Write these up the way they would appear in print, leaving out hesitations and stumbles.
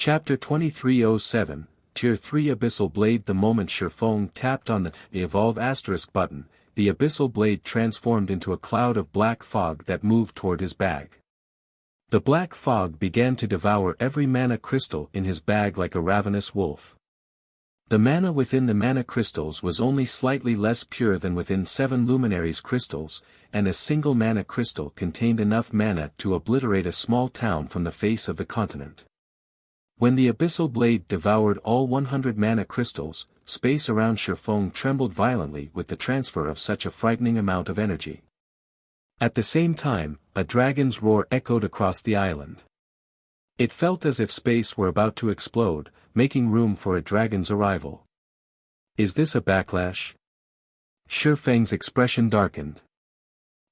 Chapter 2307, Tier 3 Abyssal Blade. The moment Shifeng tapped on the Evolve * button, the Abyssal Blade transformed into a cloud of black fog that moved toward his bag. The black fog began to devour every mana crystal in his bag like a ravenous wolf. The mana within the mana crystals was only slightly less pure than within 7 luminaries crystals, and a single mana crystal contained enough mana to obliterate a small town from the face of the continent. When the Abyssal Blade devoured all 100 mana crystals, space around Shifeng trembled violently with the transfer of such a frightening amount of energy. At the same time, a dragon's roar echoed across the island. It felt as if space were about to explode, making room for a dragon's arrival. Is this a backlash? Shifeng's expression darkened.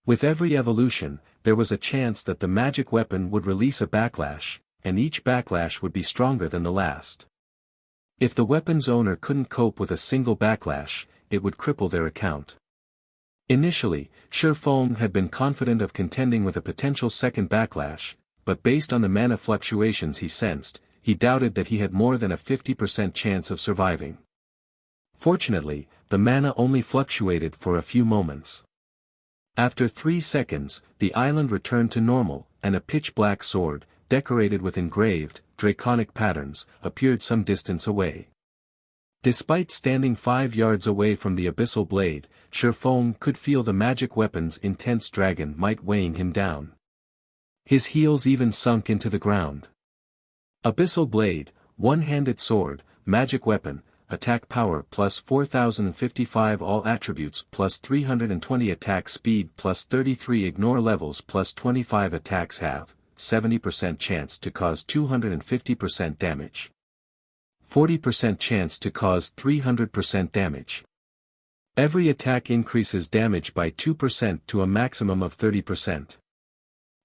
With every evolution, there was a chance that the magic weapon would release a backlash, and each backlash would be stronger than the last. If the weapon's owner couldn't cope with a single backlash, it would cripple their account. Initially, Shifeng had been confident of contending with a potential second backlash, but based on the mana fluctuations he sensed, he doubted that he had more than a 50% chance of surviving. Fortunately, the mana only fluctuated for a few moments. After 3 seconds, the island returned to normal, and a pitch-black sword, decorated with engraved, draconic patterns, appeared some distance away. Despite standing 5 yards away from the Abyssal Blade, Shifeng could feel the magic weapon's intense dragon might weighing him down. His heels even sunk into the ground. Abyssal Blade, one-handed sword, magic weapon, attack power plus 4055 all attributes plus 320 attack speed plus 33 ignore levels plus 25 attacks have 70% chance to cause 250% damage. 40% chance to cause 300% damage. Every attack increases damage by 2% to a maximum of 30%.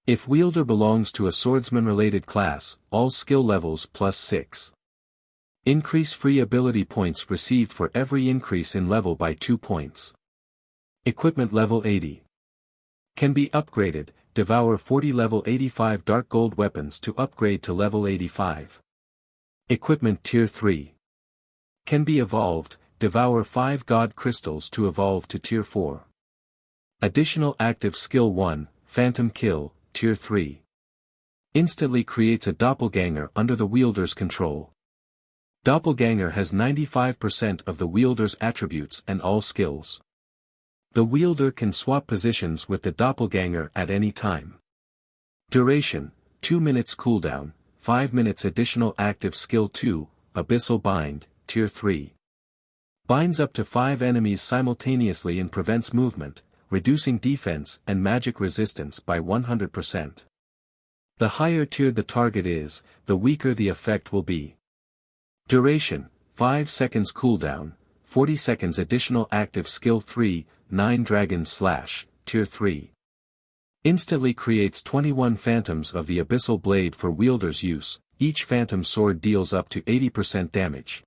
If wielder belongs to a swordsman-related class, all skill levels plus 6. Increase free ability points received for every increase in level by 2 points. Equipment level 80. Can be upgraded, devour 40 level 85 dark gold weapons to upgrade to level 85. Equipment Tier 3. Can be evolved, devour 5 god crystals to evolve to Tier 4. Additional active skill 1, Phantom Kill, Tier 3. Instantly creates a doppelganger under the wielder's control. Doppelganger has 95% of the wielder's attributes and all skills. The wielder can swap positions with the doppelganger at any time. Duration, 2 minutes cooldown, 5 minutes additional active skill 2, Abyssal Bind, Tier 3. Binds up to 5 enemies simultaneously and prevents movement, reducing defense and magic resistance by 100%. The higher tiered the target is, the weaker the effect will be. Duration, 5 seconds cooldown, 40 seconds additional active skill 3, 9 Dragon Slash, Tier 3. Instantly creates 21 phantoms of the Abyssal Blade for wielder's use, each phantom sword deals up to 80% damage.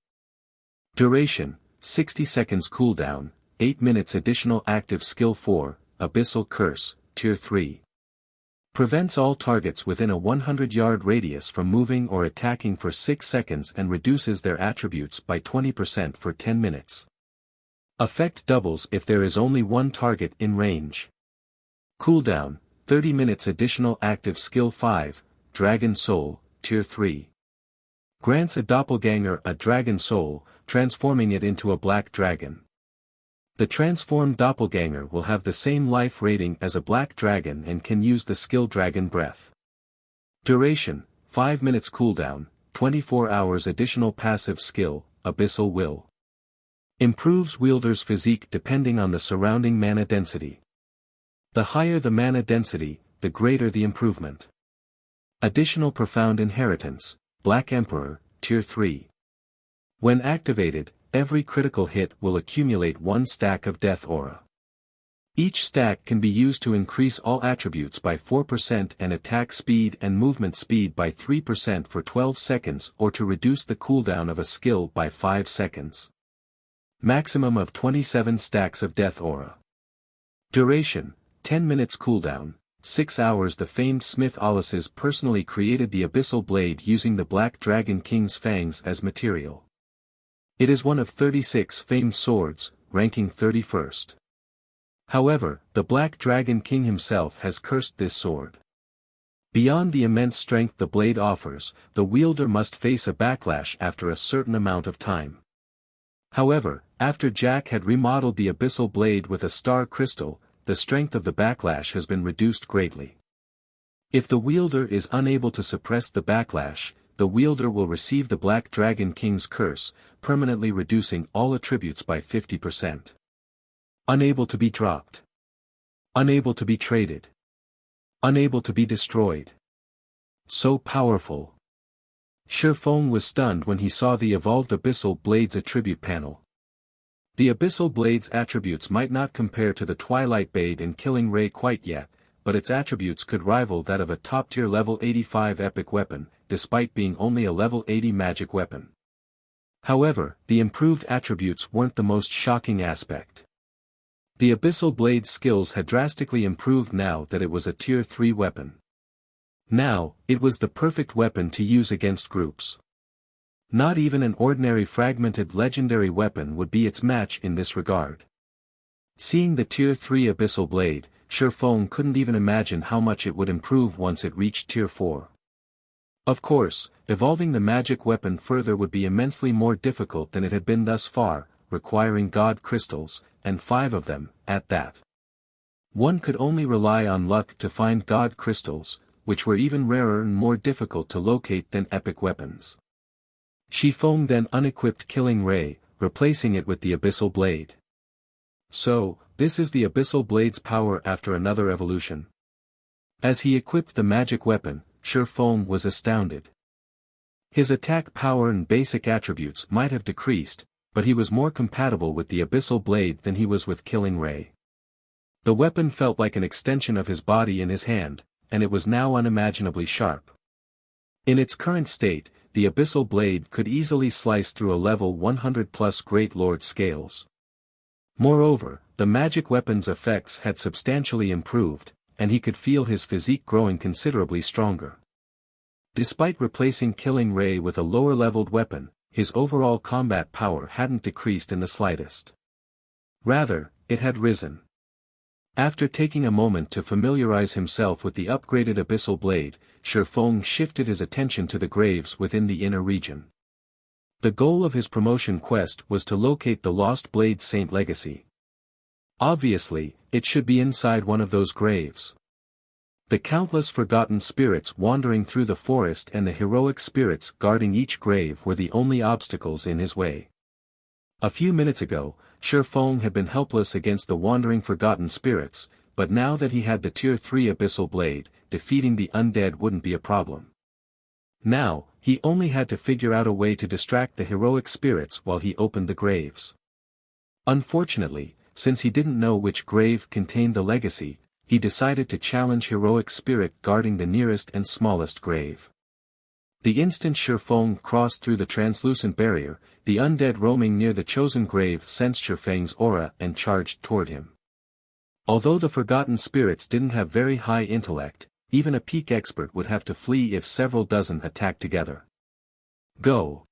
Duration, 60 seconds cooldown, 8 minutes additional active skill 4, Abyssal Curse, Tier 3. Prevents all targets within a 100-yard radius from moving or attacking for 6 seconds and reduces their attributes by 20% for 10 minutes. Effect doubles if there is only one target in range. Cooldown, 30 minutes additional active skill 5, Dragon Soul, Tier 3. Grants a doppelganger a dragon soul, transforming it into a black dragon. The transformed doppelganger will have the same life rating as a black dragon and can use the skill Dragon Breath. Duration, 5 minutes cooldown, 24 hours additional passive skill, Abyssal Will. Improves wielder's physique depending on the surrounding mana density. The higher the mana density, the greater the improvement. Additional profound inheritance, Black Emperor, Tier 3. When activated, every critical hit will accumulate 1 stack of Death Aura. Each stack can be used to increase all attributes by 4% and attack speed and movement speed by 3% for 12 seconds or to reduce the cooldown of a skill by 5 seconds. Maximum of 27 stacks of Death Aura. Duration, 10 minutes cooldown, 6 hours. The famed smith Aulus personally created the abyssal blade using the Black Dragon King's fangs as material. It is one of 36 famed swords, ranking 31st. However, the Black Dragon King himself has cursed this sword. Beyond the immense strength the blade offers, the wielder must face a backlash after a certain amount of time. However, after Jack had remodeled the abyssal blade with a star crystal, the strength of the backlash has been reduced greatly. If the wielder is unable to suppress the backlash, the wielder will receive the Black Dragon King's curse, permanently reducing all attributes by 50%. Unable to be dropped. Unable to be traded. Unable to be destroyed. So powerful. Shifeng was stunned when he saw the evolved Abyssal Blade's attribute panel. The Abyssal Blade's attributes might not compare to the Twilight Blade and Killing Ray quite yet, but its attributes could rival that of a top-tier level 85 epic weapon, despite being only a level 80 magic weapon. However, the improved attributes weren't the most shocking aspect. The Abyssal Blade's skills had drastically improved now that it was a tier 3 weapon. Now, it was the perfect weapon to use against groups. Not even an ordinary fragmented legendary weapon would be its match in this regard. Seeing the tier 3 Abyssal Blade, Shifeng couldn't even imagine how much it would improve once it reached tier 4. Of course, evolving the magic weapon further would be immensely more difficult than it had been thus far, requiring god crystals, and 5 of them, at that. One could only rely on luck to find god crystals, which were even rarer and more difficult to locate than epic weapons. Shifeng then unequipped Killing Ray, replacing it with the Abyssal Blade. So, this is the Abyssal Blade's power after another evolution. As he equipped the magic weapon, Shifeng was astounded. His attack power and basic attributes might have decreased, but he was more compatible with the Abyssal Blade than he was with Killing Ray. The weapon felt like an extension of his body in his hand, and it was now unimaginably sharp. In its current state, the Abyssal Blade could easily slice through a level 100+ Great Lord scales. Moreover, the magic weapon's effects had substantially improved, and he could feel his physique growing considerably stronger. Despite replacing Killing Ray with a lower-leveled weapon, his overall combat power hadn't decreased in the slightest. Rather, it had risen. After taking a moment to familiarize himself with the upgraded Abyssal Blade, Shifeng shifted his attention to the graves within the inner region. The goal of his promotion quest was to locate the lost Blade Saint legacy. Obviously, it should be inside one of those graves. The countless forgotten spirits wandering through the forest and the heroic spirits guarding each grave were the only obstacles in his way. A few minutes ago, Shifeng had been helpless against the wandering forgotten spirits, but now that he had the tier 3 Abyssal Blade, defeating the undead wouldn't be a problem. Now, he only had to figure out a way to distract the heroic spirits while he opened the graves. Unfortunately, since he didn't know which grave contained the legacy, he decided to challenge heroic spirit guarding the nearest and smallest grave. The instant Shifeng crossed through the translucent barrier, the undead roaming near the chosen grave sensed Shifeng's aura and charged toward him. Although the forgotten spirits didn't have very high intellect, even a peak expert would have to flee if several dozen attacked together. Go!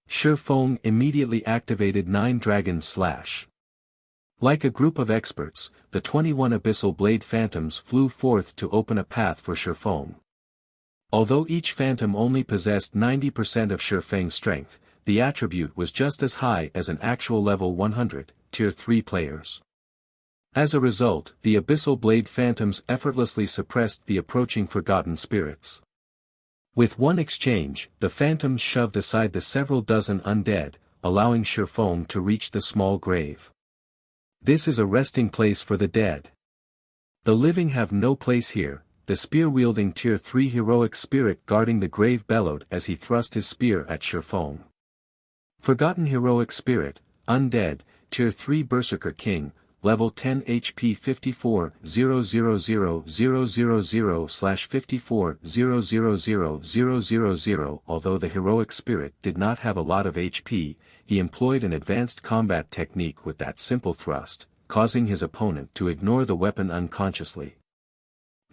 Shifeng immediately activated 9 Dragon Slash. Like a group of experts, the 21 Abyssal Blade Phantoms flew forth to open a path for Shifeng. Although each phantom only possessed 90% of Shifeng's strength, the attribute was just as high as an actual level 100, tier 3 players. As a result, the Abyssal Blade Phantoms effortlessly suppressed the approaching forgotten spirits. With one exchange, the phantoms shoved aside the several dozen undead, allowing Shifeng to reach the small grave. This is a resting place for the dead. The living have no place here, the spear-wielding tier 3 heroic spirit guarding the grave bellowed as he thrust his spear at Shifeng. Forgotten heroic spirit, undead, tier 3 Berserker King, level 10 HP 54,000/54,000,000. Although the heroic spirit did not have a lot of HP, he employed an advanced combat technique with that simple thrust, causing his opponent to ignore the weapon unconsciously.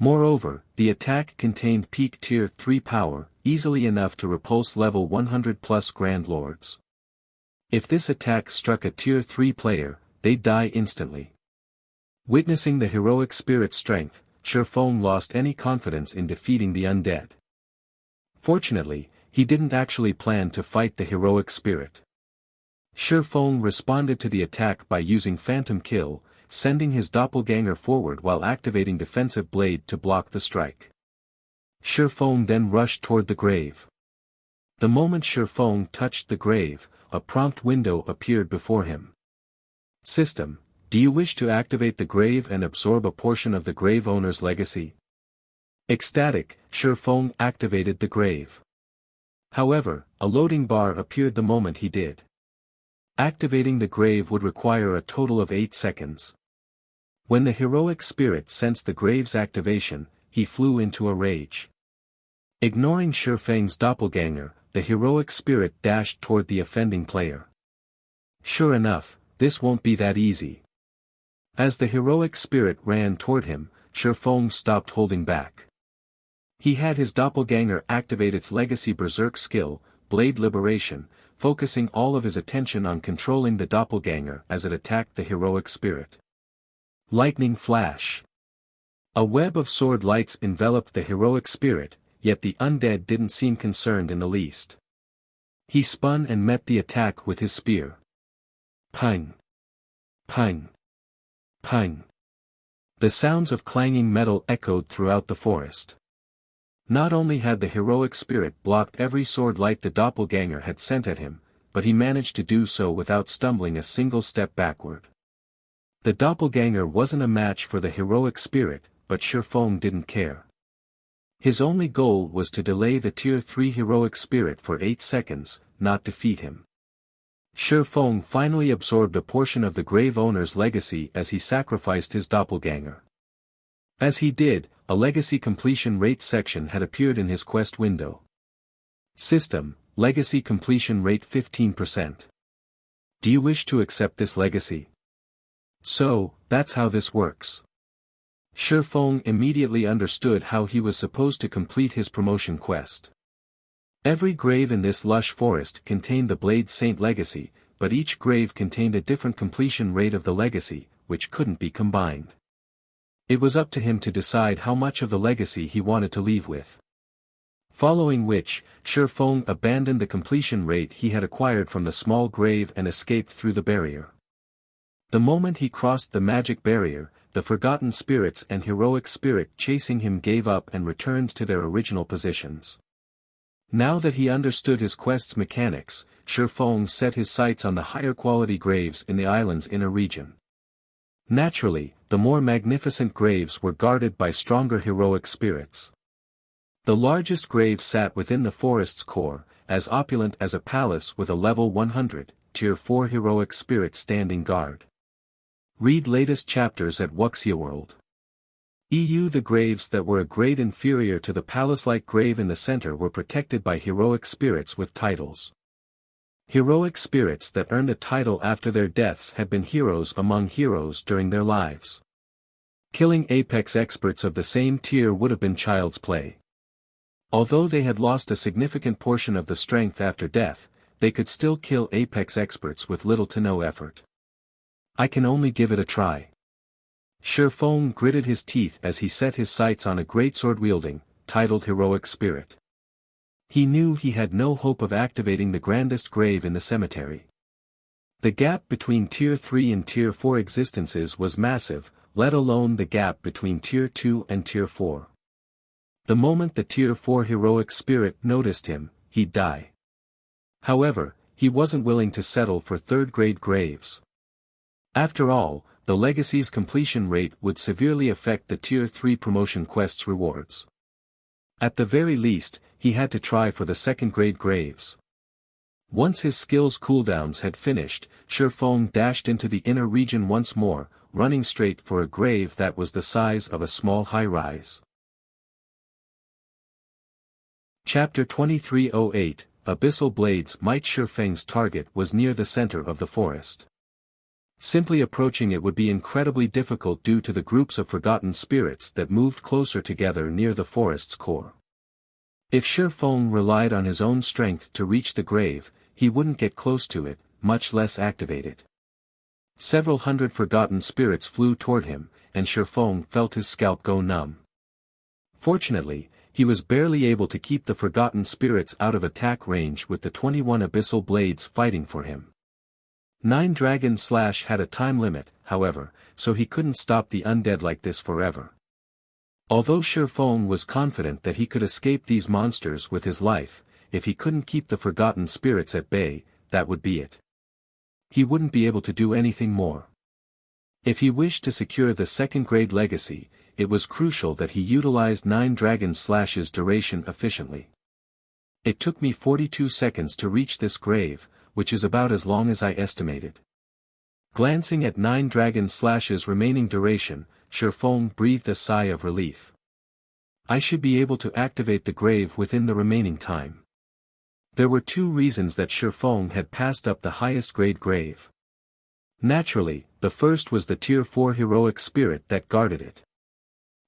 Moreover, the attack contained peak tier 3 power, easily enough to repulse level 100 plus Grand Lords. If this attack struck a tier 3 player, they'd die instantly. Witnessing the heroic spirit's strength, Shifeng lost any confidence in defeating the undead. Fortunately, he didn't actually plan to fight the heroic spirit. Shifeng responded to the attack by using Phantom Kill, sending his doppelganger forward while activating Defensive Blade to block the strike. Shifeng then rushed toward the grave. The moment Shifeng touched the grave, a prompt window appeared before him. System, do you wish to activate the grave and absorb a portion of the grave owner's legacy? Ecstatic, Shifeng activated the grave. However, a loading bar appeared the moment he did. Activating the grave would require a total of 8 seconds. When the heroic spirit sensed the grave's activation, he flew into a rage. Ignoring Shifeng's doppelganger, the heroic spirit dashed toward the offending player. Sure enough, this won't be that easy. As the heroic spirit ran toward him, Shifeng stopped holding back. He had his doppelganger activate its legacy berserk skill, Blade Liberation, focusing all of his attention on controlling the doppelganger as it attacked the heroic spirit. Lightning Flash. A web of sword lights enveloped the heroic spirit, yet the undead didn't seem concerned in the least. He spun and met the attack with his spear. Ping! Ping! Ping! The sounds of clanging metal echoed throughout the forest. Not only had the heroic spirit blocked every sword light the doppelganger had sent at him, but he managed to do so without stumbling a single step backward. The doppelganger wasn't a match for the heroic spirit, but Shifeng didn't care. His only goal was to delay the tier 3 heroic spirit for 8 seconds, not defeat him. Shifeng finally absorbed a portion of the grave owner's legacy as he sacrificed his doppelganger. As he did, a legacy completion rate section had appeared in his quest window. System, legacy completion rate 15%. Do you wish to accept this legacy? So, that's how this works. Shifeng immediately understood how he was supposed to complete his promotion quest. Every grave in this lush forest contained the Blade Saint legacy, but each grave contained a different completion rate of the legacy, which couldn't be combined. It was up to him to decide how much of the legacy he wanted to leave with. Following which, Shifeng abandoned the completion rate he had acquired from the small grave and escaped through the barrier. The moment he crossed the magic barrier, the forgotten spirits and heroic spirit chasing him gave up and returned to their original positions. Now that he understood his quest's mechanics, Shifeng set his sights on the higher quality graves in the island's inner region. Naturally, the more magnificent graves were guarded by stronger heroic spirits. The largest grave sat within the forest's core, as opulent as a palace with a level 100, tier 4 heroic spirit standing guard. Read latest chapters at Wuxia World. The graves that were a grade inferior to the palace-like grave in the center were protected by heroic spirits with titles. Heroic spirits that earned a title after their deaths had been heroes among heroes during their lives. Killing apex experts of the same tier would have been child's play. Although they had lost a significant portion of the strength after death, they could still kill apex experts with little to no effort. I can only give it a try. Shifeng gritted his teeth as he set his sights on a greatsword-wielding, titled heroic spirit. He knew he had no hope of activating the grandest grave in the cemetery. The gap between tier 3 and tier 4 existences was massive, let alone the gap between tier 2 and tier 4. The moment the tier 4 heroic spirit noticed him, he'd die. However, he wasn't willing to settle for third-grade graves. After all, the legacy's completion rate would severely affect the tier 3 promotion quest's rewards. At the very least, he had to try for the second-grade graves. Once his skill's cooldowns had finished, Shifeng dashed into the inner region once more, running straight for a grave that was the size of a small high-rise. Chapter 2308, Abyssal Blades Might. Shifeng's target was near the center of the forest. Simply approaching it would be incredibly difficult due to the groups of forgotten spirits that moved closer together near the forest's core. If Shifeng relied on his own strength to reach the grave, he wouldn't get close to it, much less activate it. Several hundred forgotten spirits flew toward him, and Shifeng felt his scalp go numb. Fortunately, he was barely able to keep the forgotten spirits out of attack range with the 21 abyssal blades fighting for him. 9 Dragon Slash had a time limit, however, so he couldn't stop the undead like this forever. Although Shifeng was confident that he could escape these monsters with his life, if he couldn't keep the forgotten spirits at bay, that would be it. He wouldn't be able to do anything more. If he wished to secure the second-grade legacy, it was crucial that he utilized 9 Dragon Slash's duration efficiently. It took me 42 seconds to reach this grave, which is about as long as I estimated. Glancing at 9 Dragon Slash's remaining duration, Shifeng breathed a sigh of relief. I should be able to activate the grave within the remaining time. There were 2 reasons that Shifeng had passed up the highest grade grave. Naturally, the first was the Tier 4 heroic spirit that guarded it.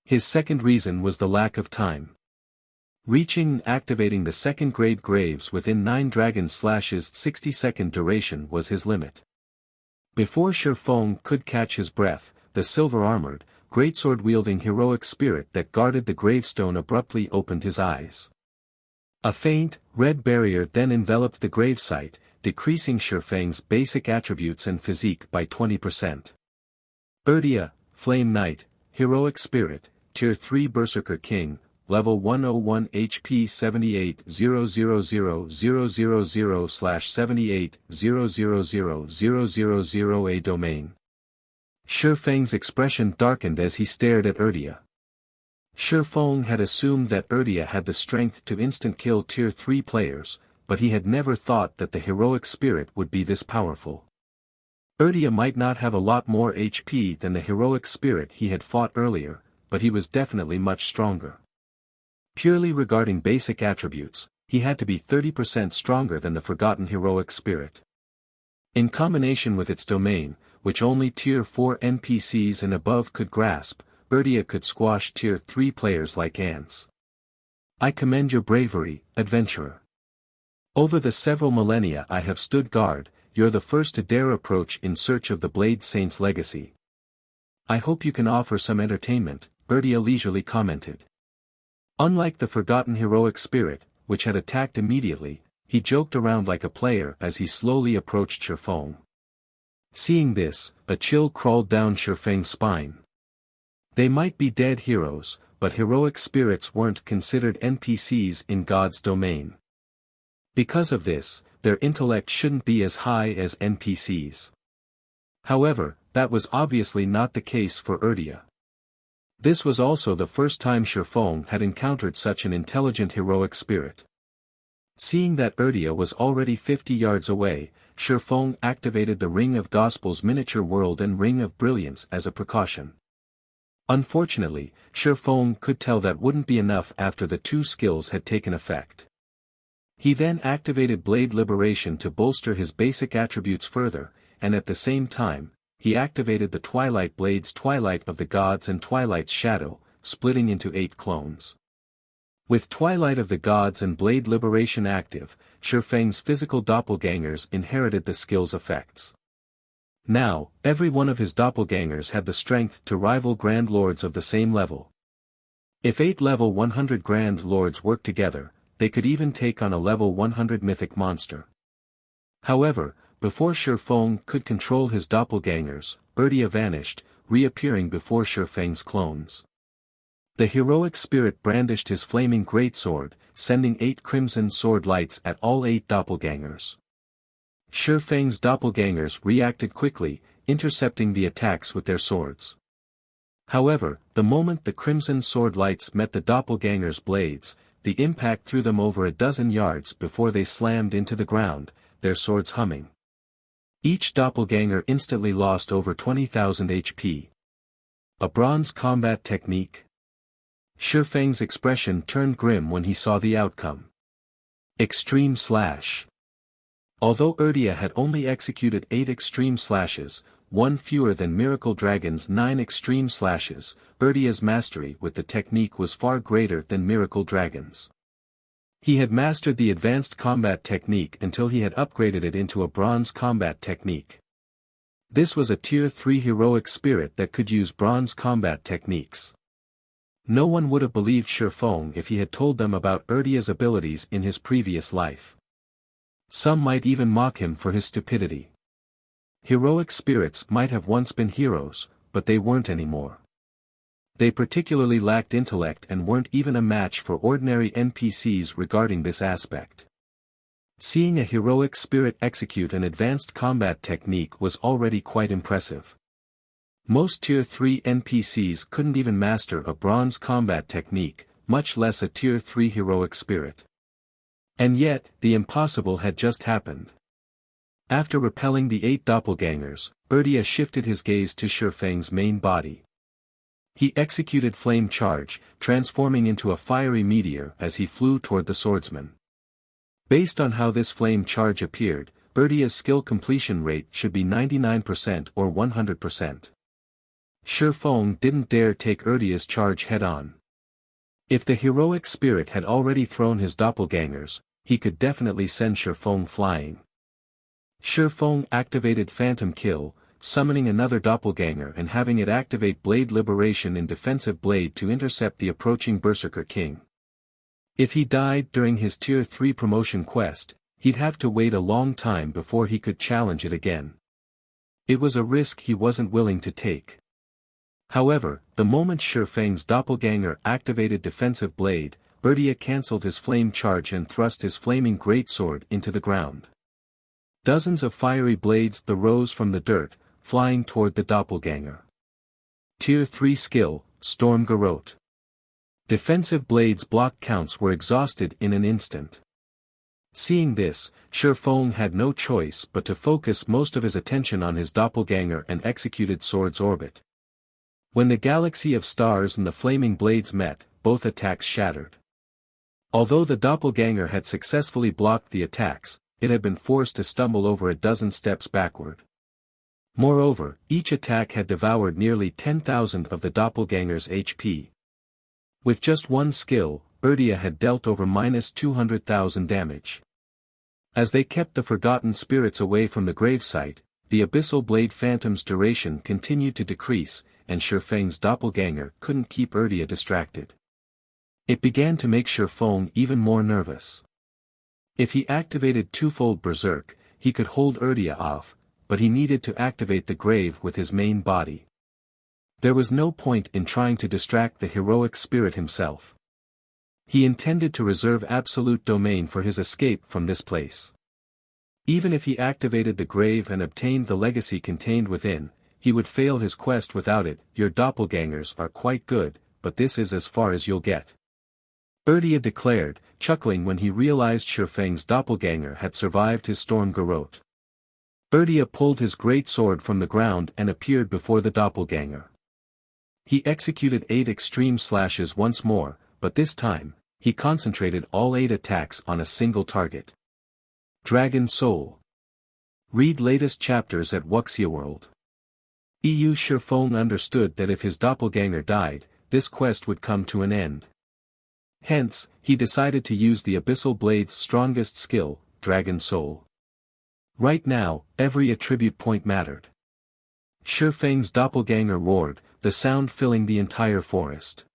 His second reason was the lack of time. Reaching and activating the second-grade graves within 9 Dragon Slash's 60-second duration was his limit. Before Shifeng could catch his breath, the silver-armored, greatsword-wielding heroic spirit that guarded the gravestone abruptly opened his eyes. A faint, red barrier then enveloped the gravesite, decreasing Shifeng's basic attributes and physique by 20%. Urdia, Flame Knight, Heroic Spirit, Tier 3 Berserker King, Level 101 HP 78,000/78,000,000 A domain. Shifeng's expression darkened as he stared at Urdia. Shifeng had assumed that Urdia had the strength to instant-kill Tier 3 players, but he had never thought that the heroic spirit would be this powerful. Urdia might not have a lot more HP than the heroic spirit he had fought earlier, but he was definitely much stronger. Purely regarding basic attributes, he had to be 30% stronger than the forgotten heroic spirit. In combination with its domain, which only Tier 4 NPCs and above could grasp, Urdia could squash Tier 3 players like ants. I commend your bravery, adventurer. Over the several millennia I have stood guard, you're the first to dare approach in search of the Blade Saint's legacy. I hope you can offer some entertainment, Urdia leisurely commented. Unlike the forgotten heroic spirit, which had attacked immediately, he joked around like a player as he slowly approached Shifeng. Seeing this, a chill crawled down Shifeng's spine. They might be dead heroes, but heroic spirits weren't considered NPCs in God's domain. Because of this, their intellect shouldn't be as high as NPCs. However, that was obviously not the case for Urdia. This was also the first time Shifeng had encountered such an intelligent heroic spirit. Seeing that Urdia was already 50 yards away, Shifeng activated the Ring of Gospel's miniature world and Ring of Brilliance as a precaution. Unfortunately, Shifeng could tell that wouldn't be enough after the 2 skills had taken effect. He then activated Blade Liberation to bolster his basic attributes further, and at the same time, he activated the Twilight Blades Twilight of the Gods and Twilight's Shadow, splitting into 8 clones. With Twilight of the Gods and Blade Liberation active, Shifeng's physical doppelgangers inherited the skill's effects. Now, every one of his doppelgangers had the strength to rival Grand Lords of the same level. If 8 level 100 Grand Lords worked together, they could even take on a level 100 Mythic monster. However, before Shifeng could control his doppelgangers, Urdia vanished, reappearing before Shifeng's clones. The heroic spirit brandished his flaming greatsword, sending 8 crimson sword lights at all 8 doppelgangers. Shifeng's doppelgangers reacted quickly, intercepting the attacks with their swords. However, the moment the crimson sword lights met the doppelgangers' blades, the impact threw them over a dozen yards before they slammed into the ground, their swords humming. Each doppelganger instantly lost over 20,000 HP. A bronze combat technique? Shifeng's expression turned grim when he saw the outcome. Extreme Slash. Although Urdia had only executed 8 extreme slashes, one fewer than Miracle Dragon's 9 extreme slashes. Urdia's mastery with the technique was far greater than Miracle Dragon's. He had mastered the advanced combat technique until he had upgraded it into a bronze combat technique. This was a tier 3 heroic spirit that could use bronze combat techniques. No one would have believed Shifeng if he had told them about Urdia's abilities in his previous life. Some might even mock him for his stupidity. Heroic spirits might have once been heroes, but they weren't anymore. They particularly lacked intellect and weren't even a match for ordinary NPCs regarding this aspect. Seeing a heroic spirit execute an advanced combat technique was already quite impressive. Most tier 3 NPCs couldn't even master a bronze combat technique, much less a tier 3 heroic spirit. And yet, the impossible had just happened. After repelling the 8 doppelgangers, Urdia shifted his gaze to Shifeng's main body. He executed Flame Charge, transforming into a fiery meteor as he flew toward the swordsman. Based on how this Flame Charge appeared, Urdia's skill completion rate should be 99% or 100%. Shifeng didn't dare take Urdia's charge head-on. If the heroic spirit had already thrown his doppelgangers, he could definitely send Shifeng flying. Shifeng activated Phantom Kill, summoning another doppelganger and having it activate Blade Liberation in Defensive Blade to intercept the approaching Berserker King. If he died during his tier 3 promotion quest, he'd have to wait a long time before he could challenge it again. It was a risk he wasn't willing to take. However, the moment Shifeng's doppelganger activated Defensive Blade, Urdia cancelled his flame charge and thrust his flaming greatsword into the ground. Dozens of fiery blades arose from the dirt, flying toward the doppelganger. Tier 3 skill, Storm Garrote. Defensive Blade's block counts were exhausted in an instant. Seeing this, Shifeng had no choice but to focus most of his attention on his doppelganger and executed Sword's Orbit. When the galaxy of stars and the flaming blades met, both attacks shattered. Although the doppelganger had successfully blocked the attacks, it had been forced to stumble over a dozen steps backward. Moreover, each attack had devoured nearly 10,000 of the doppelganger's HP. With just one skill, Urdia had dealt over -200,000 damage. As they kept the forgotten spirits away from the gravesite, the Abyssal Blade Phantom's duration continued to decrease, and Shifeng's doppelganger couldn't keep Urdia distracted. It began to make Shifeng even more nervous. If he activated twofold Berserk, he could hold Urdia off, but he needed to activate the grave with his main body. There was no point in trying to distract the heroic spirit himself. He intended to reserve absolute domain for his escape from this place. Even if he activated the grave and obtained the legacy contained within, he would fail his quest without it. Your doppelgangers are quite good, but this is as far as you'll get. Urdia declared, chuckling when he realized Shifeng's doppelganger had survived his Storm Garrote. Urdia pulled his great sword from the ground and appeared before the doppelganger. He executed 8 extreme slashes once more, but this time, he concentrated all 8 attacks on a single target. Dragon Soul. Read latest chapters at Wuxia World. EU Shifeng understood that if his doppelganger died, this quest would come to an end. Hence, he decided to use the Abyssal Blade's strongest skill, Dragon Soul. Right now, every attribute point mattered. Shifeng's doppelganger roared, the sound filling the entire forest.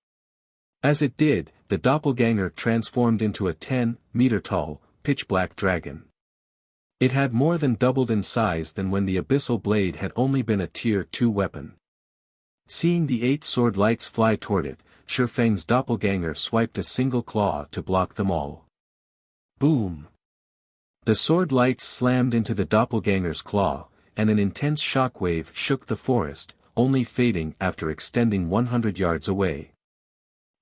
As it did, the doppelganger transformed into a 10-meter-tall, pitch-black dragon. It had more than doubled in size than when the Abyssal Blade had only been a tier 2 weapon. Seeing the 8 sword lights fly toward it, Shifeng's doppelganger swiped a single claw to block them all. Boom! The sword lights slammed into the doppelganger's claw, and an intense shockwave shook the forest, only fading after extending 100 yards away.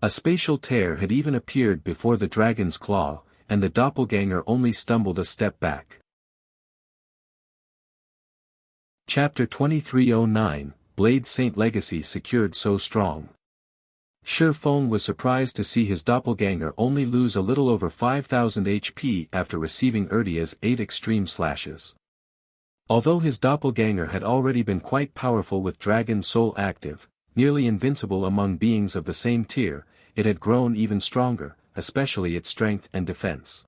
A spatial tear had even appeared before the dragon's claw, and the doppelganger only stumbled a step back. Chapter 2309, Blade Saint Legacy secured so strong. Shifeng was surprised to see his doppelganger only lose a little over 5,000 HP after receiving Urdia's 8 extreme slashes. Although his doppelganger had already been quite powerful with Dragon Soul active, nearly invincible among beings of the same tier, it had grown even stronger, especially its strength and defense.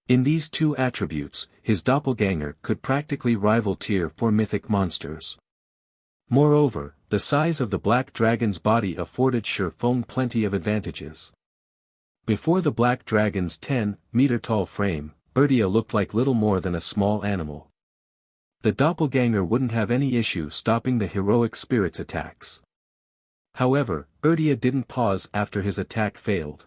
In these two attributes, his doppelganger could practically rival Tier 4 mythic monsters. Moreover, the size of the black dragon's body afforded Shifeng plenty of advantages. Before the black dragon's 10-meter-tall frame, Urdia looked like little more than a small animal. The doppelganger wouldn't have any issue stopping the heroic spirit's attacks. However, Urdia didn't pause after his attack failed.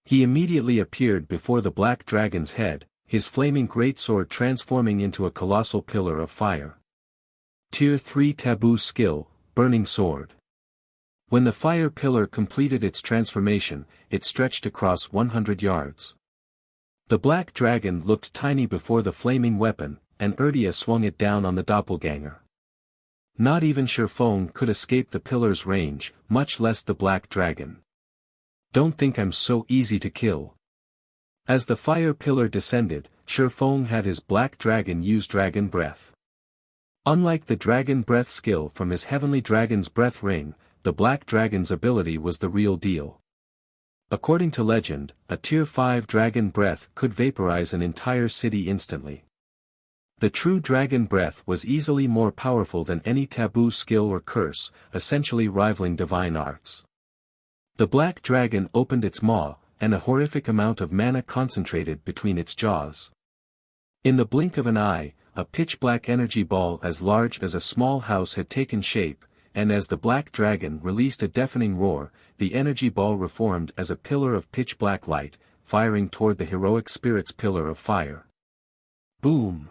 He immediately appeared before the black dragon's head, his flaming greatsword transforming into a colossal pillar of fire. Tier 3 Taboo Skill, Burning Sword. When the fire pillar completed its transformation, it stretched across 100 yards. The black dragon looked tiny before the flaming weapon, and Urdia swung it down on the doppelganger. Not even Shifeng could escape the pillar's range, much less the black dragon. Don't think I'm so easy to kill. As the fire pillar descended, Shifeng had his black dragon use Dragon Breath. Unlike the Dragon Breath skill from his Heavenly Dragon's Breath Ring, the black dragon's ability was the real deal. According to legend, a Tier 5 Dragon Breath could vaporize an entire city instantly. The true Dragon Breath was easily more powerful than any taboo skill or curse, essentially rivaling divine arts. The black dragon opened its maw, and a horrific amount of mana concentrated between its jaws. In the blink of an eye, a pitch-black energy ball as large as a small house had taken shape, and as the black dragon released a deafening roar, the energy ball reformed as a pillar of pitch-black light, firing toward the heroic spirit's pillar of fire. Boom!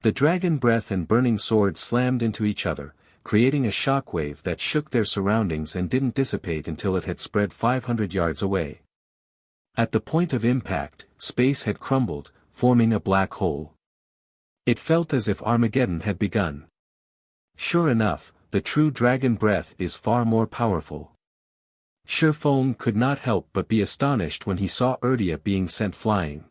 The dragon breath and burning sword slammed into each other, creating a shockwave that shook their surroundings and didn't dissipate until it had spread 500 yards away. At the point of impact, space had crumbled, forming a black hole. It felt as if Armageddon had begun. Sure enough, the true dragon breath is far more powerful. Shifeng could not help but be astonished when he saw Urdia being sent flying.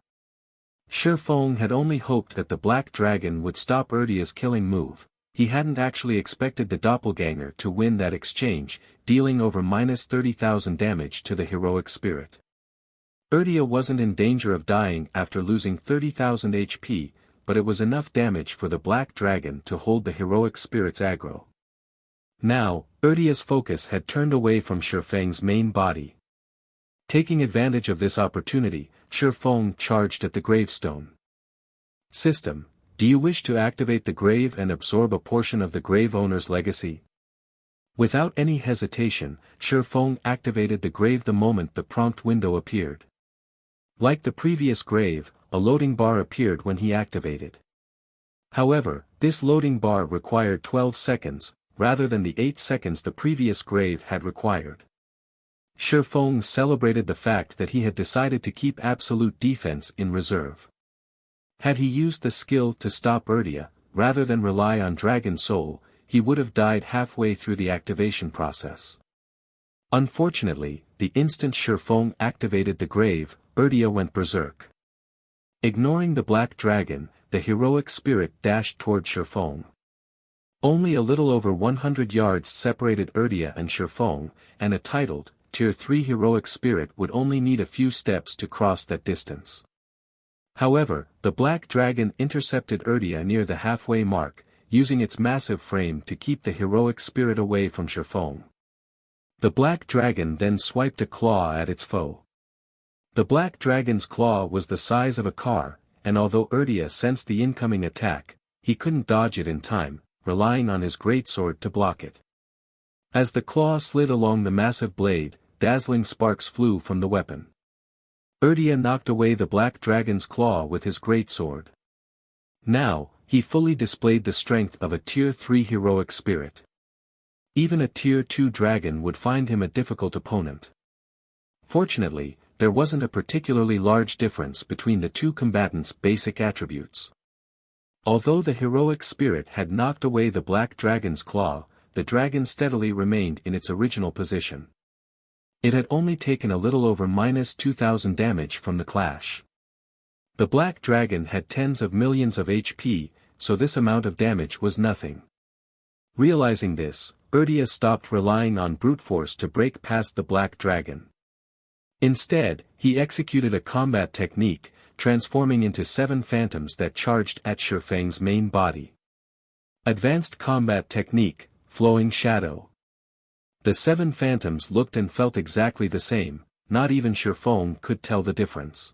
Shifeng had only hoped that the black dragon would stop Urdia's killing move. He hadn't actually expected the doppelganger to win that exchange, dealing over -30,000 damage to the heroic spirit. Urdia wasn't in danger of dying after losing 30,000 HP, but it was enough damage for the black dragon to hold the heroic spirit's aggro. Now, Urdia's focus had turned away from Shifeng's main body. Taking advantage of this opportunity, Shifeng charged at the gravestone. System: do you wish to activate the grave and absorb a portion of the grave owner's legacy? Without any hesitation, Shifeng activated the grave the moment the prompt window appeared. Like the previous grave, a loading bar appeared when he activated. However, this loading bar required 12 seconds, rather than the 8 seconds the previous grave had required. Shifeng celebrated the fact that he had decided to keep absolute defense in reserve. Had he used the skill to stop Urdia, rather than rely on Dragon Soul, he would have died halfway through the activation process. Unfortunately, the instant Shifeng activated the grave, Urdia went berserk. Ignoring the black dragon, the heroic spirit dashed toward Shifeng. Only a little over 100 yards separated Urdia and Shifeng, and a titled, Tier 3 heroic spirit would only need a few steps to cross that distance. However, the black dragon intercepted Urdia near the halfway mark, using its massive frame to keep the heroic spirit away from Shifeng. The black dragon then swiped a claw at its foe. The black dragon's claw was the size of a car, and although Urdia sensed the incoming attack, he couldn't dodge it in time, relying on his greatsword to block it. As the claw slid along the massive blade, dazzling sparks flew from the weapon. Urdia knocked away the black dragon's claw with his greatsword. Now, he fully displayed the strength of a Tier 3 heroic spirit. Even a Tier 2 dragon would find him a difficult opponent. Fortunately, there wasn't a particularly large difference between the two combatants' basic attributes. Although the heroic spirit had knocked away the black dragon's claw, the dragon steadily remained in its original position. It had only taken a little over -2,000 damage from the clash. The black dragon had tens of millions of HP, so this amount of damage was nothing. Realizing this, Urdia stopped relying on brute force to break past the black dragon. Instead, he executed a combat technique, transforming into 7 phantoms that charged at Shifeng's main body. Advanced Combat Technique, Flowing Shadow. The 7 phantoms looked and felt exactly the same, not even Shifeng could tell the difference.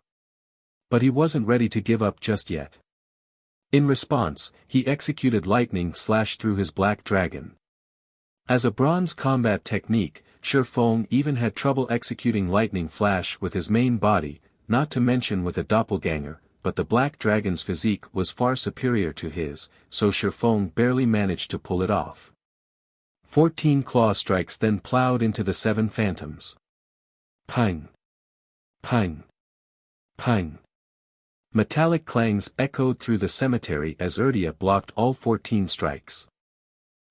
But he wasn't ready to give up just yet. In response, he executed lightning slash through his black dragon. As a bronze combat technique, Shifeng even had trouble executing lightning flash with his main body, not to mention with a doppelganger, but the black dragon's physique was far superior to his, so Shifeng barely managed to pull it off. 14 claw strikes then plowed into the 7 phantoms. Pang! Pang! Pang! Metallic clangs echoed through the cemetery as Urdia blocked all 14 strikes.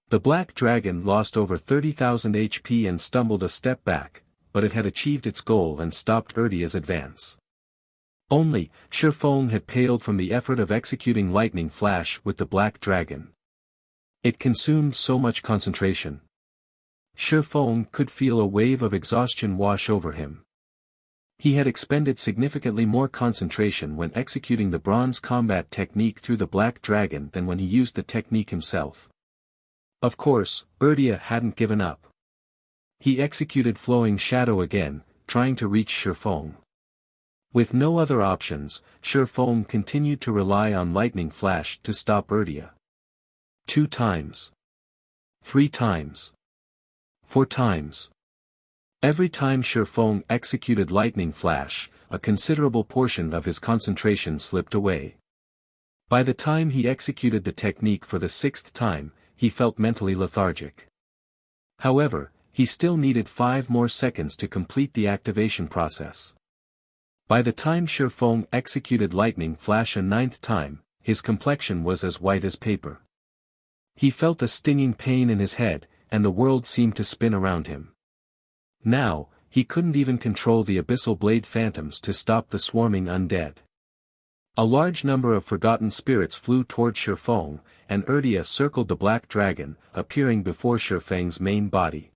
The black dragon lost over 30,000 HP and stumbled a step back, but it had achieved its goal and stopped Urdia's advance. Only, Shifeng had paled from the effort of executing lightning flash with the black dragon. It consumed so much concentration. Shifeng could feel a wave of exhaustion wash over him. He had expended significantly more concentration when executing the bronze combat technique through the black dragon than when he used the technique himself. Of course, Urdia hadn't given up. He executed Flowing Shadow again, trying to reach Shifeng. With no other options, Shifeng continued to rely on lightning flash to stop Urdia. 2 times. 3 times. 4 times. Every time Shifeng executed lightning flash, a considerable portion of his concentration slipped away. By the time he executed the technique for the 6th time, he felt mentally lethargic. However, he still needed 5 more seconds to complete the activation process. By the time Shifeng executed lightning flash a 9th time, his complexion was as white as paper. He felt a stinging pain in his head, and the world seemed to spin around him. Now, he couldn't even control the abyssal blade phantoms to stop the swarming undead. A large number of forgotten spirits flew toward Shifeng, and Urdia circled the black dragon, appearing before Shifeng's main body.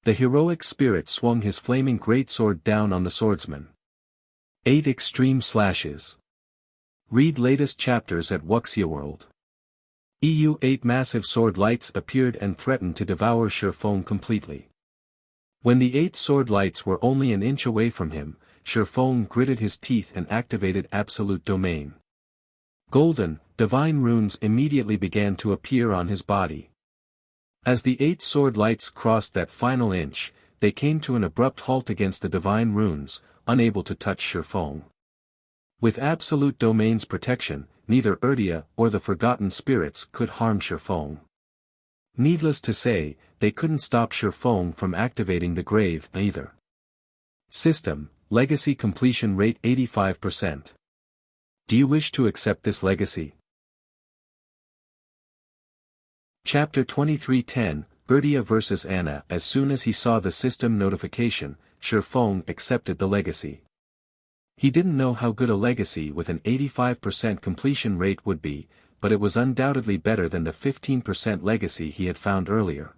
The heroic spirit swung his flaming greatsword down on the swordsman. 8 extreme slashes. Read latest chapters at Wuxia World. 8 massive sword lights appeared and threatened to devour Shifeng completely. When the 8 sword lights were only an inch away from him, Shifeng gritted his teeth and activated Absolute Domain. Golden, divine runes immediately began to appear on his body. As the 8 sword lights crossed that final inch, they came to an abrupt halt against the divine runes, unable to touch Shifeng. With Absolute Domain's protection, neither Urdia or the Forgotten Spirits could harm Shifeng. Needless to say, they couldn't stop Shifeng from activating the grave either. System, Legacy Completion Rate 85%. Do you wish to accept this legacy? Chapter 23:10, Urdia vs. Anna. As soon as he saw the system notification, Shifeng accepted the legacy. He didn't know how good a legacy with an 85% completion rate would be, but it was undoubtedly better than the 15% legacy he had found earlier.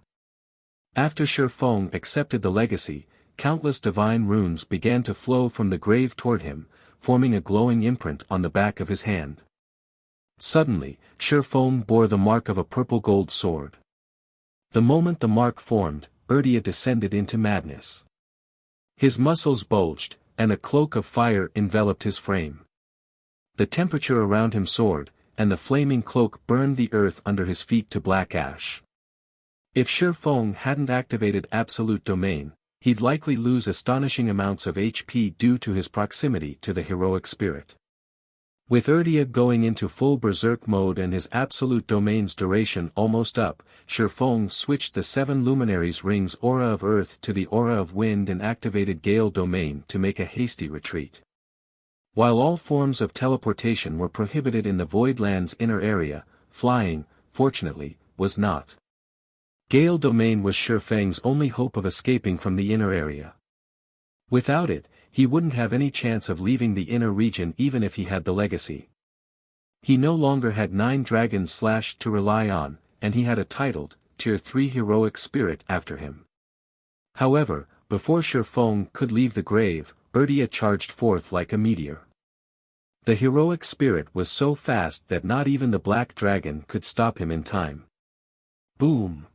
After Shifeng accepted the legacy, countless divine runes began to flow from the grave toward him, forming a glowing imprint on the back of his hand. Suddenly, Shifeng bore the mark of a purple-gold sword. The moment the mark formed, Urdia descended into madness. His muscles bulged, and a cloak of fire enveloped his frame. The temperature around him soared, and the flaming cloak burned the earth under his feet to black ash. If Shifeng hadn't activated Absolute Domain, he'd likely lose astonishing amounts of HP due to his proximity to the heroic spirit. With Urdia going into full berserk mode and his Absolute Domain's duration almost up, Shifeng switched the 7 luminaries' rings aura of earth to the aura of wind and activated Gale Domain to make a hasty retreat. While all forms of teleportation were prohibited in the Voidland's inner area, flying, fortunately, was not. Gale Domain was Shifeng's only hope of escaping from the inner area. Without it, he wouldn't have any chance of leaving the inner region even if he had the legacy. He no longer had 9 dragons slashed to rely on, and he had a titled, Tier 3 heroic spirit after him. However, before Shifeng could leave the grave, Urdia charged forth like a meteor. The heroic spirit was so fast that not even the black dragon could stop him in time. Boom!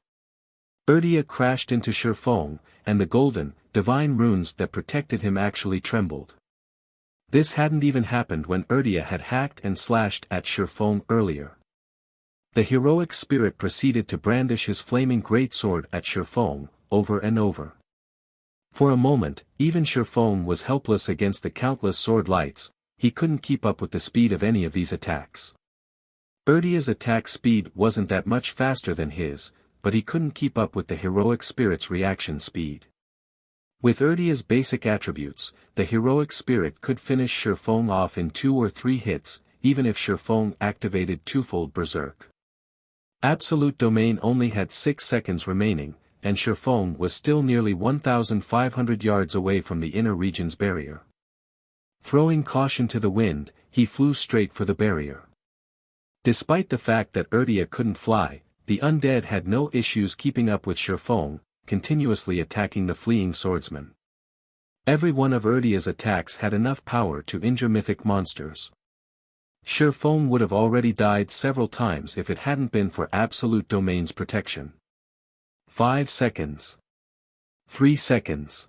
Urdia crashed into Shifeng, and the golden, divine runes that protected him actually trembled. This hadn't even happened when Urdia had hacked and slashed at Shifeng earlier. The heroic spirit proceeded to brandish his flaming greatsword at Shifeng, over and over. For a moment, even Shifeng was helpless against the countless sword lights. He couldn't keep up with the speed of any of these attacks. Urdia's attack speed wasn't that much faster than his, but he couldn't keep up with the heroic spirit's reaction speed. With Urdia's basic attributes, the heroic spirit could finish Shifeng off in 2 or 3 hits, even if Shifeng activated twofold berserk. Absolute Domain only had 6 seconds remaining, and Shifeng was still nearly 1,500 yards away from the inner region's barrier. Throwing caution to the wind, he flew straight for the barrier. Despite the fact that Urdia couldn't fly, the undead had no issues keeping up with Shifeng, continuously attacking the fleeing swordsman. Every one of Urdia's attacks had enough power to injure mythic monsters. Shifeng would have already died several times if it hadn't been for Absolute Domain's protection. 5 seconds. 3 seconds.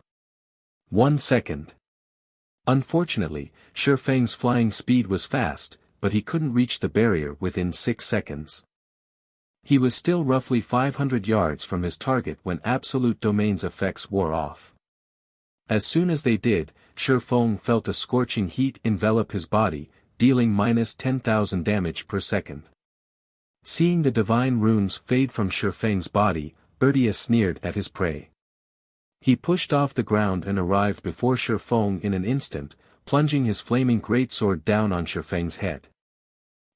1 second. Unfortunately, Shifeng's flying speed was fast, but he couldn't reach the barrier within 6 seconds. He was still roughly 500 yards from his target when Absolute Domain's effects wore off. As soon as they did, Shifeng felt a scorching heat envelop his body, dealing minus 10,000 damage per second. Seeing the divine runes fade from Shifeng's body, Urdia sneered at his prey. He pushed off the ground and arrived before Shifeng in an instant, plunging his flaming greatsword down on Shifeng's head.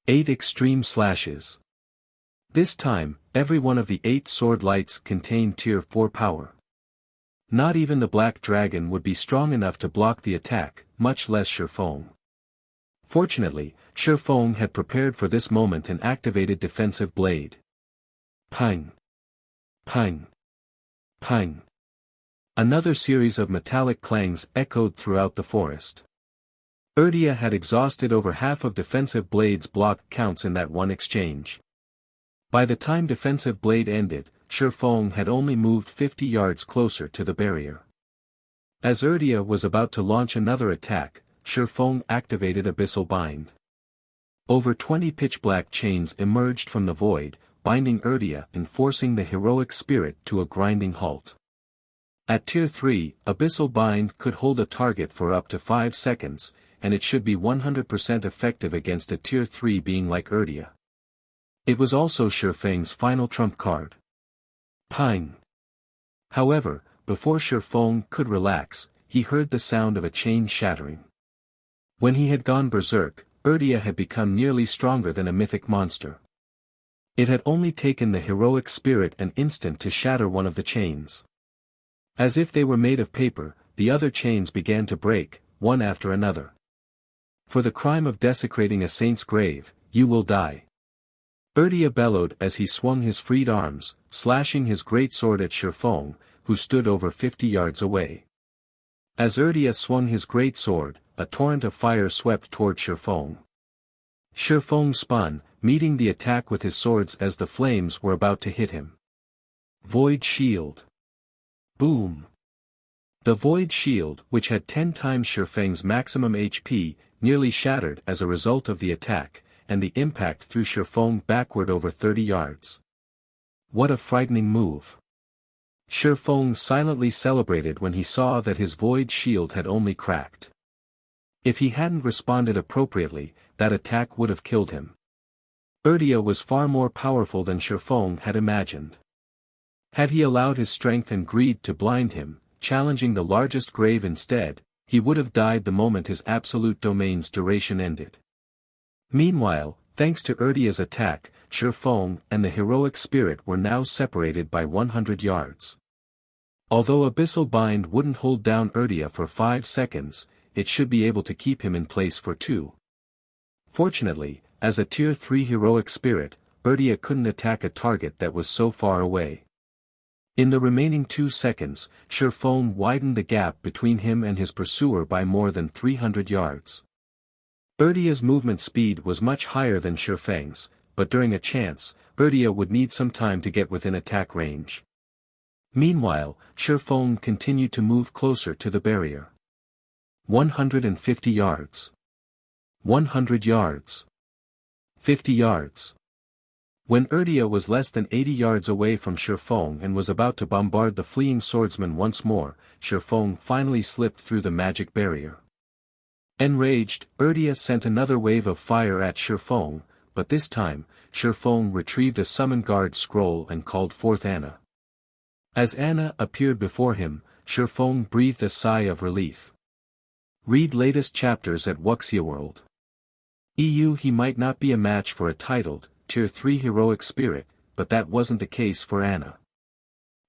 8 extreme slashes. This time, every one of the 8 sword lights contained Tier 4 power. Not even the black dragon would be strong enough to block the attack, much less Shifeng. Fortunately, Shifeng had prepared for this moment and activated Defensive Blade. Pang! Pang! Pang! Another series of metallic clangs echoed throughout the forest. Urdia had exhausted over half of Defensive Blade's block counts in that one exchange. By the time Defensive Blade ended, Shifeng had only moved 50 yards closer to the barrier. As Urdia was about to launch another attack, Shifeng activated Abyssal Bind. Over 20 pitch-black chains emerged from the void, binding Urdia and forcing the heroic spirit to a grinding halt. At Tier 3, Abyssal Bind could hold a target for up to 5 seconds, and it should be 100% effective against a Tier 3 being like Urdia. It was also Shifeng's final trump card. Pang! However, before Shifeng could relax, he heard the sound of a chain shattering. When he had gone berserk, Urdia had become nearly stronger than a mythic monster. It had only taken the heroic spirit an instant to shatter one of the chains. As if they were made of paper, the other chains began to break, one after another. For the crime of desecrating a saint's grave, you will die. Urdia bellowed as he swung his freed arms, slashing his greatsword at Shifeng, who stood over 50 yards away. As Urdia swung his greatsword, a torrent of fire swept toward Shifeng. Shifeng spun, meeting the attack with his swords as the flames were about to hit him. Void Shield. Boom! The Void Shield, which had 10 times Shifeng's maximum HP, nearly shattered as a result of the attack, and the impact threw Shifeng backward over 30 yards. What a frightening move! Shifeng silently celebrated when he saw that his Void Shield had only cracked. If he hadn't responded appropriately, that attack would have killed him. Urdia was far more powerful than Shifeng had imagined. Had he allowed his strength and greed to blind him, challenging the largest grave instead, he would have died the moment his absolute domain's duration ended. Meanwhile, thanks to Urdia's attack, Shifeng and the heroic spirit were now separated by 100 yards. Although Abyssal Bind wouldn't hold down Urdia for 5 seconds, it should be able to keep him in place for 2. Fortunately, as a Tier 3 heroic spirit, Urdia couldn't attack a target that was so far away. In the remaining 2 seconds, Shifeng widened the gap between him and his pursuer by more than 300 yards. Urdia's movement speed was much higher than Shifeng's, but during a chance, Urdia would need some time to get within attack range. Meanwhile, Shifeng continued to move closer to the barrier. 150 yards. 100 yards. 50 yards. When Urdia was less than 80 yards away from Shifeng and was about to bombard the fleeing swordsman once more, Shifeng finally slipped through the magic barrier. Enraged, Urdia sent another wave of fire at Shifeng, but this time, Shifeng retrieved a summon guard scroll and called forth Anna. As Anna appeared before him, Shifeng breathed a sigh of relief. Read latest chapters at Wuxia World. He might not be a match for a titled, Tier 3 heroic spirit, but that wasn't the case for Anna.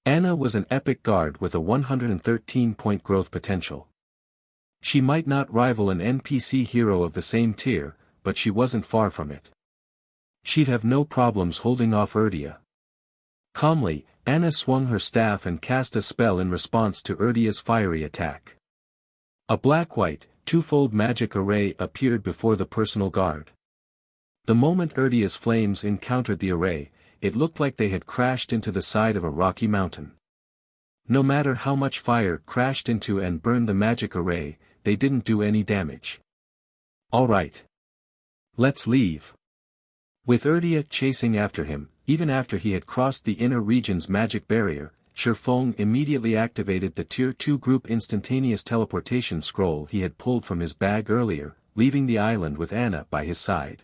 Anna was an epic guard with a 113-point growth potential. She might not rival an NPC hero of the same tier, but she wasn't far from it. She'd have no problems holding off Urdia. Calmly, Anna swung her staff and cast a spell in response to Urdia's fiery attack. A black-white, twofold magic array appeared before the personal guard. The moment Urdia's flames encountered the array, it looked like they had crashed into the side of a rocky mountain. No matter how much fire crashed into and burned the magic array, they didn't do any damage. All right. Let's leave. With Urdia chasing after him, even after he had crossed the inner region's magic barrier, Shifeng immediately activated the Tier 2 group instantaneous teleportation scroll he had pulled from his bag earlier, leaving the island with Anna by his side.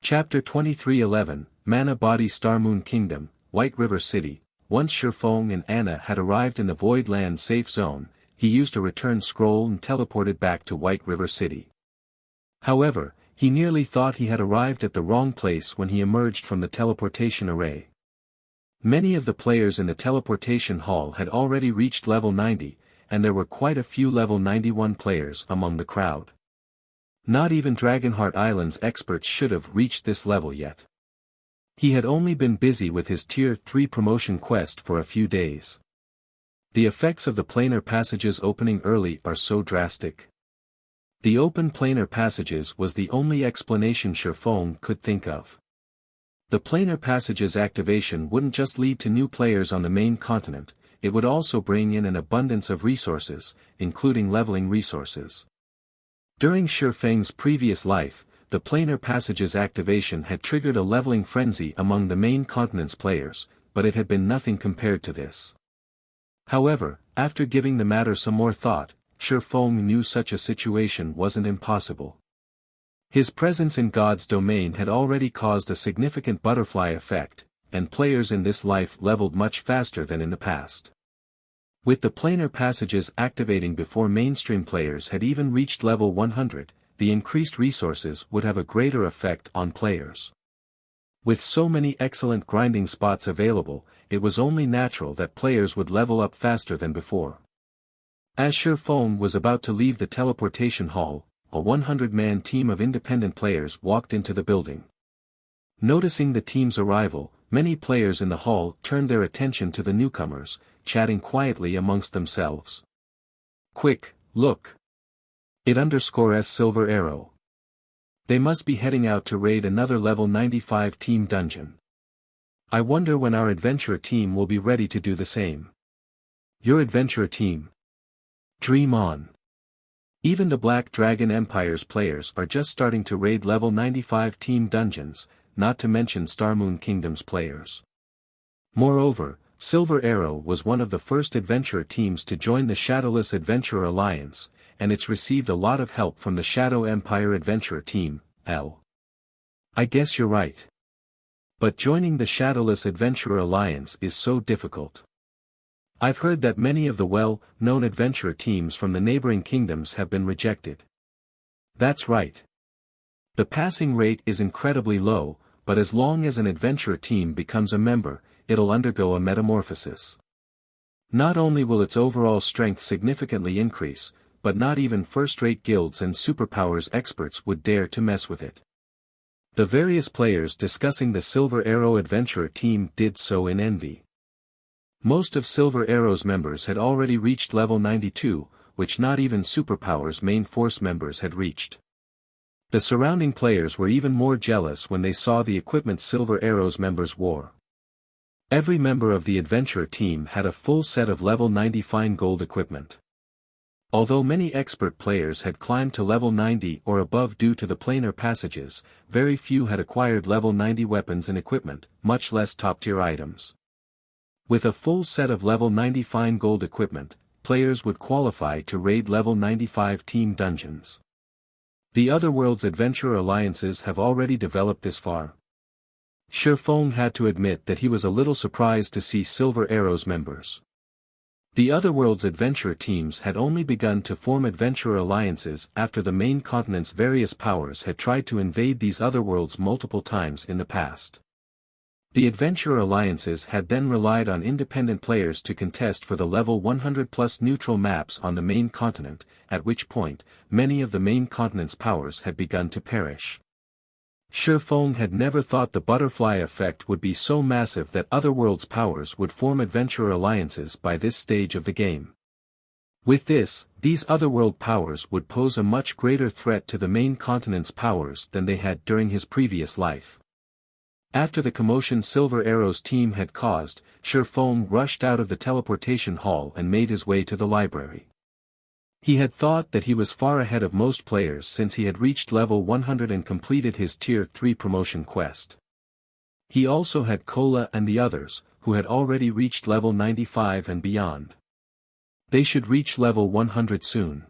Chapter 23:11, Mana Body Starmoon Kingdom, White River City. Once Shifeng and Anna had arrived in the Void Land safe zone, he used a return scroll and teleported back to White River City. However, he nearly thought he had arrived at the wrong place when he emerged from the teleportation array. Many of the players in the teleportation hall had already reached level 90, and there were quite a few level 91 players among the crowd. Not even Dragonheart Island's experts should have reached this level yet. He had only been busy with his Tier 3 promotion quest for a few days. The effects of the planar passages opening early are so drastic. The open planar passages was the only explanation Shifeng could think of. The planar passages activation wouldn't just lead to new players on the main continent, it would also bring in an abundance of resources, including leveling resources. During Shifeng's previous life, the planar passages activation had triggered a leveling frenzy among the main continent's players, but it had been nothing compared to this. However, after giving the matter some more thought, Shifeng knew such a situation wasn't impossible. His presence in God's domain had already caused a significant butterfly effect, and players in this life leveled much faster than in the past. With the planar passages activating before mainstream players had even reached level 100, the increased resources would have a greater effect on players. With so many excellent grinding spots available, it was only natural that players would level up faster than before. As Shifeng was about to leave the teleportation hall, a 100-man team of independent players walked into the building. Noticing the team's arrival, many players in the hall turned their attention to the newcomers, chatting quietly amongst themselves. Quick, look! It _ Silver Arrow. They must be heading out to raid another level 95 team dungeon. I wonder when our adventurer team will be ready to do the same. Your adventurer team. Dream on. Even the Black Dragon Empire's players are just starting to raid level 95 team dungeons, not to mention Starmoon Kingdom's players. Moreover, Silver Arrow was one of the first adventurer teams to join the Shadowless Adventurer Alliance, and it's received a lot of help from the Shadow Empire Adventurer team, L. I guess you're right. But joining the Shadowless Adventurer Alliance is so difficult. I've heard that many of the well-known adventurer teams from the neighboring kingdoms have been rejected. That's right. The passing rate is incredibly low, but as long as an adventurer team becomes a member, it'll undergo a metamorphosis. Not only will its overall strength significantly increase, but not even first-rate guilds and superpowers experts would dare to mess with it. The various players discussing the Silver Arrow Adventurer team did so in envy. Most of Silver Arrow's members had already reached level 92, which not even Superpower's main force members had reached. The surrounding players were even more jealous when they saw the equipment Silver Arrow's members wore. Every member of the adventurer team had a full set of level 90 fine gold equipment. Although many expert players had climbed to level 90 or above due to the planar passages, very few had acquired level 90 weapons and equipment, much less top-tier items. With a full set of level 90 fine gold equipment, players would qualify to raid level 95 team dungeons. The Otherworld's adventurer alliances have already developed this far. Shifeng had to admit that he was a little surprised to see Silver Arrow's members. The Otherworld's adventurer teams had only begun to form adventurer alliances after the main continent's various powers had tried to invade these otherworlds multiple times in the past. The adventurer alliances had then relied on independent players to contest for the level 100+ neutral maps on the main continent, at which point, many of the main continent's powers had begun to perish. Shifeng had never thought the butterfly effect would be so massive that Otherworld's powers would form adventurer alliances by this stage of the game. With this, these Otherworld powers would pose a much greater threat to the main continent's powers than they had during his previous life. After the commotion Silver Arrow's team had caused, Shifeng rushed out of the teleportation hall and made his way to the library. He had thought that he was far ahead of most players since he had reached level 100 and completed his Tier 3 promotion quest. He also had Kola and the others, who had already reached level 95 and beyond. They should reach level 100 soon.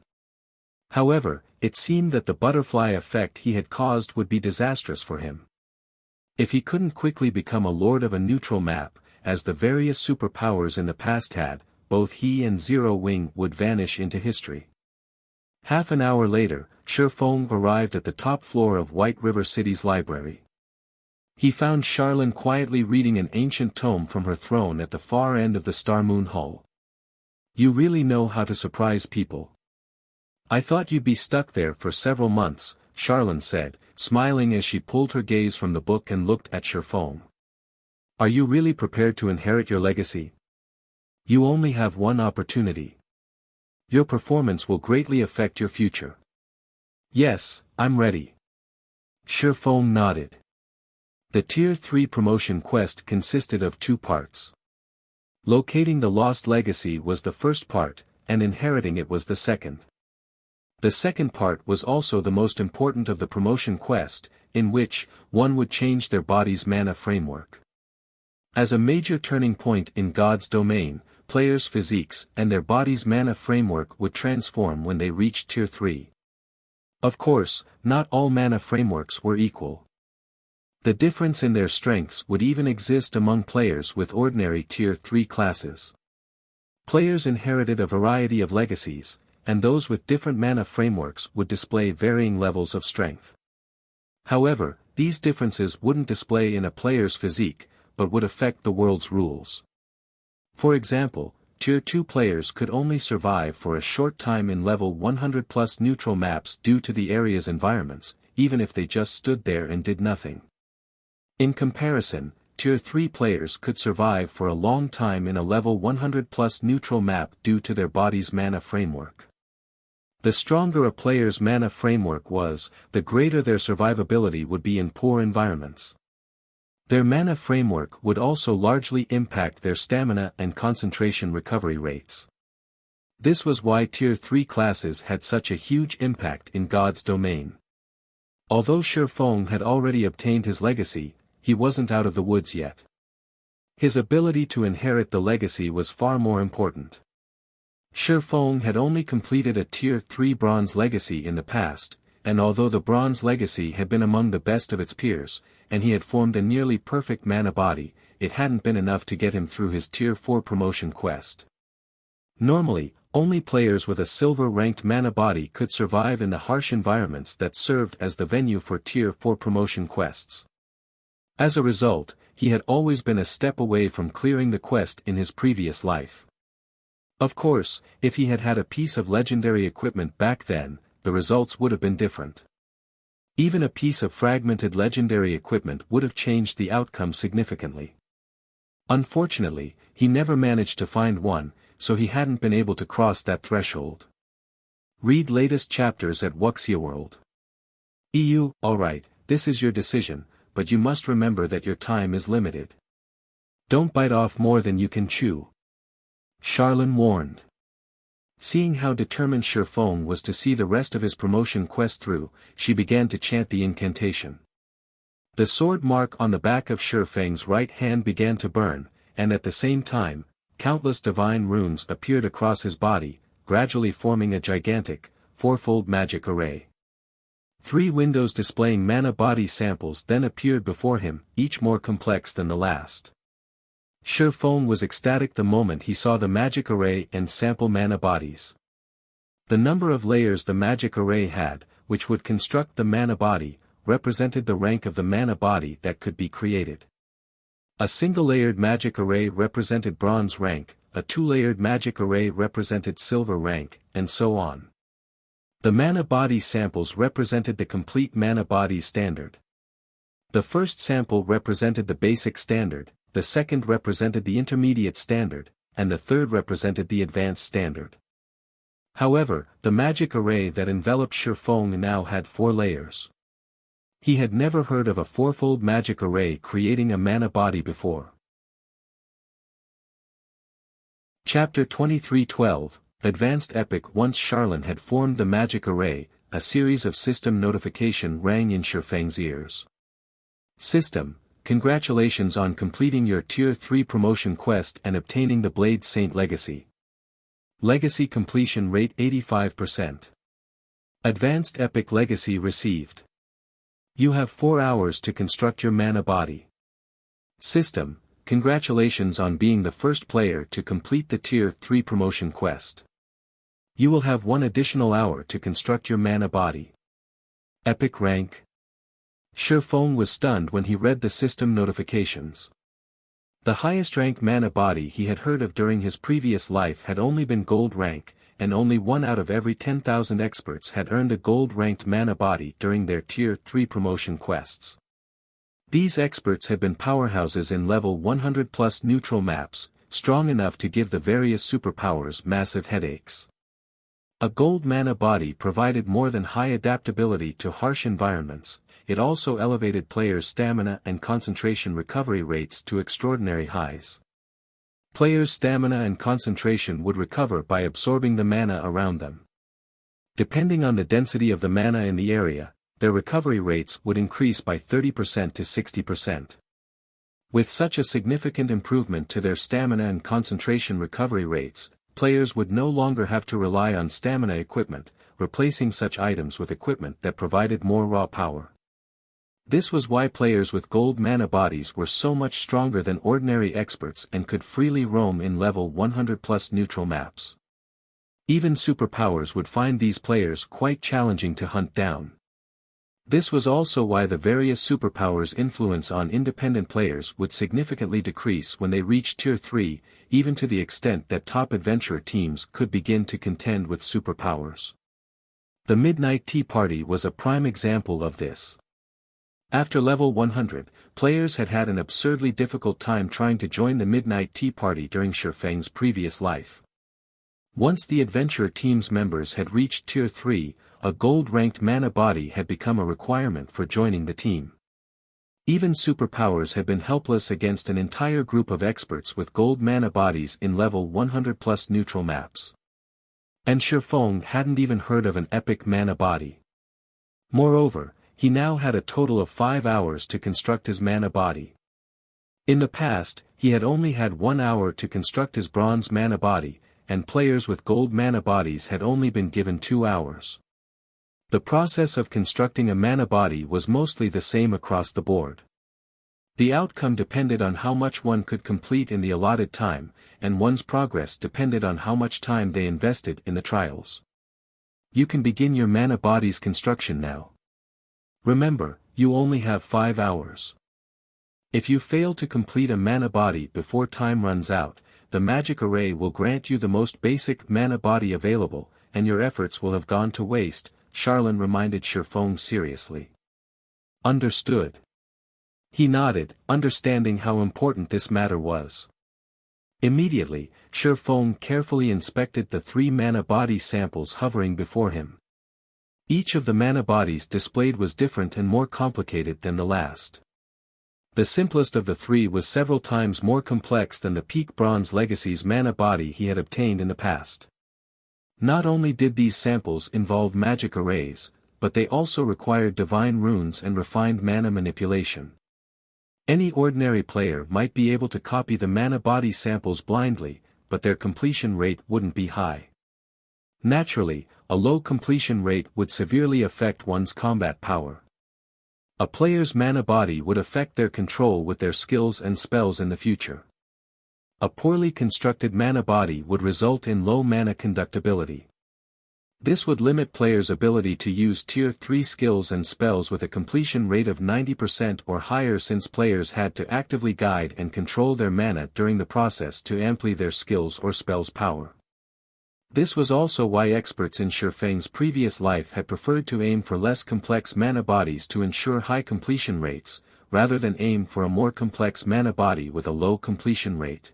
However, it seemed that the butterfly effect he had caused would be disastrous for him. If he couldn't quickly become a lord of a neutral map, as the various superpowers in the past had, both he and Zero Wing would vanish into history. Half an hour later, Shifeng arrived at the top floor of White River City's library. He found Charlene quietly reading an ancient tome from her throne at the far end of the Star Moon Hall. "You really know how to surprise people. I thought you'd be stuck there for several months," Charlene said, smiling as she pulled her gaze from the book and looked at Shifeng. "Are you really prepared to inherit your legacy? You only have one opportunity. Your performance will greatly affect your future." "Yes, I'm ready." Shifeng nodded. The Tier 3 promotion quest consisted of 2 parts. Locating the lost legacy was the first part, and inheriting it was the second. The second part was also the most important of the promotion quest, in which, one would change their body's mana framework. As a major turning point in God's domain, players' physiques and their body's mana framework would transform when they reached Tier 3. Of course, not all mana frameworks were equal. The difference in their strengths would even exist among players with ordinary Tier 3 classes. Players inherited a variety of legacies, and those with different mana frameworks would display varying levels of strength. However, these differences wouldn't display in a player's physique, but would affect the world's rules. For example, Tier 2 players could only survive for a short time in level 100+ neutral maps due to the area's environments, even if they just stood there and did nothing. In comparison, Tier 3 players could survive for a long time in a level 100+ neutral map due to their body's mana framework. The stronger a player's mana framework was, the greater their survivability would be in poor environments. Their mana framework would also largely impact their stamina and concentration recovery rates. This was why Tier 3 classes had such a huge impact in God's domain. Although Shifeng had already obtained his legacy, he wasn't out of the woods yet. His ability to inherit the legacy was far more important. Shifeng had only completed a Tier 3 Bronze legacy in the past, and although the Bronze legacy had been among the best of its peers, and he had formed a nearly perfect mana body, it hadn't been enough to get him through his Tier 4 promotion quest. Normally, only players with a silver-ranked mana body could survive in the harsh environments that served as the venue for Tier 4 promotion quests. As a result, he had always been a step away from clearing the quest in his previous life. Of course, if he had had a piece of legendary equipment back then, the results would have been different. Even a piece of fragmented legendary equipment would have changed the outcome significantly. Unfortunately, he never managed to find one, so he hadn't been able to cross that threshold. Read latest chapters at Wuxia World. EU. Alright, this is your decision, but you must remember that your time is limited. Don't bite off more than you can chew. Charlene warned. Seeing how determined Shifeng was to see the rest of his promotion quest through, she began to chant the incantation. The sword mark on the back of Shifeng's right hand began to burn, and at the same time, countless divine runes appeared across his body, gradually forming a gigantic, fourfold magic array. 3 windows displaying mana body samples then appeared before him, each more complex than the last. Shifeng was ecstatic the moment he saw the magic array and sample mana bodies. The number of layers the magic array had, which would construct the mana body, represented the rank of the mana body that could be created. A single-layered magic array represented bronze rank, a 2-layered magic array represented silver rank, and so on. The mana body samples represented the complete mana body standard. The first sample represented the basic standard, the second represented the intermediate standard, and the third represented the advanced standard. However, the magic array that enveloped Shifeng now had 4 layers. He had never heard of a fourfold magic array creating a mana body before. Chapter 23:12, Advanced Epic. Once Charlene had formed the magic array, a series of system notification rang in Shifeng's ears. System, congratulations on completing your Tier 3 promotion quest and obtaining the Blade Saint Legacy. Legacy completion rate 85%. Advanced Epic Legacy received. You have 4 hours to construct your mana body. System, congratulations on being the first player to complete the Tier 3 promotion quest. You will have 1 additional hour to construct your mana body. Epic rank. Shifeng was stunned when he read the system notifications. The highest rank mana body he had heard of during his previous life had only been gold rank, and only 1 out of every 10,000 experts had earned a gold-ranked mana body during their Tier 3 promotion quests. These experts had been powerhouses in level 100+ neutral maps, strong enough to give the various superpowers massive headaches. A gold mana body provided more than high adaptability to harsh environments, it also elevated players' stamina and concentration recovery rates to extraordinary highs. Players' stamina and concentration would recover by absorbing the mana around them. Depending on the density of the mana in the area, their recovery rates would increase by 30% to 60%. With such a significant improvement to their stamina and concentration recovery rates, players would no longer have to rely on stamina equipment, replacing such items with equipment that provided more raw power. This was why players with gold mana bodies were so much stronger than ordinary experts and could freely roam in level 100+ neutral maps. Even superpowers would find these players quite challenging to hunt down. This was also why the various superpowers' influence on independent players would significantly decrease when they reached Tier 3, even to the extent that top adventurer teams could begin to contend with superpowers. The Midnight Tea Party was a prime example of this. After level 100, players had had an absurdly difficult time trying to join the Midnight Tea Party during Shifeng's previous life. Once the adventurer team's members had reached Tier 3, a gold-ranked mana body had become a requirement for joining the team. Even superpowers had been helpless against an entire group of experts with gold mana bodies in level 100+ neutral maps. And Shifeng hadn't even heard of an epic mana body. Moreover, he now had a total of 5 hours to construct his mana body. In the past, he had only had 1 hour to construct his bronze mana body, and players with gold mana bodies had only been given 2 hours. The process of constructing a mana body was mostly the same across the board. The outcome depended on how much one could complete in the allotted time, and one's progress depended on how much time they invested in the trials. You can begin your mana body's construction now. Remember, you only have 5 hours. If you fail to complete a mana body before time runs out, the magic array will grant you the most basic mana body available, and your efforts will have gone to waste, Charlene reminded Shifeng seriously. Understood. He nodded, understanding how important this matter was. Immediately, Shifeng carefully inspected the 3 mana body samples hovering before him. Each of the mana bodies displayed was different and more complicated than the last. The simplest of the 3 was several times more complex than the Peak Bronze Legacy's mana body he had obtained in the past. Not only did these samples involve magic arrays, but they also required divine runes and refined mana manipulation. Any ordinary player might be able to copy the mana body samples blindly, but their completion rate wouldn't be high. Naturally, a low completion rate would severely affect one's combat power. A player's mana body would affect their control with their skills and spells in the future. A poorly constructed mana body would result in low mana conductibility. This would limit players' ability to use Tier 3 skills and spells with a completion rate of 90% or higher, since players had to actively guide and control their mana during the process to amply their skills or spells' power. This was also why experts in Shifeng's previous life had preferred to aim for less complex mana bodies to ensure high completion rates, rather than aim for a more complex mana body with a low completion rate.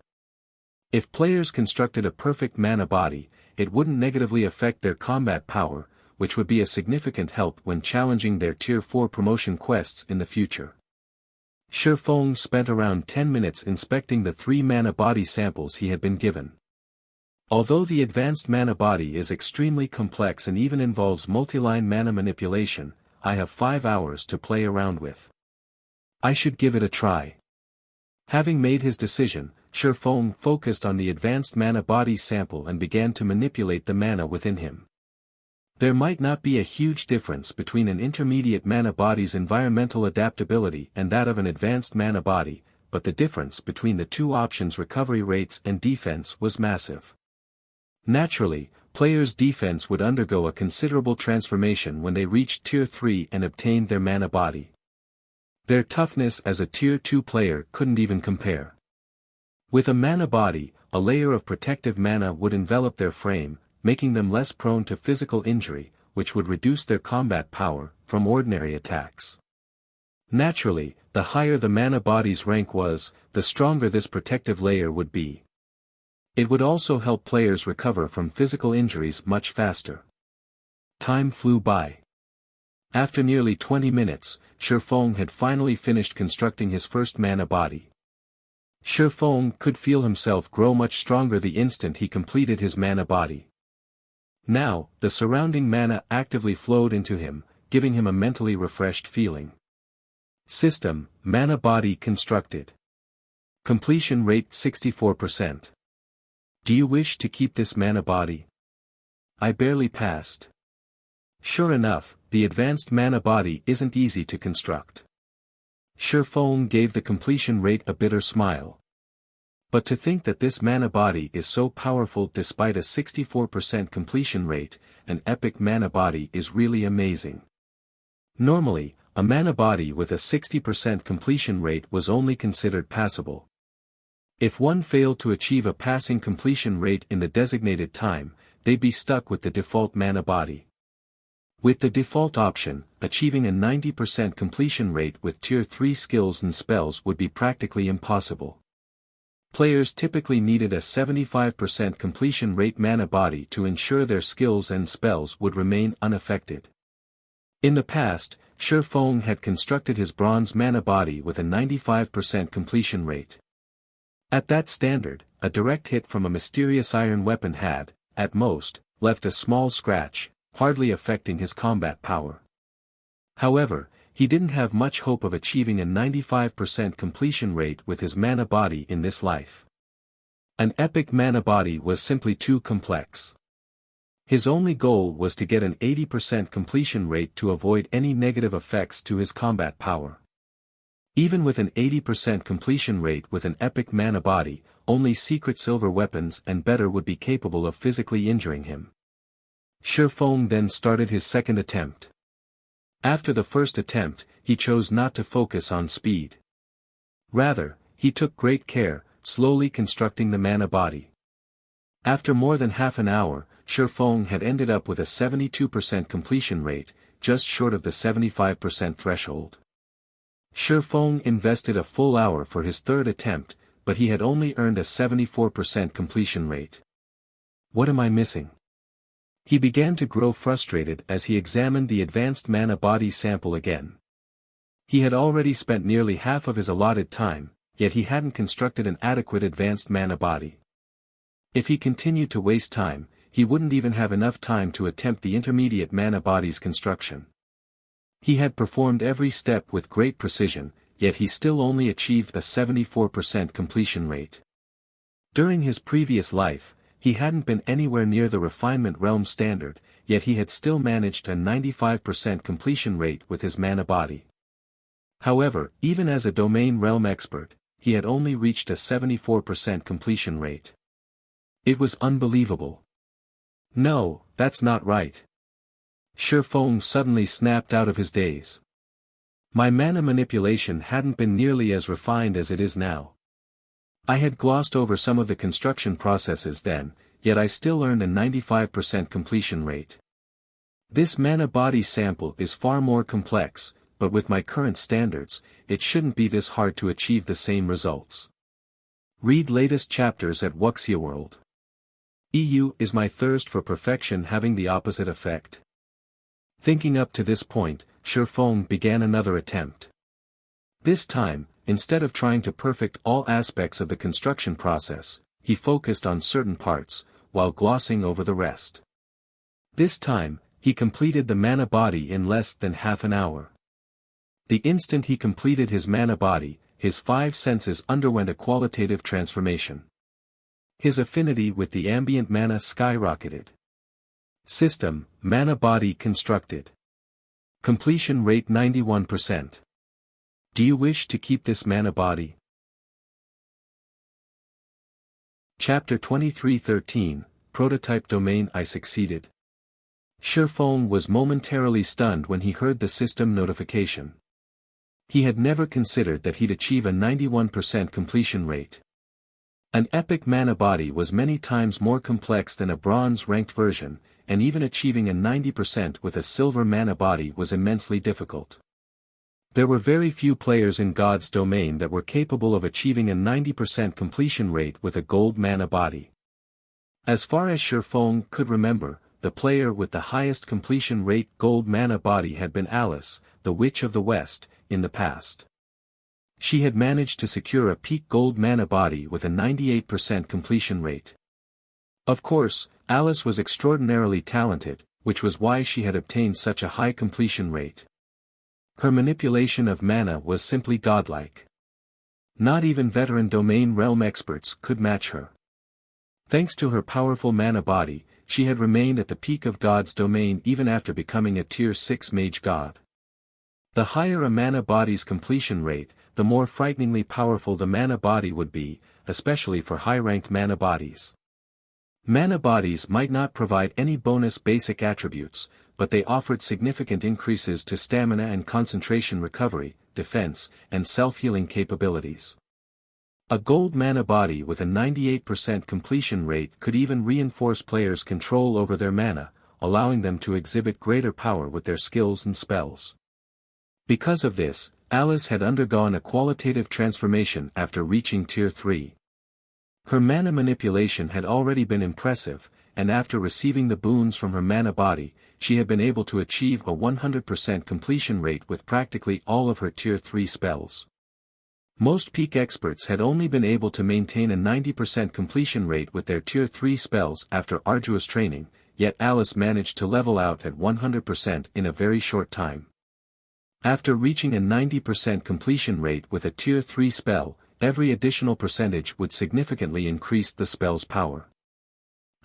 If players constructed a perfect mana body, it wouldn't negatively affect their combat power, which would be a significant help when challenging their Tier 4 promotion quests in the future. Shifeng spent around 10 minutes inspecting the 3 mana body samples he had been given. Although the advanced mana body is extremely complex and even involves multi-line mana manipulation, I have 5 hours to play around with. I should give it a try. Having made his decision, Shifeng focused on the advanced mana body sample and began to manipulate the mana within him. There might not be a huge difference between an intermediate mana body's environmental adaptability and that of an advanced mana body, but the difference between the 2 options' recovery rates and defense was massive. Naturally, players' defense would undergo a considerable transformation when they reached Tier 3 and obtained their mana body. Their toughness as a Tier 2 player couldn't even compare. With a mana body, a layer of protective mana would envelop their frame, making them less prone to physical injury, which would reduce their combat power from ordinary attacks. Naturally, the higher the mana body's rank was, the stronger this protective layer would be. It would also help players recover from physical injuries much faster. Time flew by. After nearly 20 minutes, Shifeng had finally finished constructing his first mana body. Shifeng could feel himself grow much stronger the instant he completed his mana body. Now, the surrounding mana actively flowed into him, giving him a mentally refreshed feeling. System, mana body constructed. Completion rate 64%. Do you wish to keep this mana body? I barely passed. Sure enough, the advanced mana body isn't easy to construct. Shifeng gave the completion rate a bitter smile. But to think that this mana body is so powerful despite a 64% completion rate, an epic mana body is really amazing. Normally, a mana body with a 60% completion rate was only considered passable. If one failed to achieve a passing completion rate in the designated time, they'd be stuck with the default mana body. With the default option, achieving a 90% completion rate with Tier 3 skills and spells would be practically impossible. Players typically needed a 75% completion rate mana body to ensure their skills and spells would remain unaffected. In the past, Shifeng had constructed his bronze mana body with a 95% completion rate. At that standard, a direct hit from a mysterious iron weapon had, at most, left a small scratch, hardly affecting his combat power. However, he didn't have much hope of achieving a 95% completion rate with his mana body in this life. An epic mana body was simply too complex. His only goal was to get an 80% completion rate to avoid any negative effects to his combat power. Even with an 80% completion rate with an epic mana body, only secret silver weapons and better would be capable of physically injuring him. Shifeng then started his second attempt. After the first attempt, he chose not to focus on speed. Rather, he took great care, slowly constructing the mana body. After more than half an hour, Shifeng had ended up with a 72% completion rate, just short of the 75% threshold. Shifeng invested a full hour for his third attempt, but he had only earned a 74% completion rate. What am I missing? He began to grow frustrated as he examined the advanced mana body sample again. He had already spent nearly half of his allotted time, yet he hadn't constructed an adequate advanced mana body. If he continued to waste time, he wouldn't even have enough time to attempt the intermediate mana body's construction. He had performed every step with great precision, yet he still only achieved a 74% completion rate. During his previous life, he hadn't been anywhere near the refinement realm standard, yet he had still managed a 95% completion rate with his mana body. However, even as a domain realm expert, he had only reached a 74% completion rate. It was unbelievable. No, that's not right. Shifeng suddenly snapped out of his daze. My mana manipulation hadn't been nearly as refined as it is now. I had glossed over some of the construction processes then, yet I still earned a 95% completion rate. This mana body sample is far more complex, but with my current standards, it shouldn't be this hard to achieve the same results. Read latest chapters at Wuxia World. Is my thirst for perfection having the opposite effect? Thinking up to this point, Shifeng began another attempt. This time, instead of trying to perfect all aspects of the construction process, he focused on certain parts, while glossing over the rest. This time, he completed the mana body in less than half an hour. The instant he completed his mana body, his 5 senses underwent a qualitative transformation. His affinity with the ambient mana skyrocketed. System, mana body constructed. Completion rate 91%. Do you wish to keep this mana body? Chapter 23:13, Prototype Domain. I succeeded. Shifeng was momentarily stunned when he heard the system notification. He had never considered that he'd achieve a 91% completion rate. An epic mana body was many times more complex than a bronze-ranked version, and even achieving a 90% with a silver mana body was immensely difficult. There were very few players in God's domain that were capable of achieving a 90% completion rate with a gold mana body. As far as Shifeng could remember, the player with the highest completion rate gold mana body had been Alice, the Witch of the West, in the past. She had managed to secure a peak gold mana body with a 98% completion rate. Of course, Alice was extraordinarily talented, which was why she had obtained such a high completion rate. Her manipulation of mana was simply godlike. Not even veteran domain realm experts could match her. Thanks to her powerful mana body, she had remained at the peak of God's domain even after becoming a tier 6 mage god. The higher a mana body's completion rate, the more frighteningly powerful the mana body would be, especially for high-ranked mana bodies. Mana bodies might not provide any bonus basic attributes, but they offered significant increases to stamina and concentration recovery, defense, and self-healing capabilities. A gold mana body with a 98% completion rate could even reinforce players' control over their mana, allowing them to exhibit greater power with their skills and spells. Because of this, Alice had undergone a qualitative transformation after reaching Tier 3. Her mana manipulation had already been impressive, and after receiving the boons from her mana body, she had been able to achieve a 100% completion rate with practically all of her Tier 3 spells. Most peak experts had only been able to maintain a 90% completion rate with their Tier 3 spells after arduous training, yet Alice managed to level out at 100% in a very short time. After reaching a 90% completion rate with a Tier 3 spell, every additional percentage would significantly increase the spell's power.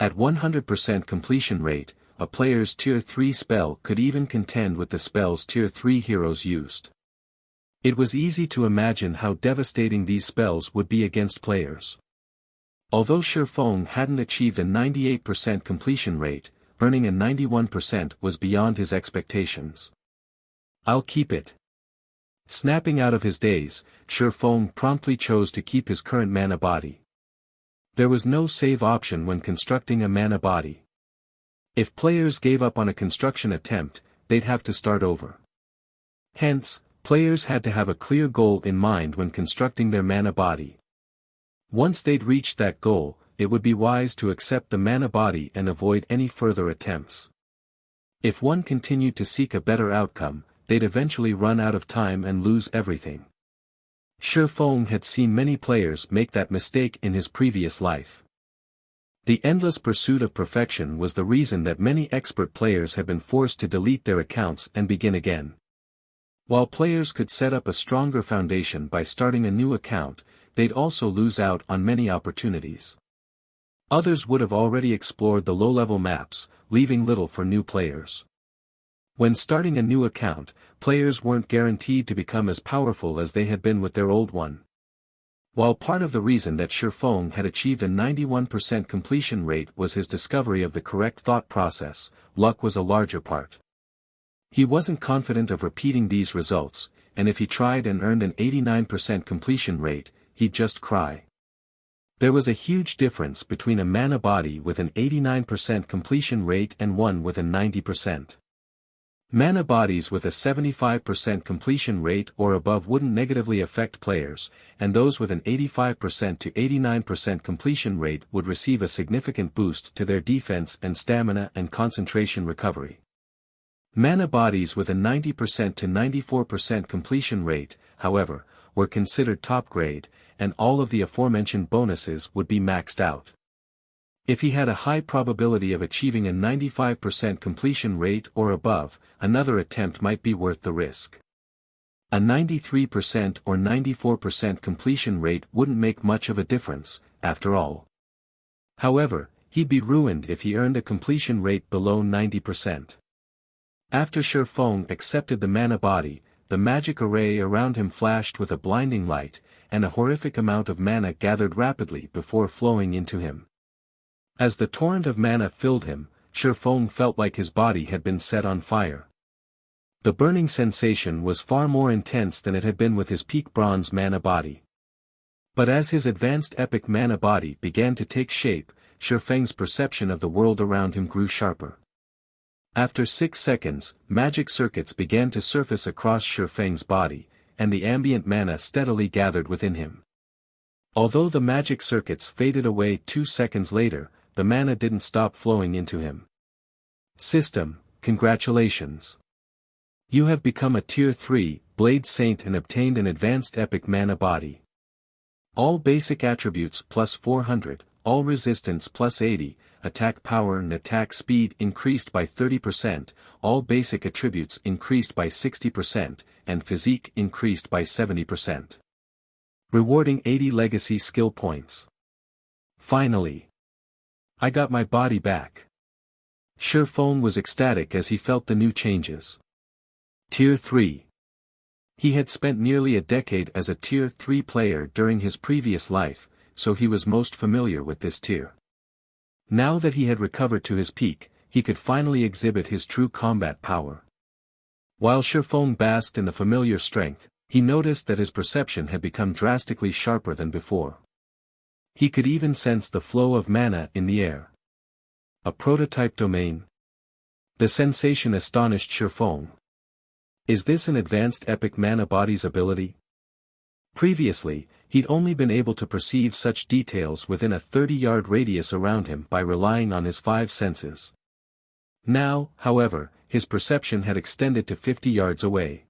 At 100% completion rate, a player's Tier 3 spell could even contend with the spells Tier 3 heroes used. It was easy to imagine how devastating these spells would be against players. Although Shifeng hadn't achieved a 98% completion rate, earning a 91% was beyond his expectations. I'll keep it. Snapping out of his daze, Shifeng promptly chose to keep his current mana body. There was no save option when constructing a mana body. If players gave up on a construction attempt, they'd have to start over. Hence, players had to have a clear goal in mind when constructing their mana body. Once they'd reached that goal, it would be wise to accept the mana body and avoid any further attempts. If one continued to seek a better outcome, they'd eventually run out of time and lose everything. Shifeng had seen many players make that mistake in his previous life. The endless pursuit of perfection was the reason that many expert players have been forced to delete their accounts and begin again. While players could set up a stronger foundation by starting a new account, they'd also lose out on many opportunities. Others would have already explored the low-level maps, leaving little for new players. When starting a new account, players weren't guaranteed to become as powerful as they had been with their old one. While part of the reason that Shifeng had achieved a 91% completion rate was his discovery of the correct thought process, luck was a larger part. He wasn't confident of repeating these results, and if he tried and earned an 89% completion rate, he'd just cry. There was a huge difference between a mana body with an 89% completion rate and one with a 90%. Mana bodies with a 75% completion rate or above wouldn't negatively affect players, and those with an 85% to 89% completion rate would receive a significant boost to their defense and stamina and concentration recovery. Mana bodies with a 90% to 94% completion rate, however, were considered top grade, and all of the aforementioned bonuses would be maxed out. If he had a high probability of achieving a 95% completion rate or above, another attempt might be worth the risk. A 93% or 94% completion rate wouldn't make much of a difference, after all. However, he'd be ruined if he earned a completion rate below 90%. After Shifeng accepted the mana body, the magic array around him flashed with a blinding light, and a horrific amount of mana gathered rapidly before flowing into him. As the torrent of mana filled him, Shifeng felt like his body had been set on fire. The burning sensation was far more intense than it had been with his peak bronze mana body. But as his advanced epic mana body began to take shape, Shifeng's perception of the world around him grew sharper. After 6 seconds, magic circuits began to surface across Shifeng's body, and the ambient mana steadily gathered within him. Although the magic circuits faded away 2 seconds later, the mana didn't stop flowing into him. System, congratulations. You have become a Tier 3, Blade Saint and obtained an advanced epic mana body. All basic attributes plus 400, all resistance plus 80, attack power and attack speed increased by 30%, all basic attributes increased by 60%, and physique increased by 70%. Rewarding 80 legacy skill points. Finally, I got my body back. Shifeng was ecstatic as he felt the new changes. Tier 3. He had spent nearly a decade as a Tier 3 player during his previous life, so he was most familiar with this tier. Now that he had recovered to his peak, he could finally exhibit his true combat power. While Shifeng basked in the familiar strength, he noticed that his perception had become drastically sharper than before. He could even sense the flow of mana in the air. A prototype domain? The sensation astonished Shifeng. Is this an advanced epic mana body's ability? Previously, he'd only been able to perceive such details within a 30-yard radius around him by relying on his 5 senses. Now, however, his perception had extended to 50 yards away.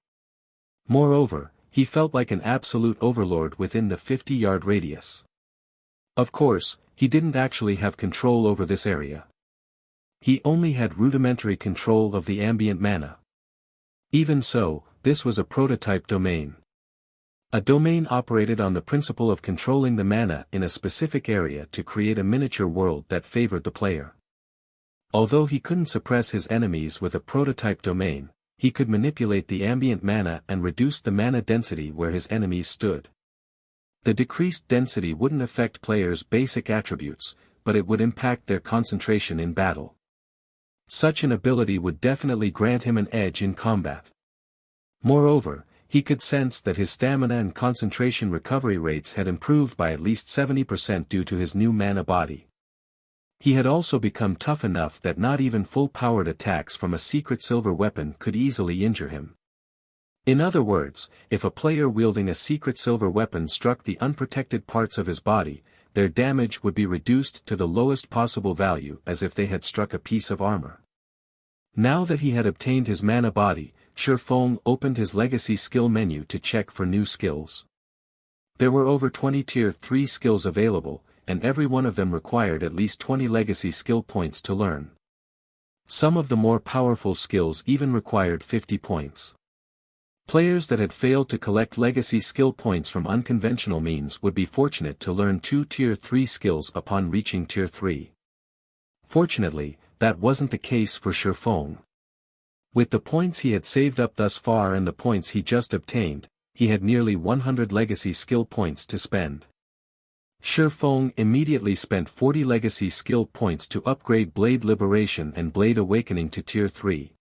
Moreover, he felt like an absolute overlord within the 50-yard radius. Of course, he didn't actually have control over this area. He only had rudimentary control of the ambient mana. Even so, this was a prototype domain. A domain operated on the principle of controlling the mana in a specific area to create a miniature world that favored the player. Although he couldn't suppress his enemies with a prototype domain, he could manipulate the ambient mana and reduce the mana density where his enemies stood. The decreased density wouldn't affect players' basic attributes, but it would impact their concentration in battle. Such an ability would definitely grant him an edge in combat. Moreover, He could sense that his stamina and concentration recovery rates had improved by at least 70% due to his new mana body. He had also become tough enough that not even full-powered attacks from a secret silver weapon could easily injure him. In other words, if a player wielding a secret silver weapon struck the unprotected parts of his body, their damage would be reduced to the lowest possible value as if they had struck a piece of armor. Now that he had obtained his mana body, Shifeng opened his legacy skill menu to check for new skills. There were over 20 tier 3 skills available, and every one of them required at least 20 legacy skill points to learn. Some of the more powerful skills even required 50 points. Players that had failed to collect legacy skill points from unconventional means would be fortunate to learn 2 tier 3 skills upon reaching tier 3. Fortunately, that wasn't the case for Shifeng. With the points he had saved up thus far and the points he just obtained, he had nearly 100 legacy skill points to spend. Shifeng immediately spent 40 legacy skill points to upgrade Blade Liberation and Blade Awakening to tier 3.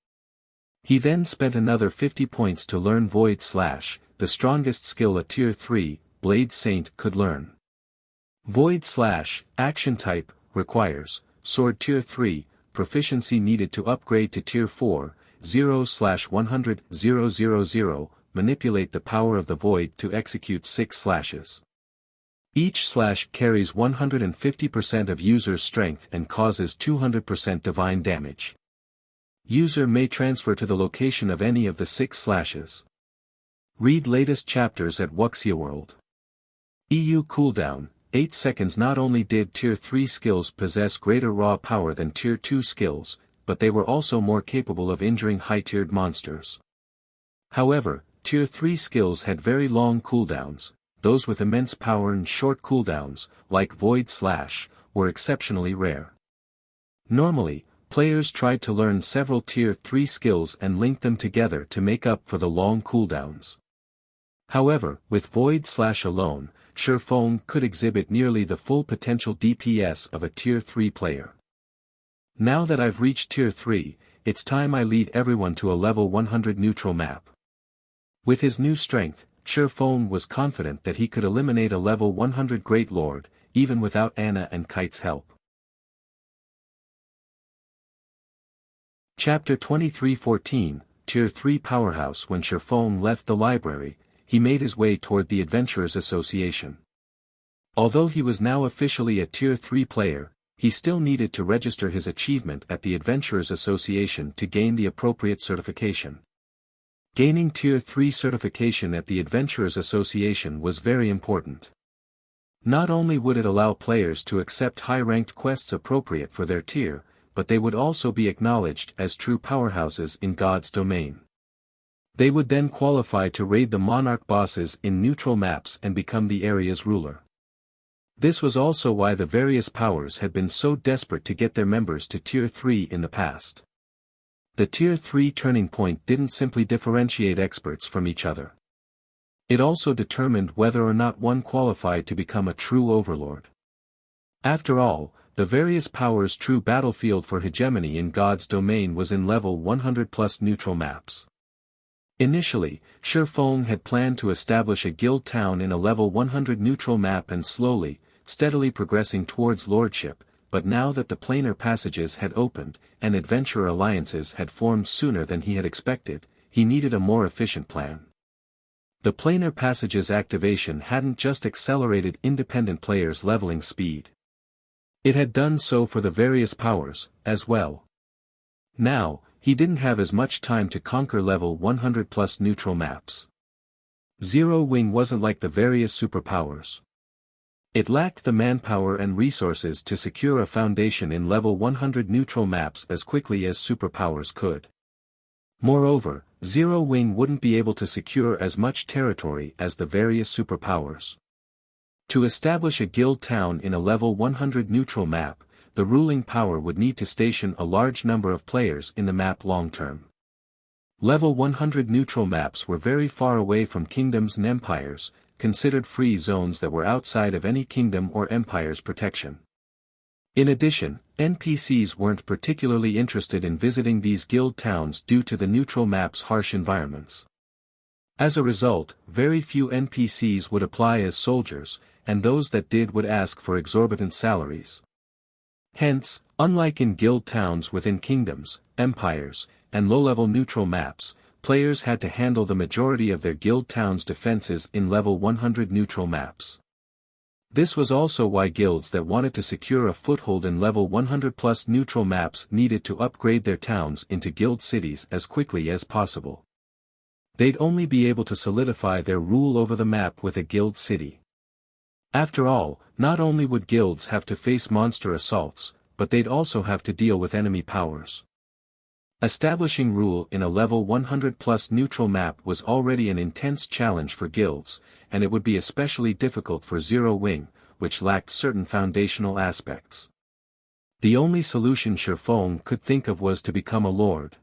He then spent another 50 points to learn Void Slash, the strongest skill a tier 3, Blade Saint could learn. Void Slash, action type, requires, Sword tier 3, proficiency needed to upgrade to tier 4, 0/100,000, manipulate the power of the void to execute 6 slashes. Each slash carries 150% of user's strength and causes 200% divine damage. User may transfer to the location of any of the 6 slashes. Read latest chapters at Wuxia World. EU cooldown, 8 seconds. Not only did tier 3 skills possess greater raw power than tier 2 skills, but they were also more capable of injuring high-tiered monsters. However, tier 3 skills had very long cooldowns. Those with immense power and short cooldowns, like Void Slash, were exceptionally rare. Normally, players tried to learn several tier 3 skills and link them together to make up for the long cooldowns. However, with Void Slash alone, Shifeng could exhibit nearly the full potential DPS of a tier 3 player. Now that I've reached tier 3, it's time I lead everyone to a level 100 neutral map. With his new strength, Shifeng was confident that he could eliminate a level 100 Great Lord, even without Anna and Kite's help. Chapter 23:14, Tier 3 Powerhouse. When Shifeng left the library, he made his way toward the Adventurers Association. Although he was now officially a Tier 3 player, he still needed to register his achievement at the Adventurers Association to gain the appropriate certification. Gaining Tier 3 certification at the Adventurers Association was very important. Not only would it allow players to accept high-ranked quests appropriate for their tier, but they would also be acknowledged as true powerhouses in God's domain. They would then qualify to raid the monarch bosses in neutral maps and become the area's ruler. This was also why the various powers had been so desperate to get their members to Tier 3 in the past. The Tier 3 turning point didn't simply differentiate experts from each other. It also determined whether or not one qualified to become a true overlord. After all, the various powers' true battlefield for hegemony in God's domain was in level 100 plus neutral maps. Initially, Shifeng had planned to establish a guild town in a level 100 neutral map and slowly, steadily progressing towards lordship, but now that the planar passages had opened, and adventurer alliances had formed sooner than he had expected, he needed a more efficient plan. The planar passages activation hadn't just accelerated independent players' leveling speed. It had done so for the various powers, as well. Now, he didn't have as much time to conquer level 100 plus neutral maps. Zero Wing wasn't like the various superpowers. It lacked the manpower and resources to secure a foundation in level 100 neutral maps as quickly as superpowers could. Moreover, Zero Wing wouldn't be able to secure as much territory as the various superpowers. To establish a guild town in a level 100 neutral map, the ruling power would need to station a large number of players in the map long-term. Level 100 neutral maps were very far away from kingdoms and empires, considered free zones that were outside of any kingdom or empire's protection. In addition, NPCs weren't particularly interested in visiting these guild towns due to the neutral map's harsh environments. As a result, very few NPCs would apply as soldiers, and those that did would ask for exorbitant salaries. Hence, unlike in guild towns within kingdoms, empires, and low-level neutral maps, players had to handle the majority of their guild town's defenses in level 100 neutral maps. This was also why guilds that wanted to secure a foothold in level 100+ neutral maps needed to upgrade their towns into guild cities as quickly as possible. They'd only be able to solidify their rule over the map with a guild city. After all, not only would guilds have to face monster assaults, but they'd also have to deal with enemy powers. Establishing rule in a level 100+ neutral map was already an intense challenge for guilds, and it would be especially difficult for Zero Wing, which lacked certain foundational aspects. The only solution Shifeng could think of was to become a lord.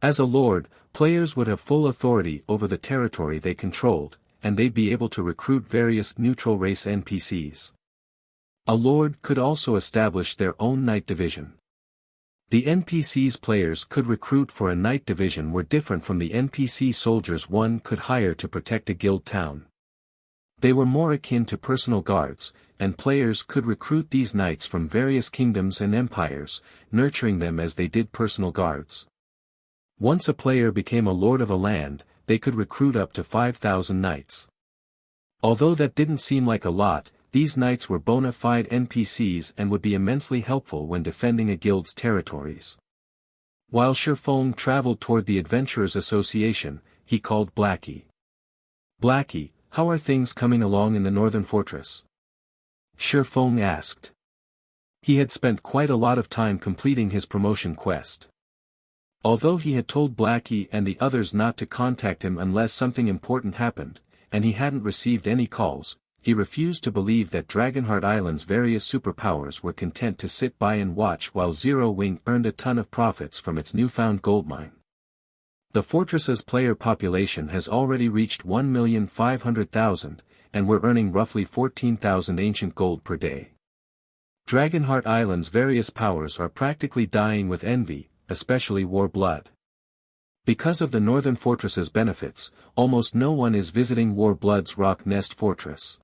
As a lord, players would have full authority over the territory they controlled, and they'd be able to recruit various neutral race NPCs. A lord could also establish their own knight division. The NPCs players could recruit for a knight division were different from the NPC soldiers one could hire to protect a guild town. They were more akin to personal guards, and players could recruit these knights from various kingdoms and empires, nurturing them as they did personal guards. Once a player became a lord of a land, they could recruit up to 5,000 knights. Although that didn't seem like a lot, these knights were bona fide NPCs and would be immensely helpful when defending a guild's territories. While Shifeng traveled toward the Adventurers Association, he called Blackie. "Blackie, how are things coming along in the Northern Fortress?" Shifeng asked. He had spent quite a lot of time completing his promotion quest. Although he had told Blackie and the others not to contact him unless something important happened, and he hadn't received any calls, he refused to believe that Dragonheart Island's various superpowers were content to sit by and watch while Zero Wing earned a ton of profits from its newfound goldmine. The fortress's player population has already reached 1,500,000, and we're earning roughly 14,000 ancient gold per day. Dragonheart Island's various powers are practically dying with envy, especially War Blood. Because of the Northern Fortress's benefits, almost no one is visiting War Blood's Rock Nest Fortress.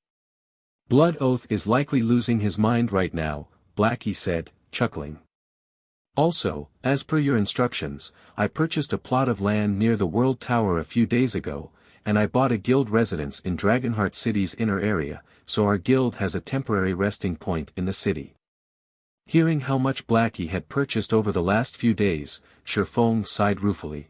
Blood Oath is likely losing his mind right now, Blackie said, chuckling. Also, as per your instructions, I purchased a plot of land near the World Tower a few days ago, and I bought a guild residence in Dragonheart City's inner area, so our guild has a temporary resting point in the city. Hearing how much Blackie had purchased over the last few days, Shifeng sighed ruefully.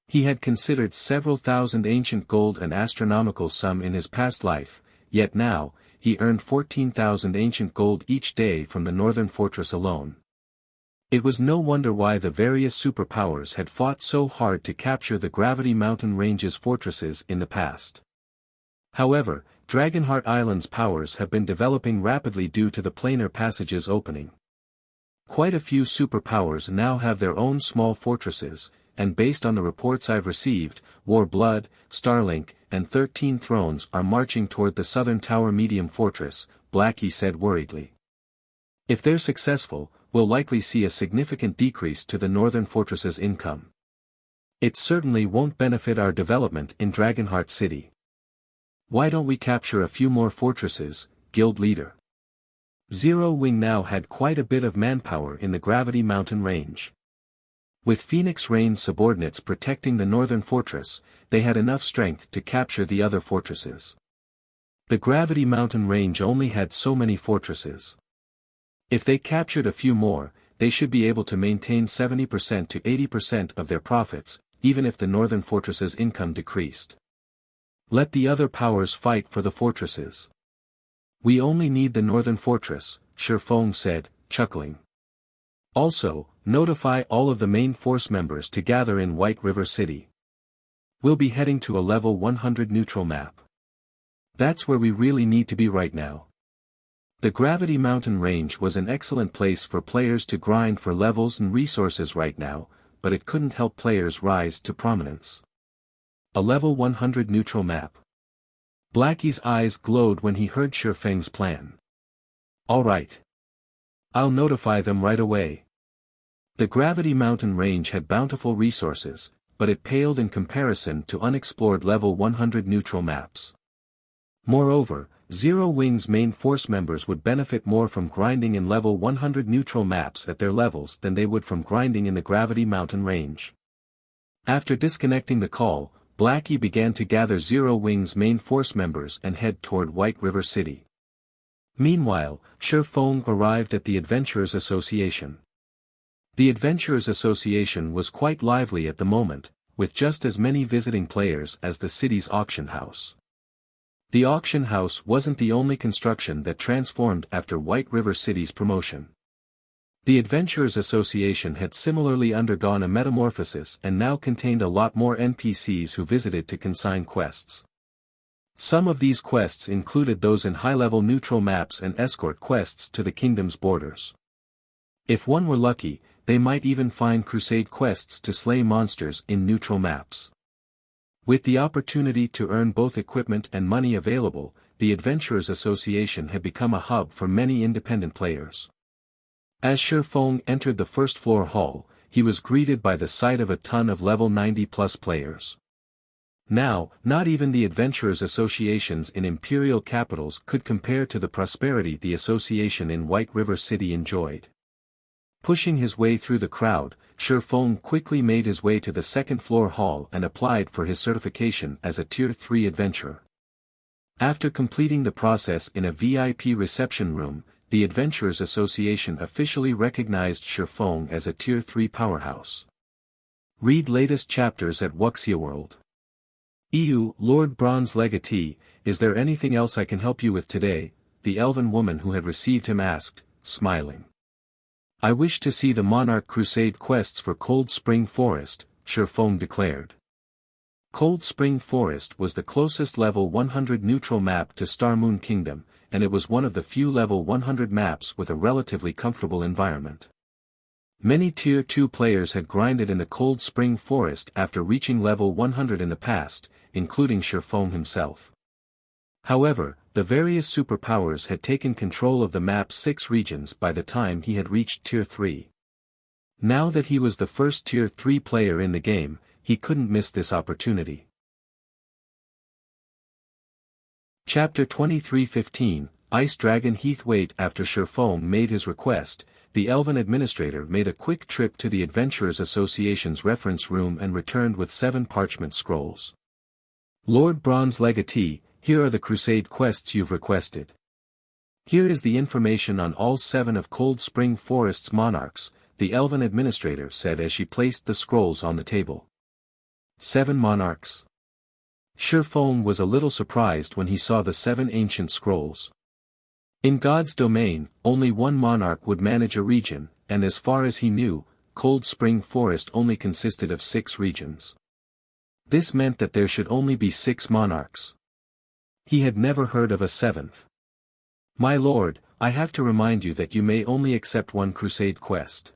He had considered several thousand ancient gold an astronomical sum in his past life, yet now, he earned 14,000 ancient gold each day from the Northern Fortress alone. It was no wonder why the various superpowers had fought so hard to capture the Gravity Mountain Range's fortresses in the past. However, Dragonheart Island's powers have been developing rapidly due to the planar passages opening. Quite a few superpowers now have their own small fortresses, and based on the reports I've received, War Blood, Starlink, and 13 Thrones are marching toward the Southern Tower Medium Fortress, Blackie said worriedly. If they're successful, we'll likely see a significant decrease to the Northern Fortress's income. It certainly won't benefit our development in Dragonheart City. Why don't we capture a few more fortresses, guild leader? Zero Wing now had quite a bit of manpower in the Gravity Mountain Range. With Phoenix Rain's subordinates protecting the Northern Fortress, they had enough strength to capture the other fortresses. The Gravity Mountain Range only had so many fortresses. If they captured a few more, they should be able to maintain 70% to 80% of their profits, even if the Northern Fortress's income decreased. Let the other powers fight for the fortresses. We only need the Northern Fortress, Shifeng said, chuckling. Also, notify all of the main force members to gather in White River City. We'll be heading to a level 100 neutral map. That's where we really need to be right now. The Gravity Mountain Range was an excellent place for players to grind for levels and resources right now, but it couldn't help players rise to prominence. A level 100 neutral map. Blackie's eyes glowed when he heard Shifeng's plan. All right. I'll notify them right away. The Gravity Mountain Range had bountiful resources, but it paled in comparison to unexplored level 100 neutral maps. Moreover, Zero Wing's main force members would benefit more from grinding in level 100 neutral maps at their levels than they would from grinding in the Gravity Mountain range. After disconnecting the call, Blackie began to gather Zero Wing's main force members and head toward White River City. Meanwhile, Shi Feng arrived at the Adventurers Association. The Adventurers Association was quite lively at the moment, with just as many visiting players as the city's auction house. The auction house wasn't the only construction that transformed after White River City's promotion. The Adventurers Association had similarly undergone a metamorphosis and now contained a lot more NPCs who visited to consign quests. Some of these quests included those in high-level neutral maps and escort quests to the kingdom's borders. If one were lucky, they might even find crusade quests to slay monsters in neutral maps. With the opportunity to earn both equipment and money available, the Adventurers Association had become a hub for many independent players. As Shi Feng entered the first-floor hall, he was greeted by the sight of a ton of level 90-plus players. Now, not even the Adventurers Associations in imperial capitals could compare to the prosperity the association in White River City enjoyed. Pushing his way through the crowd, Shi Feng quickly made his way to the second-floor hall and applied for his certification as a Tier 3 adventurer. After completing the process in a VIP reception room, the Adventurers Association officially recognized Shi Feng as a Tier 3 powerhouse. Read latest chapters at Wuxia World. EU, Lord Bronze Legatee, is there anything else I can help you with today? The elven woman who had received him asked, smiling. I wish to see the Monarch Crusade quests for Cold Spring Forest, Shi Feng declared. Cold Spring Forest was the closest level 100 neutral map to Starmoon Kingdom, and it was one of the few level 100 maps with a relatively comfortable environment. Many Tier 2 players had grinded in the Cold Spring Forest after reaching level 100 in the past, including Shi Feng himself. However, the various superpowers had taken control of the map's 6 regions by the time he had reached Tier 3. Now that he was the first Tier 3 player in the game, he couldn't miss this opportunity. Chapter 23:15, Ice Dragon Heathwaite. After Shi Feng made his request, the Elven Administrator made a quick trip to the Adventurers Association's reference room and returned with 7 parchment scrolls. Lord Bronze Legatee, here are the Crusade quests you've requested. Here is the information on all 7 of Cold Spring Forest's monarchs, the Elven Administrator said as she placed the scrolls on the table. 7 monarchs. Shi Feng was a little surprised when he saw the 7 ancient scrolls. In God's domain, only one monarch would manage a region, and as far as he knew, Cold Spring Forest only consisted of 6 regions. This meant that there should only be 6 monarchs. He had never heard of a 7th. My lord, I have to remind you that you may only accept one crusade quest.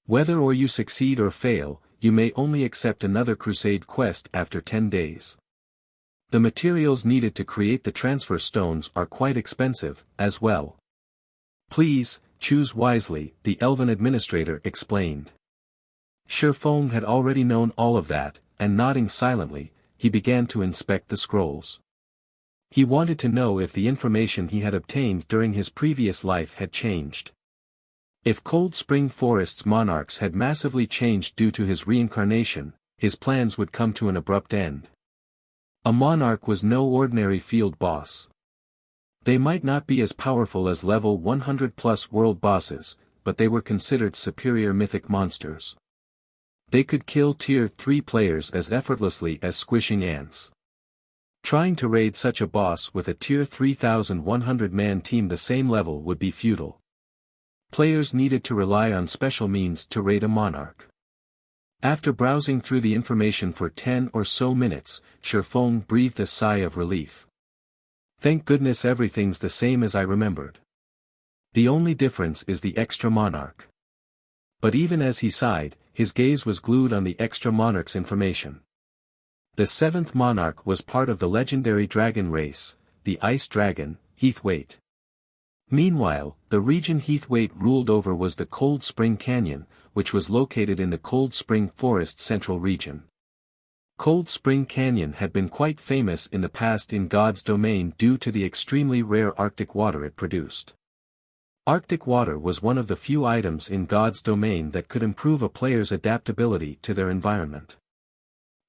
Whether or you succeed or fail, you may only accept another crusade quest after 10 days. The materials needed to create the transfer stones are quite expensive, as well. Please, choose wisely, the Elven Administrator explained. Shi Feng had already known all of that, and nodding silently, he began to inspect the scrolls. He wanted to know if the information he had obtained during his previous life had changed. If Cold Spring Forest's monarchs had massively changed due to his reincarnation, his plans would come to an abrupt end. A monarch was no ordinary field boss. They might not be as powerful as level 100+ world bosses, but they were considered superior mythic monsters. They could kill Tier 3 players as effortlessly as squishing ants. Trying to raid such a boss with a Tier 3,100-man team the same level would be futile. Players needed to rely on special means to raid a monarch. After browsing through the information for 10 or so minutes, Shi Feng breathed a sigh of relief. Thank goodness everything's the same as I remembered. The only difference is the extra monarch. But even as he sighed, his gaze was glued on the extra monarch's information. The 7th monarch was part of the legendary dragon race, the Ice Dragon, Heathwaite. Meanwhile, the region Heathwaite ruled over was the Cold Spring Canyon, which was located in the Cold Spring Forest Central region. Cold Spring Canyon had been quite famous in the past in God's domain due to the extremely rare Arctic water it produced. Arctic water was one of the few items in God's domain that could improve a player's adaptability to their environment.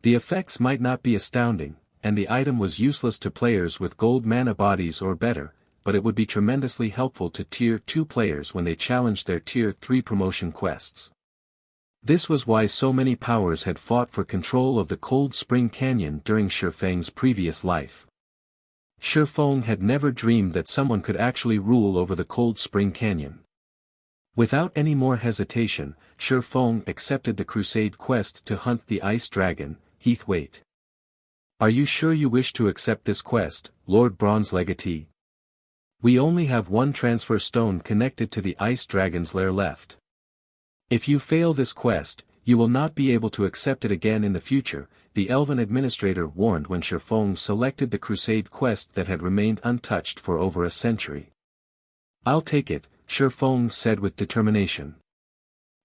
The effects might not be astounding, and the item was useless to players with gold mana bodies or better, but it would be tremendously helpful to Tier 2 players when they challenged their Tier 3 promotion quests. This was why so many powers had fought for control of the Cold Spring Canyon during Shifeng's previous life. Shifeng had never dreamed that someone could actually rule over the Cold Spring Canyon. Without any more hesitation, Shifeng accepted the Crusade quest to hunt the Ice Dragon, Heathwaite. "Are you sure you wish to accept this quest, Lord Bronze Legatee? We only have one transfer stone connected to the Ice Dragon's lair left. If you fail this quest, you will not be able to accept it again in the future," the Elven administrator warned when Shifeng selected the Crusade quest that had remained untouched for over a century. "I'll take it," Shifeng said with determination.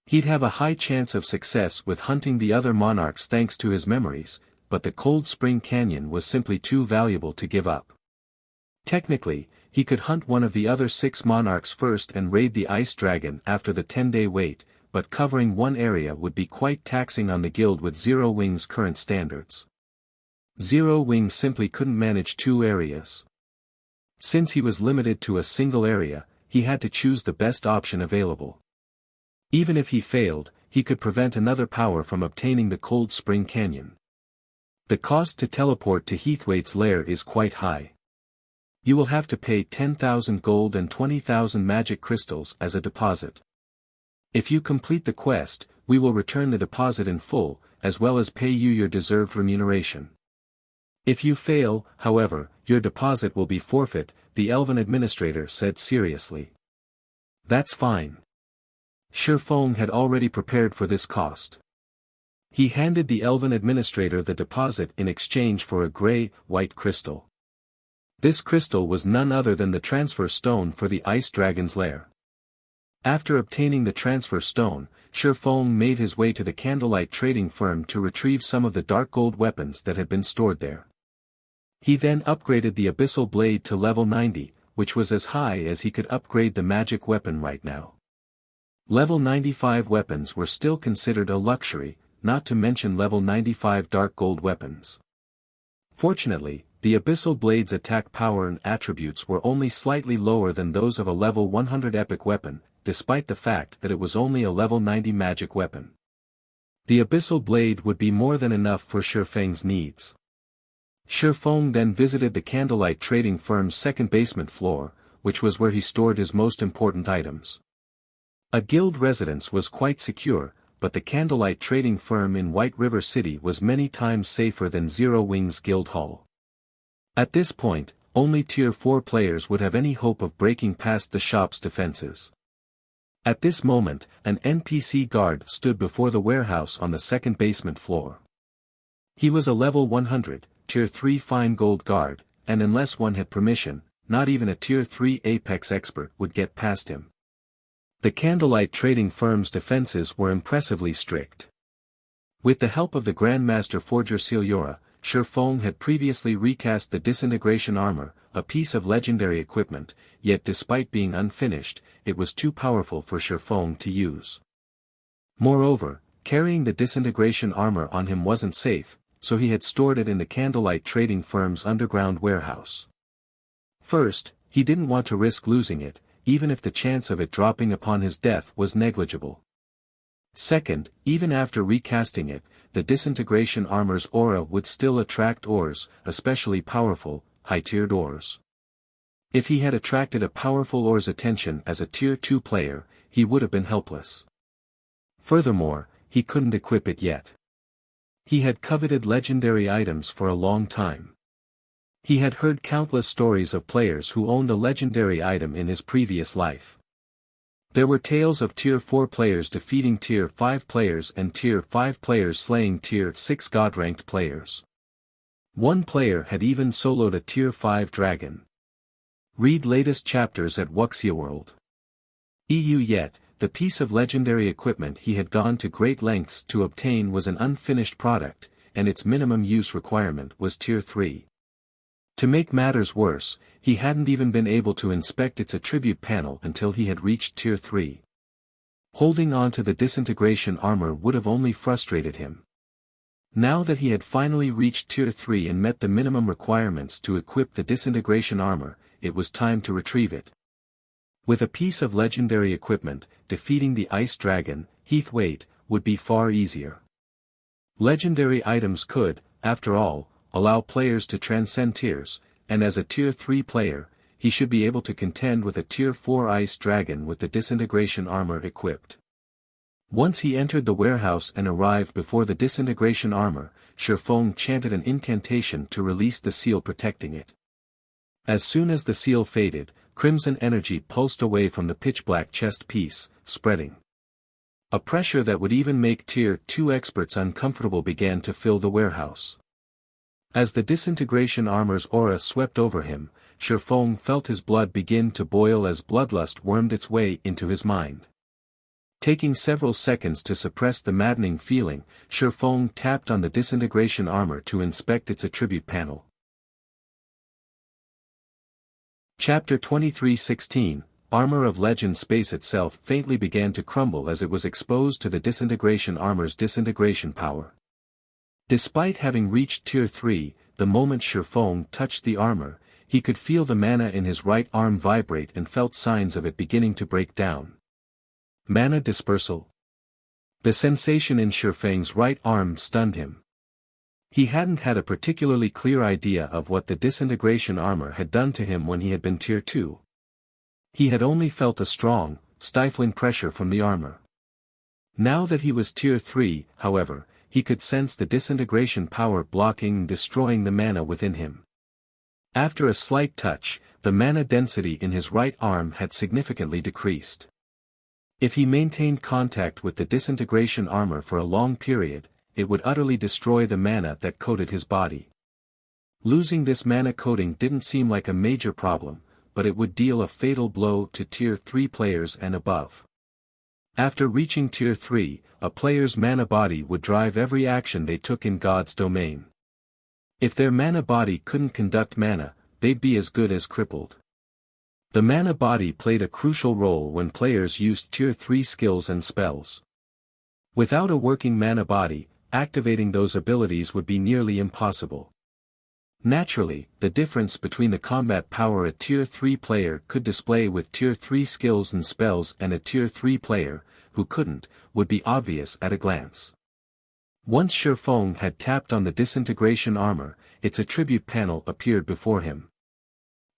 He'd have a high chance of success with hunting the other monarchs thanks to his memories, but the Cold Spring Canyon was simply too valuable to give up. Technically, he could hunt one of the other 6 monarchs first and raid the Ice Dragon after the 10-day wait, but covering one area would be quite taxing on the guild with Zero Wing's current standards. Zero Wing simply couldn't manage 2 areas. Since he was limited to a single area, he had to choose the best option available. Even if he failed, he could prevent another power from obtaining the Cold Spring Canyon. The cost to teleport to Heathwaite's lair is quite high. You will have to pay 10,000 gold and 20,000 magic crystals as a deposit. If you complete the quest, we will return the deposit in full, as well as pay you your deserved remuneration. If you fail, however, your deposit will be forfeit, the Elven administrator said seriously. That's fine. Shifeng had already prepared for this cost. He handed the Elven administrator the deposit in exchange for a gray-white crystal. This crystal was none other than the transfer stone for the Ice Dragon's lair. After obtaining the transfer stone, Shifeng made his way to the Candlelight trading firm to retrieve some of the dark gold weapons that had been stored there. He then upgraded the Abyssal Blade to level 90, which was as high as he could upgrade the magic weapon right now. Level 95 weapons were still considered a luxury, not to mention level 95 dark gold weapons. Fortunately, the Abyssal Blade's attack power and attributes were only slightly lower than those of a level 100 epic weapon, despite the fact that it was only a level 90 magic weapon. The Abyssal Blade would be more than enough for Shifeng's needs. Shifeng then visited the Candlelight trading firm's second basement floor, which was where he stored his most important items. A guild residence was quite secure, but the Candlelight trading firm in White River City was many times safer than Zero Wing's guild hall. At this point, only Tier 4 players would have any hope of breaking past the shop's defenses. At this moment, an NPC guard stood before the warehouse on the second basement floor. He was a level 100, Tier 3 fine gold guard, and unless one had permission, not even a Tier 3 Apex expert would get past him. The Candlelight trading firm's defenses were impressively strict. With the help of the Grandmaster Forger Celiora, Shifeng had previously recast the disintegration armor, a piece of legendary equipment, yet despite being unfinished, it was too powerful for Shifeng to use. Moreover, carrying the disintegration armor on him wasn't safe, so he had stored it in the Candlelight trading firm's underground warehouse. First, he didn't want to risk losing it, even if the chance of it dropping upon his death was negligible. Second, even after recasting it, the disintegration armor's aura would still attract ores, especially powerful, high-tiered ores. If he had attracted a powerful ore's attention as a Tier 2 player, he would have been helpless. Furthermore, he couldn't equip it yet. He had coveted legendary items for a long time. He had heard countless stories of players who owned a legendary item in his previous life. There were tales of Tier 4 players defeating Tier 5 players and Tier 5 players slaying Tier 6 God-ranked players. One player had even soloed a Tier 5 dragon. Read latest chapters at Wuxia World. Yet, the piece of legendary equipment he had gone to great lengths to obtain was an unfinished product, and its minimum use requirement was Tier 3. To make matters worse, he hadn't even been able to inspect its attribute panel until he had reached Tier 3. Holding on to the disintegration armor would have only frustrated him. Now that he had finally reached Tier 3 and met the minimum requirements to equip the disintegration armor, it was time to retrieve it. With a piece of legendary equipment, defeating the ice dragon, Heathwaite, would be far easier. Legendary items could, after all, allow players to transcend tiers, and as a Tier 3 player, he should be able to contend with a Tier 4 ice dragon with the disintegration armor equipped. Once he entered the warehouse and arrived before the disintegration armor, Shifeng chanted an incantation to release the seal protecting it. As soon as the seal faded, crimson energy pulsed away from the pitch-black chest piece, spreading. A pressure that would even make Tier 2 experts uncomfortable began to fill the warehouse. As the disintegration armor's aura swept over him, Shifeng felt his blood begin to boil as bloodlust wormed its way into his mind. Taking several seconds to suppress the maddening feeling, Shifeng tapped on the disintegration armor to inspect its attribute panel. Chapter 23:16, Armor of Legend. Space itself faintly began to crumble as it was exposed to the disintegration armor's disintegration power. Despite having reached Tier 3, the moment Shifeng touched the armor, he could feel the mana in his right arm vibrate and felt signs of it beginning to break down. Mana dispersal. The sensation in Shifeng's right arm stunned him. He hadn't had a particularly clear idea of what the disintegration armor had done to him when he had been Tier 2. He had only felt a strong, stifling pressure from the armor. Now that he was Tier 3, however, he could sense the disintegration power blocking and destroying the mana within him. After a slight touch, the mana density in his right arm had significantly decreased. If he maintained contact with the disintegration armor for a long period, it would utterly destroy the mana that coated his body. Losing this mana coating didn't seem like a major problem, but it would deal a fatal blow to Tier 3 players and above. After reaching Tier 3, a player's mana body would drive every action they took in God's domain. If their mana body couldn't conduct mana, they'd be as good as crippled. The mana body played a crucial role when players used Tier 3 skills and spells. Without a working mana body, activating those abilities would be nearly impossible. Naturally, the difference between the combat power a Tier 3 player could display with Tier 3 skills and spells and a Tier 3 player, who couldn't, would be obvious at a glance. Once Shifeng had tapped on the disintegration armor, its attribute panel appeared before him.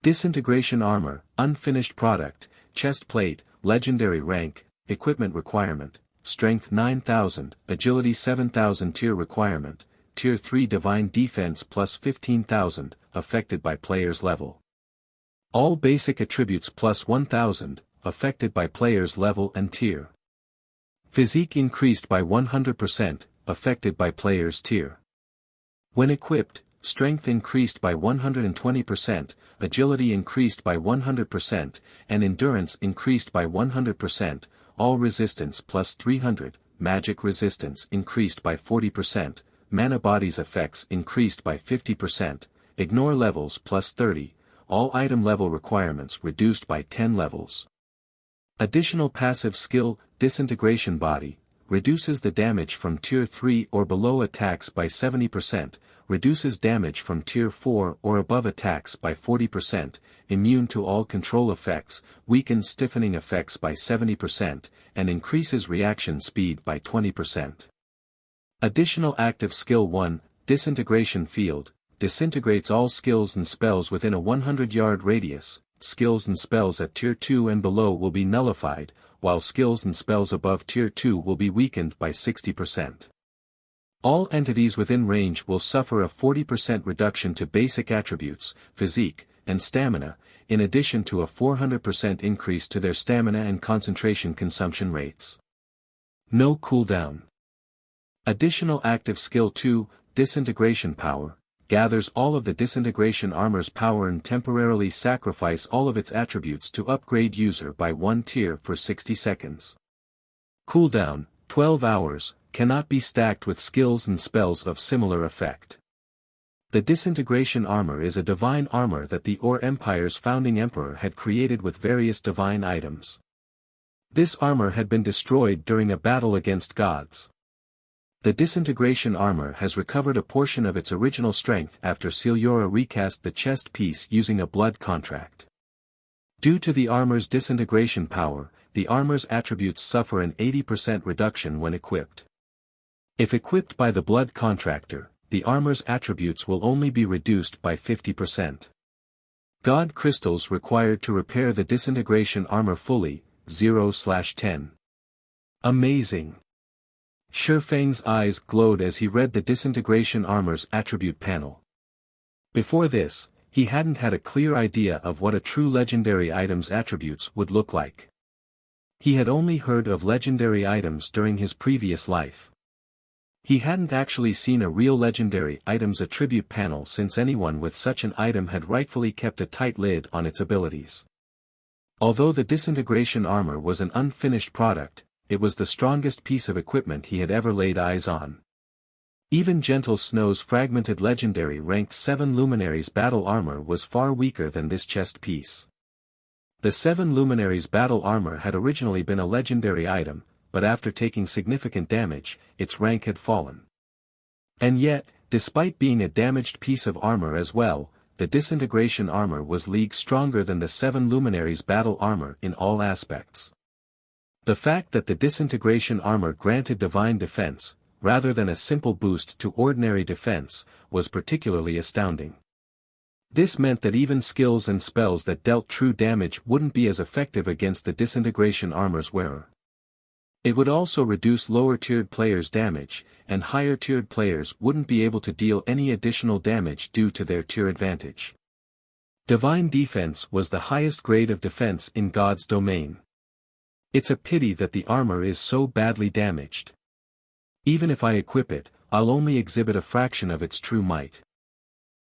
Disintegration armor, unfinished product, chest plate, legendary rank, equipment requirement, strength 9000, agility 7000. Tier requirement, Tier 3 divine defense plus 15,000, affected by player's level. All basic attributes plus 1000, affected by player's level and tier. Physique increased by 100%, affected by player's tier. When equipped, strength increased by 120%, agility increased by 100%, and endurance increased by 100%, all resistance plus 300, magic resistance increased by 40%, mana bodies effects increased by 50%, ignore levels plus 30, all item level requirements reduced by 10 levels. Additional passive skill, disintegration body, reduces the damage from Tier 3 or below attacks by 70%, reduces damage from Tier 4 or above attacks by 40%, immune to all control effects, weakens stiffening effects by 70%, and increases reaction speed by 20%. Additional active skill 1, disintegration field, disintegrates all skills and spells within a 100-yard radius. Skills and spells at Tier 2 and below will be nullified, while skills and spells above Tier 2 will be weakened by 60%. All entities within range will suffer a 40% reduction to basic attributes, physique, and stamina, in addition to a 400% increase to their stamina and concentration consumption rates. No cooldown. Additional active skill 2, disintegration power, gathers all of the disintegration armor's power and temporarily sacrifice all of its attributes to upgrade user by 1 tier for 60 seconds. Cooldown, 12 hours, cannot be stacked with skills and spells of similar effect. The Disintegration Armor is a divine armor that the Ur Empire's founding emperor had created with various divine items. This armor had been destroyed during a battle against gods. The Disintegration Armor has recovered a portion of its original strength after Celiora recast the chest piece using a blood contract. Due to the armor's disintegration power, the armor's attributes suffer an 80% reduction when equipped. If equipped by the blood contractor, the armor's attributes will only be reduced by 50%. God crystals required to repair the Disintegration Armor fully, 0/10. Amazing! Shifeng's eyes glowed as he read the Disintegration Armor's attribute panel. Before this, he hadn't had a clear idea of what a true legendary item's attributes would look like. He had only heard of legendary items during his previous life. He hadn't actually seen a real legendary item's attribute panel since anyone with such an item had rightfully kept a tight lid on its abilities. Although the Disintegration Armor was an unfinished product, it was the strongest piece of equipment he had ever laid eyes on. Even Gentle Snow's fragmented legendary ranked 7 Luminaries battle armor was far weaker than this chest piece. The 7 Luminaries battle armor had originally been a legendary item, but after taking significant damage, its rank had fallen. And yet, despite being a damaged piece of armor as well, the Disintegration Armor was leagues stronger than the 7 Luminaries battle armor in all aspects. The fact that the Disintegration Armor granted divine defense, rather than a simple boost to ordinary defense, was particularly astounding. This meant that even skills and spells that dealt true damage wouldn't be as effective against the Disintegration Armor's wearer. It would also reduce lower-tiered players' damage, and higher-tiered players wouldn't be able to deal any additional damage due to their tier advantage. Divine Defense was the highest grade of defense in God's domain. It's a pity that the armor is so badly damaged. Even if I equip it, I'll only exhibit a fraction of its true might.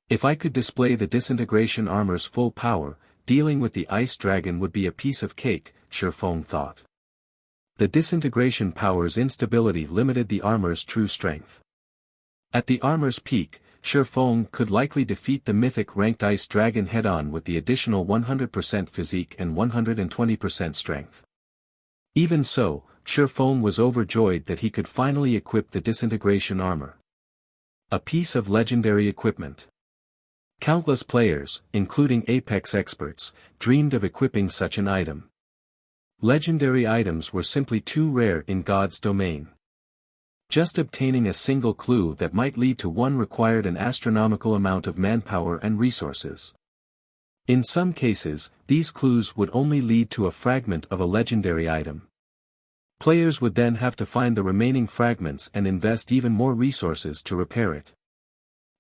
If I could display the Disintegration Armor's full power, dealing with the Ice Dragon would be a piece of cake, Shifeng thought. The disintegration power's instability limited the armor's true strength. At the armor's peak, Shifeng could likely defeat the Mythic ranked Ice Dragon head-on with the additional 100% physique and 120% strength. Even so, Shifeng was overjoyed that he could finally equip the Disintegration Armor. A piece of legendary equipment. Countless players, including Apex experts, dreamed of equipping such an item. Legendary items were simply too rare in God's domain. Just obtaining a single clue that might lead to one required an astronomical amount of manpower and resources. In some cases, these clues would only lead to a fragment of a legendary item. Players would then have to find the remaining fragments and invest even more resources to repair it.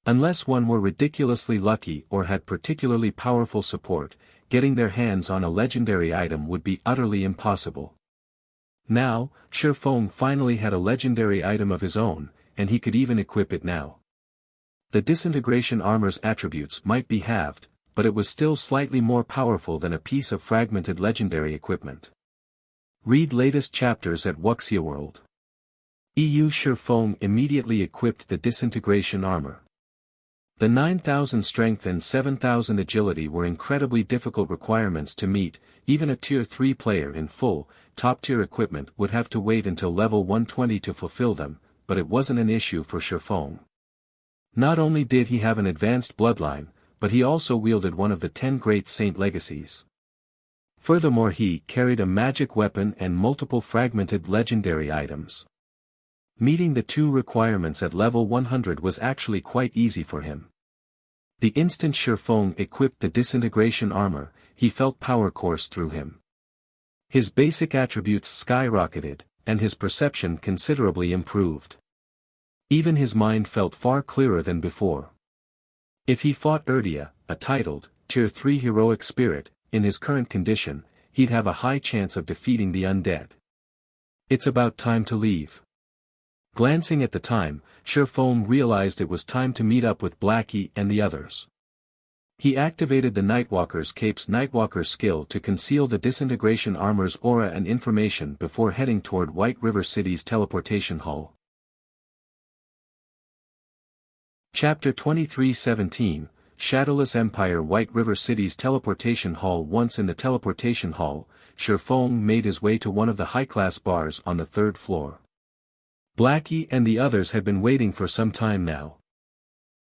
Unless one were ridiculously lucky or had particularly powerful support, getting their hands on a legendary item would be utterly impossible. Now, Shifeng finally had a legendary item of his own, and he could even equip it now. The Disintegration Armor's attributes might be halved, but it was still slightly more powerful than a piece of fragmented legendary equipment. Read latest chapters at Wuxia World. Shifeng immediately equipped the Disintegration Armor. The 9,000 strength and 7,000 agility were incredibly difficult requirements to meet. Even a Tier 3 player in full, top-tier equipment would have to wait until level 120 to fulfill them, but it wasn't an issue for Shifeng. Not only did he have an advanced bloodline, but he also wielded one of the 10 great saint legacies. Furthermore, he carried a magic weapon and multiple fragmented legendary items. Meeting the two requirements at level 100 was actually quite easy for him. The instant Shifeng equipped the Disintegration Armor, he felt power course through him. His basic attributes skyrocketed, and his perception considerably improved. Even his mind felt far clearer than before. If he fought Urdia, a titled, Tier 3 heroic spirit, in his current condition, he'd have a high chance of defeating the undead. It's about time to leave. Glancing at the time, Shifeng realized it was time to meet up with Blackie and the others. He activated the Nightwalker's Cape's Nightwalker skill to conceal the Disintegration Armor's aura and information before heading toward White River City's teleportation hull. Chapter 23:17, Shadowless Empire. White River City's teleportation hall. Once in the teleportation hall, Shifeng made his way to one of the high-class bars on the third floor. Blackie and the others had been waiting for some time now.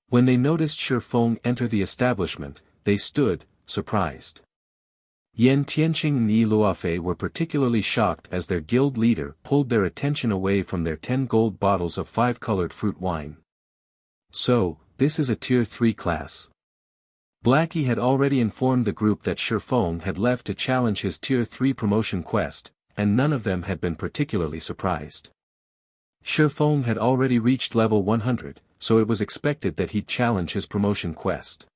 When they noticed Shifeng enter the establishment, they stood, surprised. Yan Tianqing and Yi Luofei were particularly shocked as their guild leader pulled their attention away from their 10 gold bottles of 5-colored fruit wine. So, this is a Tier 3 class. Blackie had already informed the group that Shifeng had left to challenge his Tier 3 promotion quest, and none of them had been particularly surprised. Shifeng had already reached level 100, so it was expected that he'd challenge his promotion quest.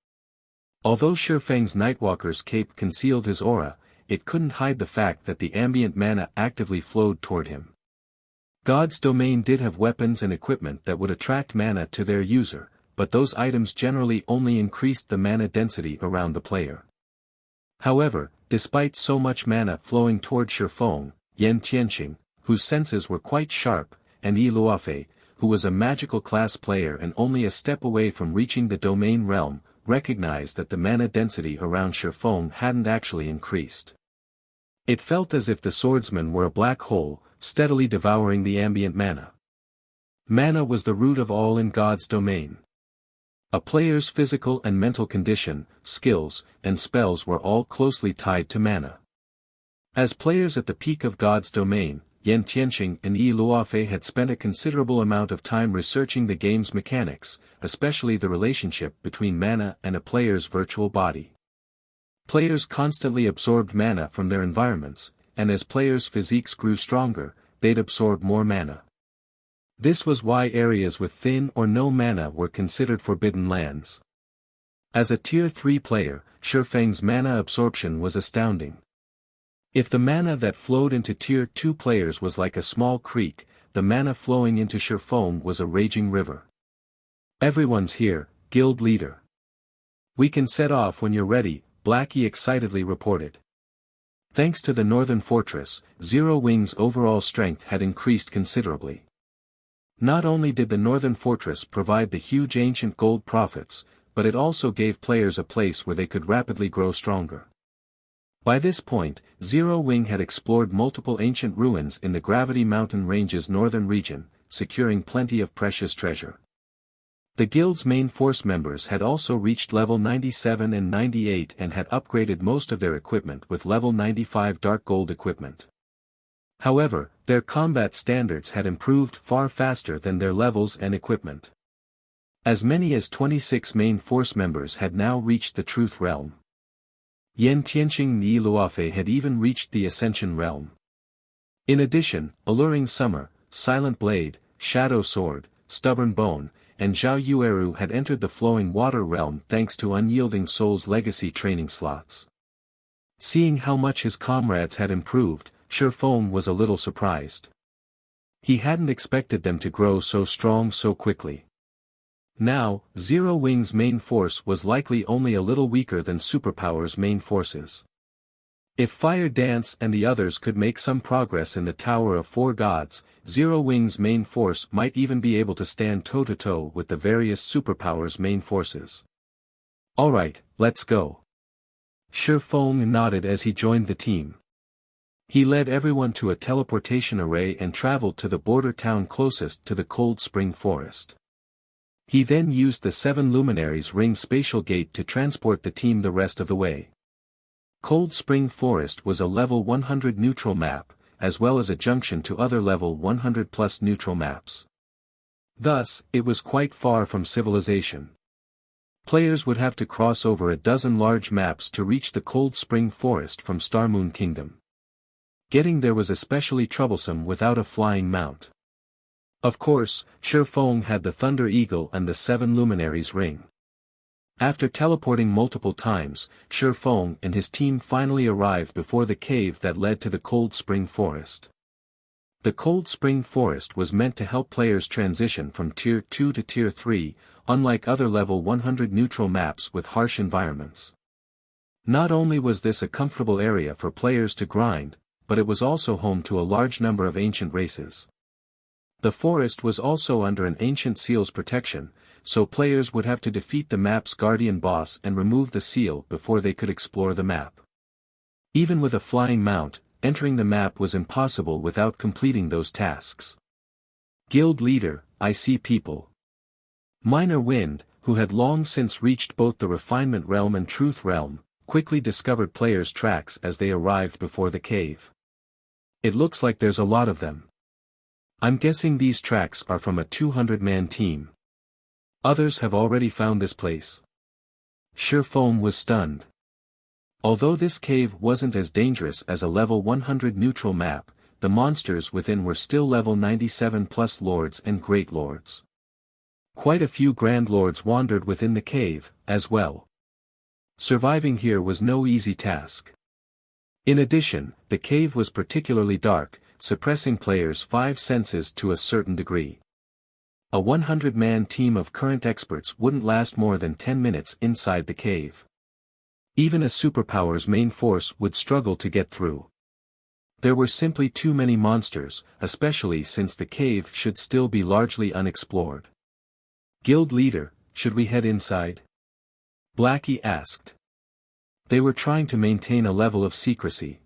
Although Shifeng's Nightwalker's cape concealed his aura, it couldn't hide the fact that the ambient mana actively flowed toward him. God's domain did have weapons and equipment that would attract mana to their user, but those items generally only increased the mana density around the player. However, despite so much mana flowing toward Shifeng, Yan Tianqing, whose senses were quite sharp, and Yi Luofei, who was a magical class player and only a step away from reaching the domain realm, recognized that the mana density around Shifeng hadn't actually increased. It felt as if the swordsman were a black hole, steadily devouring the ambient mana. Mana was the root of all in God's domain. A player's physical and mental condition, skills, and spells were all closely tied to mana. As players at the peak of God's domain, Yan Tianqing and Yi Luofei had spent a considerable amount of time researching the game's mechanics, especially the relationship between mana and a player's virtual body. Players constantly absorbed mana from their environments, and as players' physiques grew stronger, they'd absorb more mana. This was why areas with thin or no mana were considered forbidden lands. As a Tier 3 player, Shifeng's mana absorption was astounding. If the mana that flowed into Tier 2 players was like a small creek, the mana flowing into Shifeng was a raging river. "Everyone's here, guild leader. We can set off when you're ready," Blackie excitedly reported. Thanks to the northern fortress, Zero Wing's overall strength had increased considerably. Not only did the northern fortress provide the huge ancient gold profits, but it also gave players a place where they could rapidly grow stronger. By this point, Zero Wing had explored multiple ancient ruins in the Gravity Mountain Range's northern region, securing plenty of precious treasure. The guild's main force members had also reached level 97 and 98 and had upgraded most of their equipment with level 95 dark gold equipment. However, their combat standards had improved far faster than their levels and equipment. As many as 26 main force members had now reached the Truth Realm. Yan Tianqing and Yi Luofei had even reached the Ascension Realm. In addition, Alluring Summer, Silent Blade, Shadow Sword, Stubborn Bone, and Zhao Yueru had entered the Flowing Water Realm thanks to Unyielding Soul's legacy training slots. Seeing how much his comrades had improved, Shifeng was a little surprised. He hadn't expected them to grow so strong so quickly. Now, Zero Wing's main force was likely only a little weaker than Superpower's main forces. If Fire Dance and the others could make some progress in the Tower of Four Gods, Zero Wing's main force might even be able to stand toe-to-toe with the various Superpower's main forces. "Alright, let's go." Shifeng nodded as he joined the team. He led everyone to a teleportation array and traveled to the border town closest to the Cold Spring Forest. He then used the 7 Luminaries Ring spatial gate to transport the team the rest of the way. Cold Spring Forest was a level 100 neutral map, as well as a junction to other level 100+ neutral maps. Thus, it was quite far from civilization. Players would have to cross over a dozen large maps to reach the Cold Spring Forest from Starmoon Kingdom. Getting there was especially troublesome without a flying mount. Of course, Shifeng had the Thunder Eagle and the 7 Luminaries Ring. After teleporting multiple times, Shifeng and his team finally arrived before the cave that led to the Cold Spring Forest. The Cold Spring Forest was meant to help players transition from Tier 2 to Tier 3, unlike other level 100 neutral maps with harsh environments. Not only was this a comfortable area for players to grind, but it was also home to a large number of ancient races. The forest was also under an ancient seal's protection, so players would have to defeat the map's guardian boss and remove the seal before they could explore the map. Even with a flying mount, entering the map was impossible without completing those tasks. Guild leader, I see people. Minor Wind, who had long since reached both the Refinement Realm and Truth Realm, quickly discovered players' tracks as they arrived before the cave. It looks like there's a lot of them. I'm guessing these tracks are from a 200-man team. Others have already found this place. Surefoam was stunned. Although this cave wasn't as dangerous as a level 100 neutral map, the monsters within were still level 97 plus lords and great lords. Quite a few grand lords wandered within the cave, as well. Surviving here was no easy task. In addition, the cave was particularly dark, suppressing players' 5 senses to a certain degree. A 100-man team of current experts wouldn't last more than 10 minutes inside the cave. Even a superpower's main force would struggle to get through. There were simply too many monsters, especially since the cave should still be largely unexplored. Guild leader, should we head inside? Blackie asked. They were trying to maintain a level of secrecy.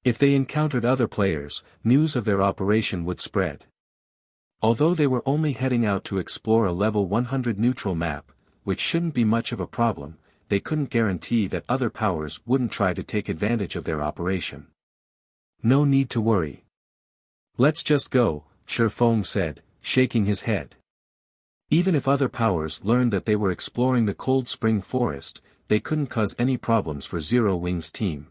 If they encountered other players, news of their operation would spread. Although they were only heading out to explore a level 100 neutral map, which shouldn't be much of a problem, they couldn't guarantee that other powers wouldn't try to take advantage of their operation. No need to worry. Let's just go, Surefoam said, shaking his head. Even if other powers learned that they were exploring the Cold Spring Forest, they couldn't cause any problems for Zero Wing's team.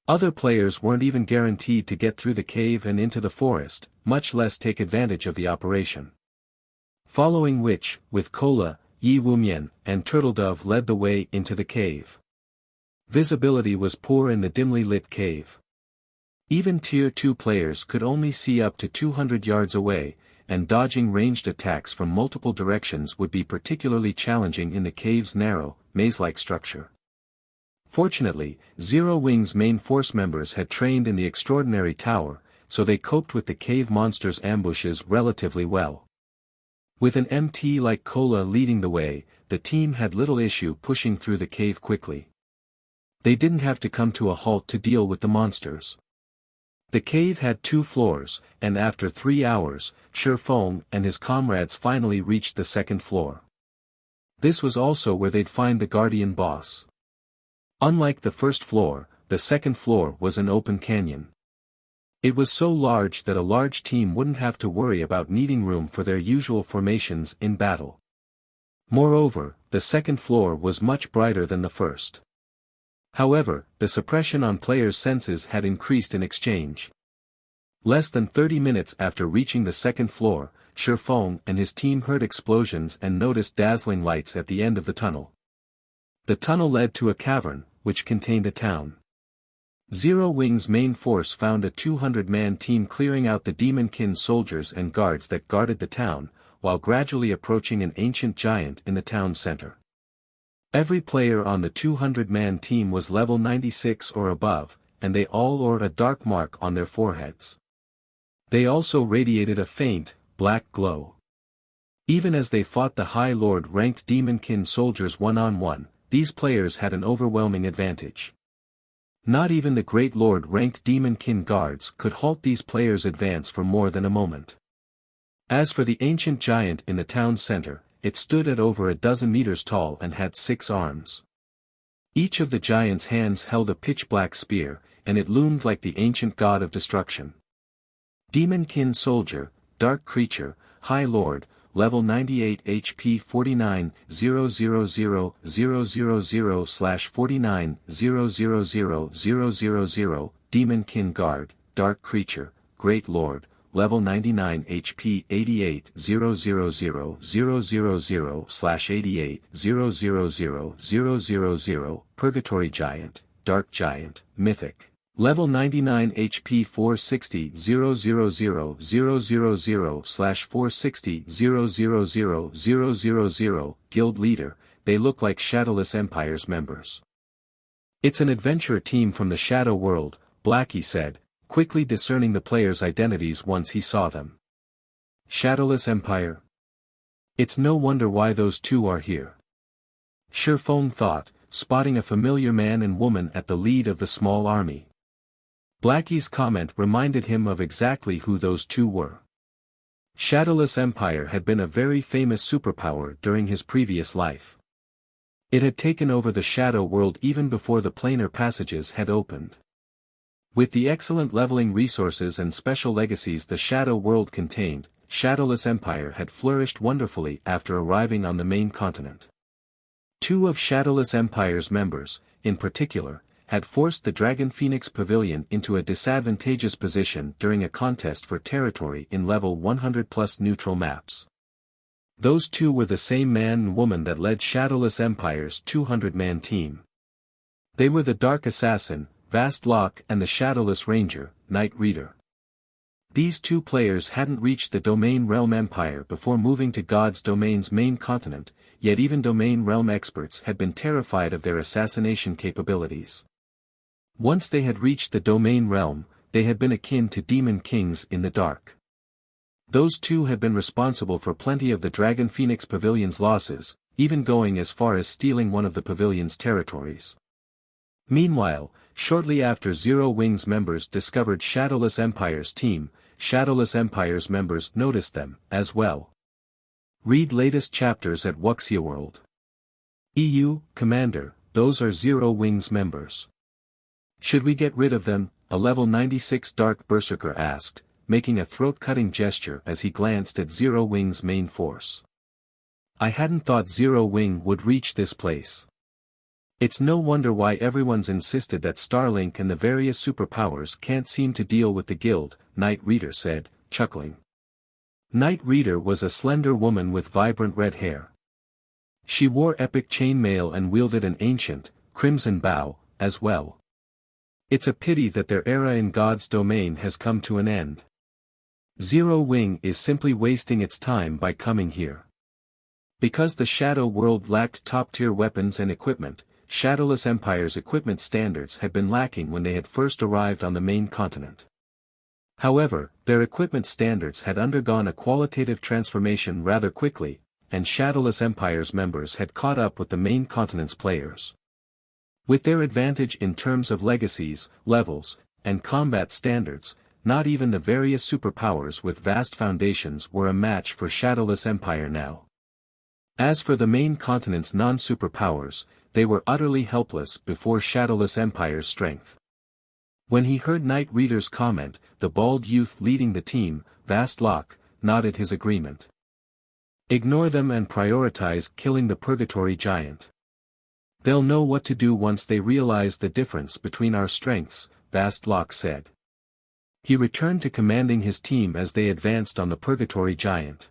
Other players weren't even guaranteed to get through the cave and into the forest, much less take advantage of the operation. Following which, with Cola, Yi Wumian, and Turtledove led the way into the cave. Visibility was poor in the dimly lit cave. Even Tier 2 players could only see up to 200 yards away, and dodging ranged attacks from multiple directions would be particularly challenging in the cave's narrow, maze-like structure. Fortunately, Zero Wing's main force members had trained in the Extraordinary Tower, so they coped with the cave monsters' ambushes relatively well. With an MT like Cola leading the way, the team had little issue pushing through the cave quickly. They didn't have to come to a halt to deal with the monsters. The cave had 2 floors, and after 3 hours, Surefoam and his comrades finally reached the 2nd floor. This was also where they'd find the Guardian boss. Unlike the 1st floor, the 2nd floor was an open canyon. It was so large that a large team wouldn't have to worry about needing room for their usual formations in battle. Moreover, the 2nd floor was much brighter than the 1st. However, the suppression on players' senses had increased in exchange. Less than 30 minutes after reaching the 2nd floor, Surefoam and his team heard explosions and noticed dazzling lights at the end of the tunnel. The tunnel led to a cavern, which contained a town. Zero Wing's main force found a 200-man team clearing out the Demonkin soldiers and guards that guarded the town, while gradually approaching an ancient giant in the town center. Every player on the 200-man team was level 96 or above, and they all wore a dark mark on their foreheads. They also radiated a faint, black glow. Even as they fought the High Lord-ranked Demonkin soldiers one-on-one, these players had an overwhelming advantage. Not even the Great Lord-ranked Demonkin guards could halt these players' advance for more than a moment. As for the ancient giant in the town center, it stood at over a dozen meters tall and had 6 arms. Each of the giant's hands held a pitch-black spear, and it loomed like the ancient god of destruction. Demonkin soldier, dark creature, High Lord, level 98 HP 49 000 000 /49 000 000, Demonkin guard, dark creature, Great Lord, level 99 HP 88 000 000 /88 000 000, Purgatory Giant, Dark Giant, Mythic, level 99 HP 460 000 000 /460 000 000, Guild Leader, they look like Shadowless Empire's members. It's an adventurer team from the Shadow World, Blackie said, quickly discerning the players' identities once he saw them. Shadowless Empire? It's no wonder why those two are here. Shifeng thought, spotting a familiar man and woman at the lead of the small army. Blackie's comment reminded him of exactly who those two were. Shadowless Empire had been a very famous superpower during his previous life. It had taken over the Shadow World even before the planar passages had opened. With the excellent leveling resources and special legacies the Shadow World contained, Shadowless Empire had flourished wonderfully after arriving on the main continent. Two of Shadowless Empire's members, in particular, had forced the Dragon Phoenix Pavilion into a disadvantageous position during a contest for territory in level 100+ neutral maps. Those two were the same man and woman that led Shadowless Empire's 200-man team. They were the Dark Assassin, Vast Lock, and the Shadowless Ranger, Night Reader. These two players hadn't reached the Domain Realm Empire before moving to God's Domain's main continent, yet even Domain Realm experts had been terrified of their assassination capabilities. Once they had reached the Domain Realm, they had been akin to demon kings in the dark. Those two had been responsible for plenty of the Dragon Phoenix Pavilion's losses, even going as far as stealing one of the pavilion's territories. Meanwhile, shortly after Zero Wings members discovered Shadowless Empire's team, Shadowless Empire's members noticed them, as well. Read latest chapters at Wuxia World. EU, Commander, those are Zero Wings members. Should we get rid of them? A level 96 Dark Berserker asked, making a throat-cutting gesture as he glanced at Zero Wing's main force. I hadn't thought Zero Wing would reach this place. It's no wonder why everyone's insisted that Starlink and the various superpowers can't seem to deal with the guild, Night Reader said, chuckling. Night Reader was a slender woman with vibrant red hair. She wore epic chainmail and wielded an ancient, crimson bow, as well. It's a pity that their era in God's domain has come to an end. Zero Wing is simply wasting its time by coming here. Because the Shadow World lacked top-tier weapons and equipment, Shadowless Empire's equipment standards had been lacking when they had first arrived on the main continent. However, their equipment standards had undergone a qualitative transformation rather quickly, and Shadowless Empire's members had caught up with the main continent's players. With their advantage in terms of legacies, levels, and combat standards, not even the various superpowers with vast foundations were a match for Shadowless Empire now. As for the main continent's non-superpowers, they were utterly helpless before Shadowless Empire's strength. When he heard Night Reader's comment, the bald youth leading the team, Vast Lock, nodded his agreement. Ignore them and prioritize killing the Purgatory Giant. They'll know what to do once they realize the difference between our strengths, Vast Lock said. He returned to commanding his team as they advanced on the Purgatory Giant.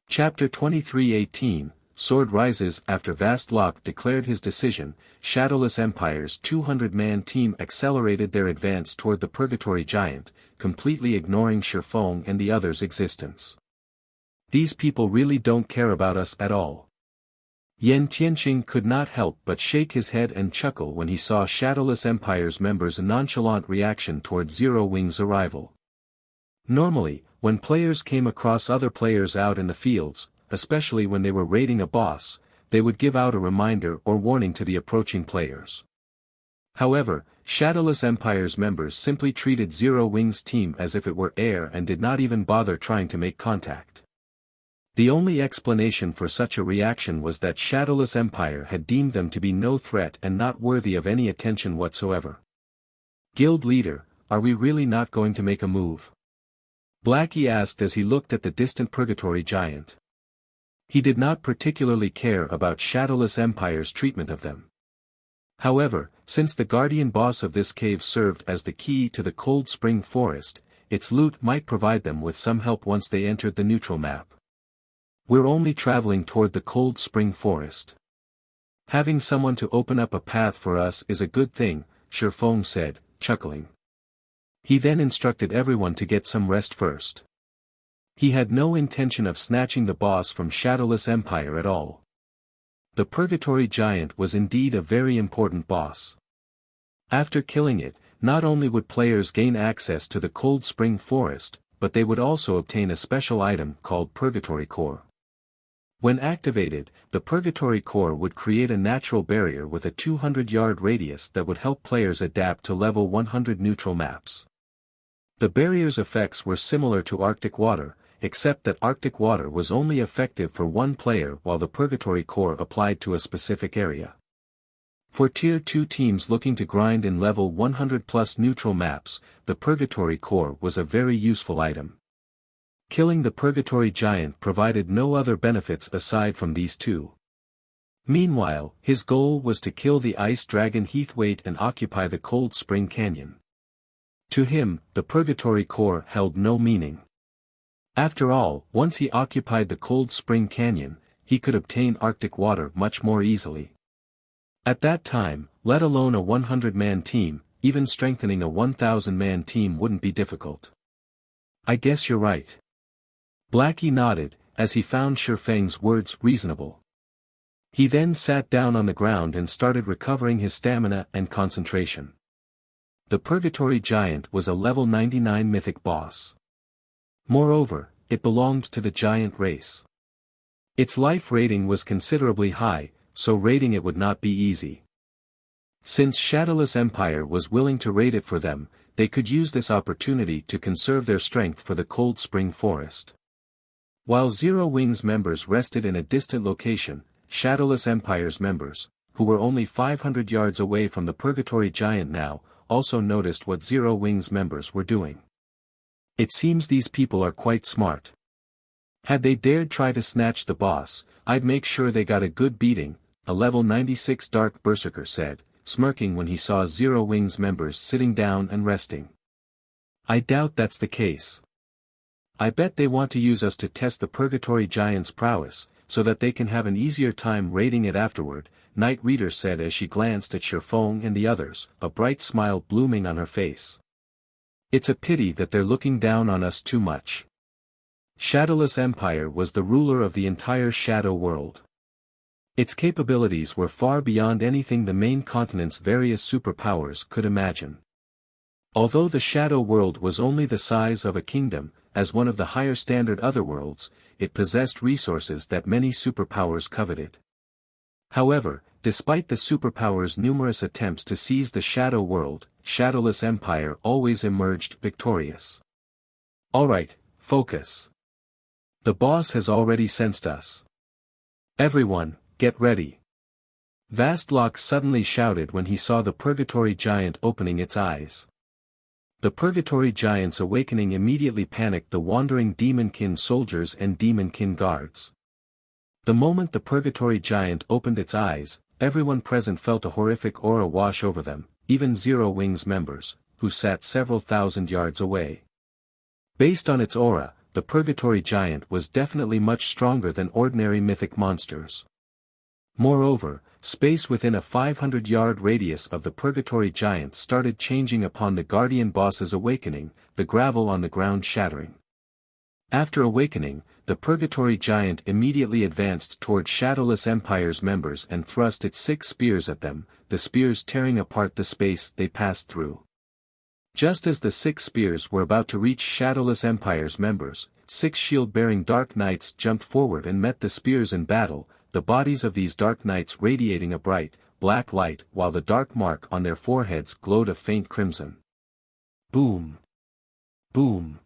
Chapter 23:18, Sword Rises. After Vast Lock declared his decision, Shadowless Empire's 200-man team accelerated their advance toward the Purgatory Giant, completely ignoring Shifeng and the others' existence. These people really don't care about us at all. Yen Tianqing could not help but shake his head and chuckle when he saw Shadowless Empire's members' nonchalant reaction toward Zero Wing's arrival. Normally, when players came across other players out in the fields, especially when they were raiding a boss, they would give out a reminder or warning to the approaching players. However, Shadowless Empire's members simply treated Zero Wing's team as if it were air and did not even bother trying to make contact. The only explanation for such a reaction was that Shadowless Empire had deemed them to be no threat and not worthy of any attention whatsoever. Guild leader, are we really not going to make a move? Blackie asked as he looked at the distant Purgatory Giant. He did not particularly care about Shadowless Empire's treatment of them. However, since the guardian boss of this cave served as the key to the Cold Spring Forest, its loot might provide them with some help once they entered the neutral map. We're only traveling toward the Cold Spring Forest. Having someone to open up a path for us is a good thing, Shifeng said, chuckling. He then instructed everyone to get some rest first. He had no intention of snatching the boss from Shadowless Empire at all. The Purgatory Giant was indeed a very important boss. After killing it, not only would players gain access to the Cold Spring Forest, but they would also obtain a special item called Purgatory Core. When activated, the Purgatory Core would create a natural barrier with a 200-yard radius that would help players adapt to level 100 neutral maps. The barrier's effects were similar to Arctic Water, except that Arctic Water was only effective for one player while the Purgatory Core applied to a specific area. For Tier 2 teams looking to grind in level 100+ neutral maps, the Purgatory Core was a very useful item. Killing the Purgatory Giant provided no other benefits aside from these two. Meanwhile, his goal was to kill the ice dragon Heathwaite and occupy the Cold Spring Canyon. To him, the Purgatory Core held no meaning. After all, once he occupied the Cold Spring Canyon, he could obtain Arctic Water much more easily. At that time, let alone a 100-man team, even strengthening a 1,000-man team wouldn't be difficult. I guess you're right. Blackie nodded, as he found Shifeng's words reasonable. He then sat down on the ground and started recovering his stamina and concentration. The Purgatory Giant was a level 99 mythic boss. Moreover, it belonged to the giant race. Its life rating was considerably high, so raiding it would not be easy. Since Shadowless Empire was willing to raid it for them, they could use this opportunity to conserve their strength for the Cold Spring Forest. While Zero Wings members rested in a distant location, Shadowless Empire's members, who were only 500 yards away from the Purgatory Giant now, also noticed what Zero Wings members were doing. It seems these people are quite smart. Had they dared try to snatch the boss, I'd make sure they got a good beating, a level 96 Dark Berserker said, smirking when he saw Zero Wings members sitting down and resting. I doubt that's the case. I bet they want to use us to test the Purgatory Giant's prowess, so that they can have an easier time raiding it afterward, Night Reader said as she glanced at Shifeng and the others, a bright smile blooming on her face. It's a pity that they're looking down on us too much. Shadowless Empire was the ruler of the entire Shadow world. Its capabilities were far beyond anything the main continent's various superpowers could imagine. Although the Shadow world was only the size of a kingdom, as one of the higher standard otherworlds, it possessed resources that many superpowers coveted. However, despite the superpowers' numerous attempts to seize the Shadow world, Shadowless Empire always emerged victorious. Alright, focus. The boss has already sensed us. Everyone, get ready. Vastlock suddenly shouted when he saw the Purgatory Giant opening its eyes. The Purgatory Giant's awakening immediately panicked the wandering Demonkin soldiers and Demonkin guards. The moment the Purgatory Giant opened its eyes, everyone present felt a horrific aura wash over them, even Zero Wings members, who sat several thousand yards away. Based on its aura, the Purgatory Giant was definitely much stronger than ordinary mythic monsters. Moreover, space within a 500-yard radius of the Purgatory Giant started changing upon the Guardian boss's awakening, the gravel on the ground shattering. After awakening, the Purgatory Giant immediately advanced toward Shadowless Empire's members and thrust its 6 spears at them, the spears tearing apart the space they passed through. Just as the 6 spears were about to reach Shadowless Empire's members, 6 shield-bearing Dark Knights jumped forward and met the spears in battle, the bodies of these Dark Knights radiating a bright, black light while the dark mark on their foreheads glowed a faint crimson. Boom! Boom!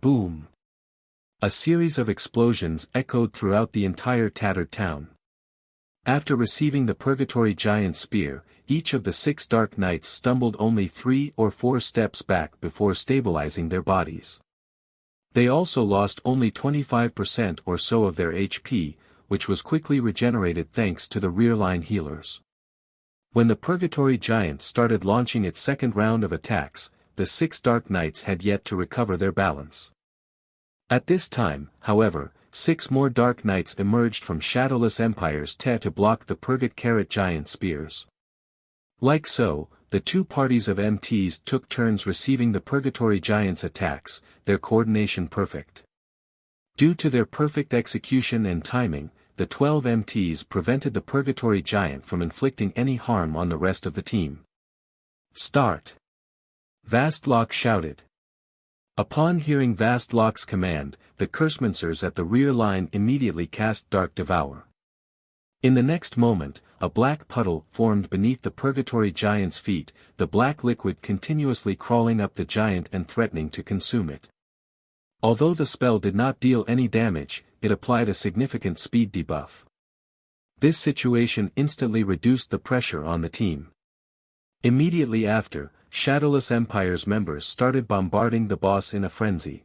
Boom! A series of explosions echoed throughout the entire tattered town. After receiving the Purgatory Giant's spear, each of the 6 Dark Knights stumbled only 3 or 4 steps back before stabilizing their bodies. They also lost only 25% or so of their HP, which was quickly regenerated thanks to the rear-line healers. When the Purgatory Giant started launching its second round of attacks, the 6 Dark Knights had yet to recover their balance. At this time, however, 6 more Dark Knights emerged from Shadowless Empire's to block the Purgatory Giant's spears. Like so, the 2 parties of MTs took turns receiving the Purgatory Giant's attacks, their coordination perfect. Due to their perfect execution and timing, the 12 MTs prevented the Purgatory Giant from inflicting any harm on the rest of the team. Start! Vastlock shouted. Upon hearing Vastlock's command, the Cursemancers at the rear line immediately cast Dark Devour. In the next moment, a black puddle formed beneath the Purgatory Giant's feet, the black liquid continuously crawling up the giant and threatening to consume it. Although the spell did not deal any damage, it applied a significant speed debuff. This situation instantly reduced the pressure on the team. Immediately after, Shadowless Empire's members started bombarding the boss in a frenzy.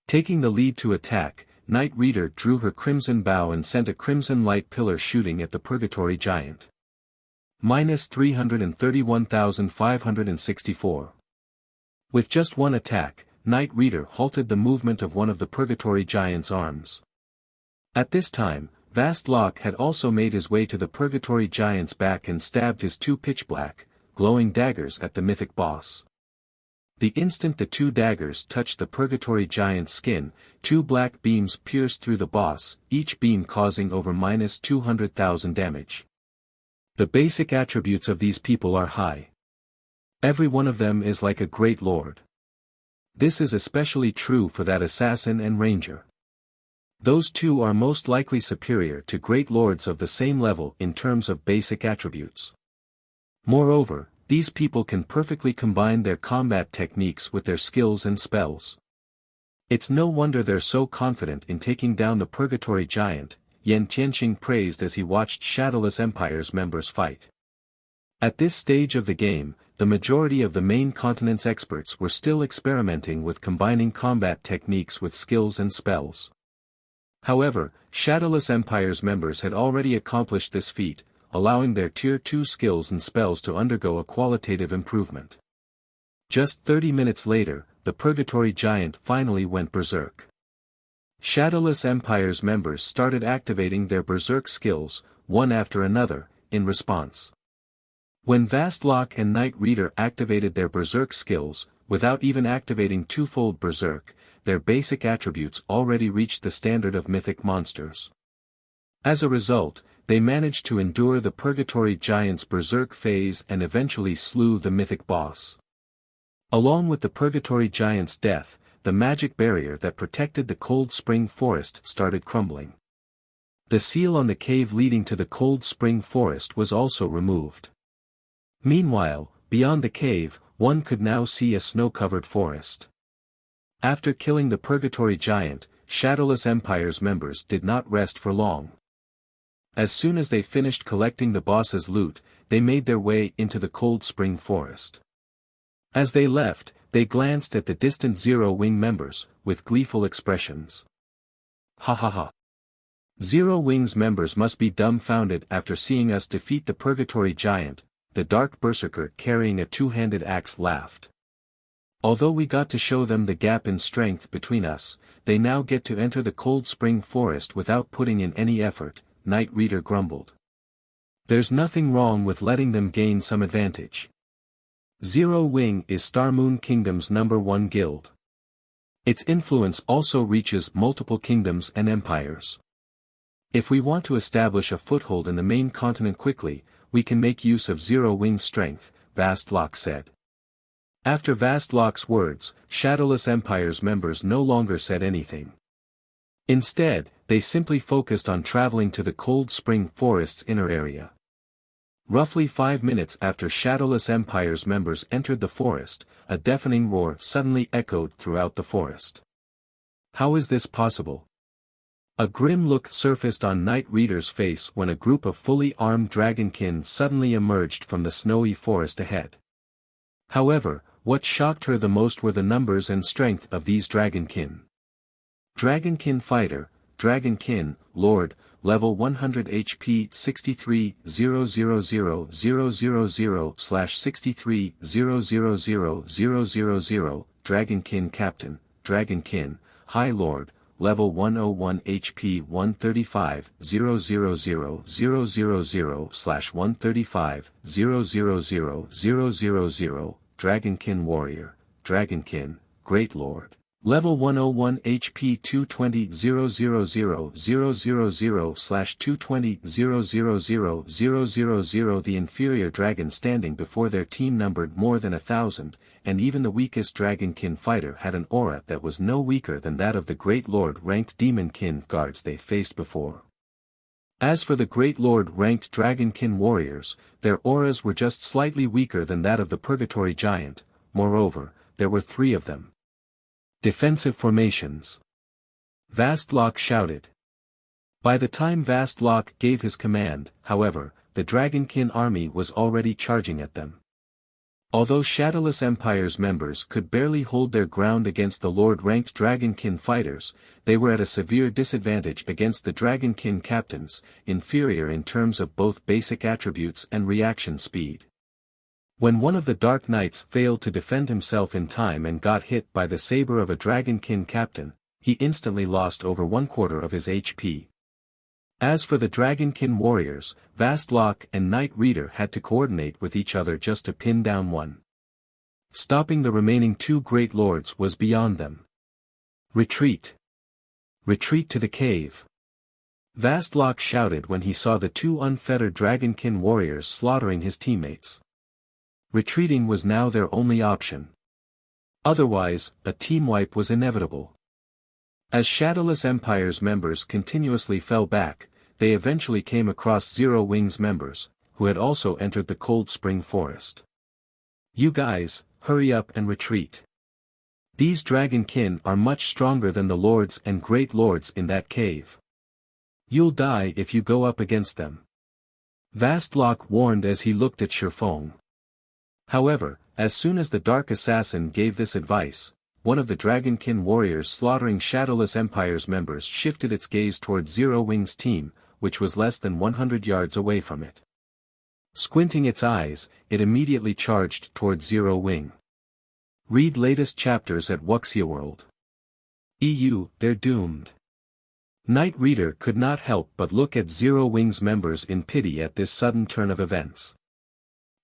Taking the lead to attack, Night Reader drew her Crimson Bow and sent a crimson light pillar shooting at the Purgatory Giant. -331,564. With just one attack, Night Reader halted the movement of one of the Purgatory Giant's arms. At this time, Vastlock had also made his way to the Purgatory Giant's back and stabbed his two pitch-black, glowing daggers at the Mythic boss. The instant the two daggers touched the Purgatory Giant's skin, two black beams pierced through the boss, each beam causing over -200,000 damage. The basic attributes of these people are high. Every one of them is like a great lord. This is especially true for that assassin and ranger. Those two are most likely superior to great lords of the same level in terms of basic attributes. Moreover, these people can perfectly combine their combat techniques with their skills and spells. It's no wonder they're so confident in taking down the Purgatory Giant, Yen Tianxing praised as he watched Shadowless Empire's members fight. At this stage of the game, the majority of the main continent's experts were still experimenting with combining combat techniques with skills and spells. However, Shadowless Empire's members had already accomplished this feat, allowing their Tier 2 skills and spells to undergo a qualitative improvement. Just 30 minutes later, the Purgatory Giant finally went berserk. Shadowless Empire's members started activating their berserk skills, one after another, in response. When Vastlock and Night Reader activated their berserk skills, without even activating twofold berserk, their basic attributes already reached the standard of mythic monsters. As a result, they managed to endure the Purgatory Giant's berserk phase and eventually slew the mythic boss. Along with the Purgatory Giant's death, the magic barrier that protected the Cold Spring Forest started crumbling. The seal on the cave leading to the Cold Spring Forest was also removed. Meanwhile, beyond the cave, one could now see a snow-covered forest. After killing the Purgatory Giant, Shadowless Empire's members did not rest for long. As soon as they finished collecting the boss's loot, they made their way into the Cold Spring Forest. As they left, they glanced at the distant Zero Wing members, with gleeful expressions. Ha ha ha. Zero Wing's members must be dumbfounded after seeing us defeat the Purgatory Giant, the Dark Berserker carrying a two-handed axe laughed. Although we got to show them the gap in strength between us, they now get to enter the Cold Spring Forest without putting in any effort, Night Reader grumbled. There's nothing wrong with letting them gain some advantage. Zero Wing is Star Moon Kingdom's #1 guild. Its influence also reaches multiple kingdoms and empires. If we want to establish a foothold in the main continent quickly, we can make use of Zero Wing's strength, Vastlock said. After Vastlock's words, Shadowless Empire's members no longer said anything. Instead, they simply focused on traveling to the Cold Spring Forest's inner area. Roughly 5 minutes after Shadowless Empire's members entered the forest, a deafening roar suddenly echoed throughout the forest. How is this possible? A grim look surfaced on Night Reader's face when a group of fully armed dragonkin suddenly emerged from the snowy forest ahead. However, what shocked her the most were the numbers and strength of these dragonkin. Dragonkin Fighter, Dragonkin, Lord, level 100 HP 63,000/63,000,000, Dragonkin Captain, Dragonkin, High Lord, level 101 HP 135,000,000/135,000,000, Dragonkin Warrior, Dragonkin, Great Lord, Level 101 HP 220,000,000/220,000,000. The inferior dragon standing before their team numbered more than 1,000, and even the weakest dragonkin fighter had an aura that was no weaker than that of the Great Lord-ranked demonkin guards they faced before. As for the Great Lord-ranked dragonkin warriors, their auras were just slightly weaker than that of the Purgatory Giant. Moreover, there were 3 of them. Defensive formations. Vastlock shouted. By the time Vastlock gave his command, however, the Dragonkin army was already charging at them. Although Shadowless Empire's members could barely hold their ground against the Lord-ranked Dragonkin fighters, they were at a severe disadvantage against the Dragonkin captains, inferior in terms of both basic attributes and reaction speed. When one of the Dark Knights failed to defend himself in time and got hit by the saber of a Dragonkin captain, he instantly lost over 1/4 of his HP. As for the Dragonkin warriors, Vastlock and Knight Reader had to coordinate with each other just to pin down one. Stopping the remaining 2 Great Lords was beyond them. Retreat! Retreat to the cave! Vastlock shouted when he saw the 2 unfettered Dragonkin warriors slaughtering his teammates. Retreating was now their only option. Otherwise, a team wipe was inevitable. As Shadowless Empire's members continuously fell back, they eventually came across Zero Wings members, who had also entered the Cold Spring Forest. "You guys, hurry up and retreat. These Dragonkin are much stronger than the Lords and Great Lords in that cave. You'll die if you go up against them," Vastlock warned as he looked at Shifeng. However, as soon as the Dark Assassin gave this advice, one of the Dragonkin warriors slaughtering Shadowless Empire's members shifted its gaze towards Zero Wings' team, which was less than 100 yards away from it. Squinting its eyes, it immediately charged towards Zero Wing. Read latest chapters at Wuxia World. EU, they're doomed. Knight Reader could not help but look at Zero Wings' members in pity at this sudden turn of events.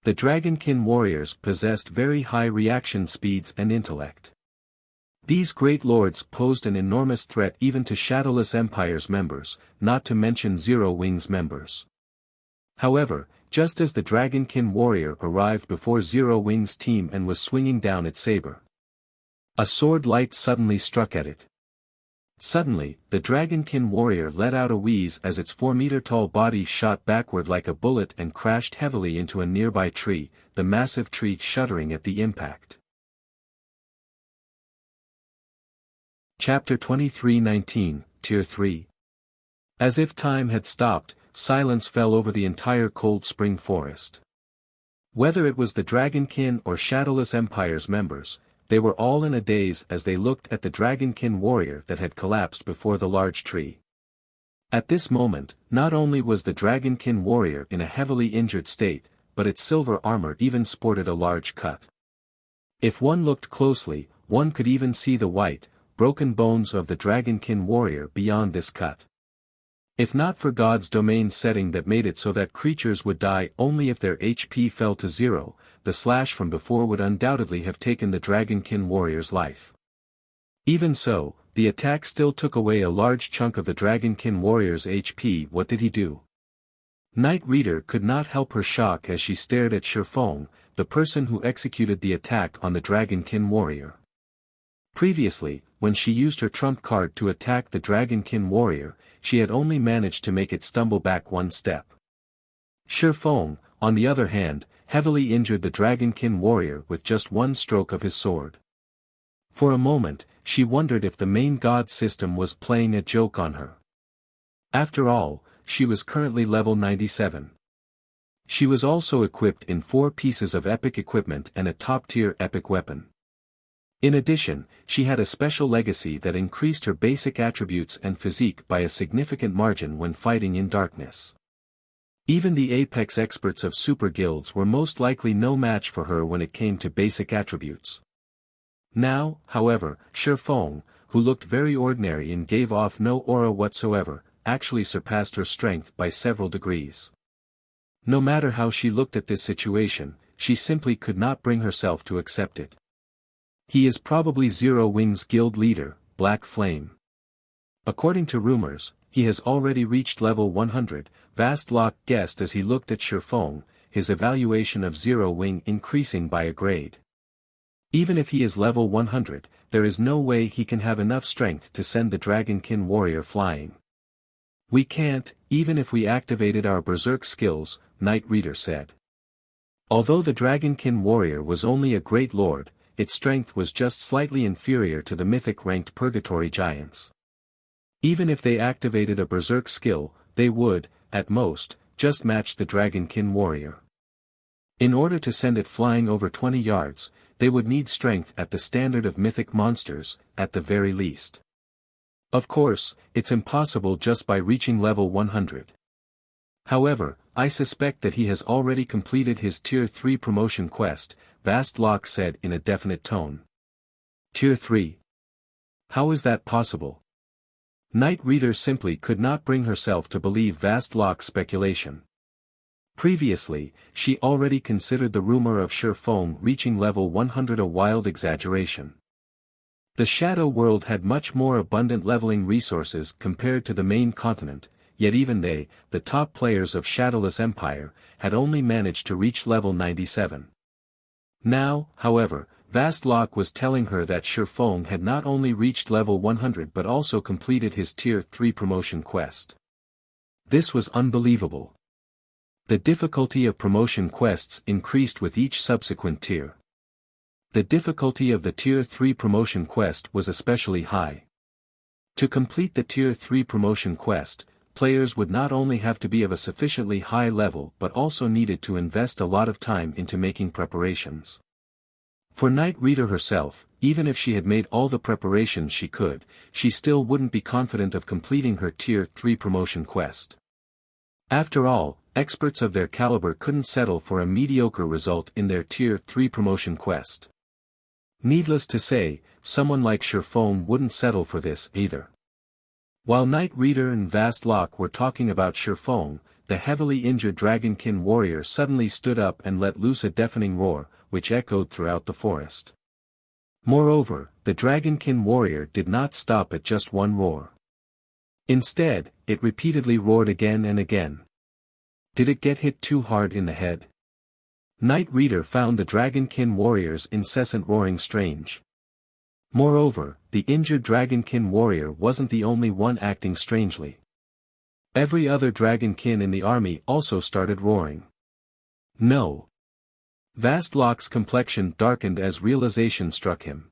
The Dragonkin warriors possessed very high reaction speeds and intellect. These Great Lords posed an enormous threat even to Shadowless Empire's members, not to mention Zero Wings' members. However, just as the Dragonkin warrior arrived before Zero Wings' team and was swinging down its saber, a sword light suddenly struck at it. Suddenly, the Dragonkin warrior let out a wheeze as its 4-meter-tall body shot backward like a bullet and crashed heavily into a nearby tree, the massive tree shuddering at the impact. Chapter 23:19, Tier 3. As if time had stopped, silence fell over the entire Cold Spring Forest. Whether it was the Dragonkin or Shadowless Empire's members, they were all in a daze as they looked at the Dragonkin warrior that had collapsed before the large tree. At this moment, not only was the Dragonkin warrior in a heavily injured state, but its silver armor even sported a large cut. If one looked closely, one could even see the white, broken bones of the Dragonkin warrior beyond this cut. If not for God's domain setting that made it so that creatures would die only if their HP fell to 0, the slash from before would undoubtedly have taken the Dragonkin warrior's life. Even so, the attack still took away a large chunk of the Dragonkin warrior's HP. What did he do? Knight Reader could not help her shock as she stared at Shifeng, the person who executed the attack on the Dragonkin warrior. Previously, when she used her trump card to attack the Dragonkin warrior, she had only managed to make it stumble back one step. Shifeng, on the other hand, heavily injured the Dragonkin warrior with just one stroke of his sword. For a moment, she wondered if the main god system was playing a joke on her. After all, she was currently level 97. She was also equipped in 4 pieces of epic equipment and a top-tier epic weapon. In addition, she had a special legacy that increased her basic attributes and physique by a significant margin when fighting in darkness. Even the apex experts of super guilds were most likely no match for her when it came to basic attributes. Now, however, Shifeng, who looked very ordinary and gave off no aura whatsoever, actually surpassed her strength by several degrees. No matter how she looked at this situation, she simply could not bring herself to accept it. He is probably Zero Wing's guild leader, Black Flame. According to rumors, he has already reached level 100, Vastlock guessed as he looked at Shifeng, his evaluation of Zero Wing increasing by a grade. Even if he is level 100, there is no way he can have enough strength to send the Dragonkin warrior flying. We can't, even if we activated our berserk skills, Knight Reader said. Although the Dragonkin warrior was only a great lord, its strength was just slightly inferior to the mythic-ranked purgatory giants. Even if they activated a berserk skill, they would, at most, just match the Dragonkin warrior. In order to send it flying over 20 yards, they would need strength at the standard of mythic monsters, at the very least. Of course, it's impossible just by reaching level 100. However, I suspect that he has already completed his Tier 3 promotion quest, Vastlock said in a definite tone. Tier 3? How is that possible? Knight Reader simply could not bring herself to believe Vastlock's speculation. Previously, she already considered the rumor of Shifeng reaching level 100 a wild exaggeration. The Shadow World had much more abundant leveling resources compared to the main continent, yet even they, the top players of Shadowless Empire, had only managed to reach level 97. Now, however, Vastlock was telling her that Shifeng had not only reached level 100 but also completed his Tier 3 promotion quest. This was unbelievable. The difficulty of promotion quests increased with each subsequent tier. The difficulty of the Tier 3 promotion quest was especially high. To complete the Tier 3 promotion quest, players would not only have to be of a sufficiently high level but also needed to invest a lot of time into making preparations. For Knight Reader herself, even if she had made all the preparations she could, she still wouldn't be confident of completing her Tier 3 promotion quest. After all, experts of their caliber couldn't settle for a mediocre result in their Tier 3 promotion quest. Needless to say, someone like Shifeng wouldn't settle for this either. While Knight Reader and Vastlock were talking about Shifeng, the heavily injured Dragonkin warrior suddenly stood up and let loose a deafening roar, which echoed throughout the forest. Moreover, the Dragonkin warrior did not stop at just one roar. Instead, it repeatedly roared again and again. Did it get hit too hard in the head? Knight Reader found the Dragonkin warrior's incessant roaring strange. Moreover, the injured Dragonkin warrior wasn't the only one acting strangely. Every other Dragonkin in the army also started roaring. No. Vastlock's complexion darkened as realization struck him.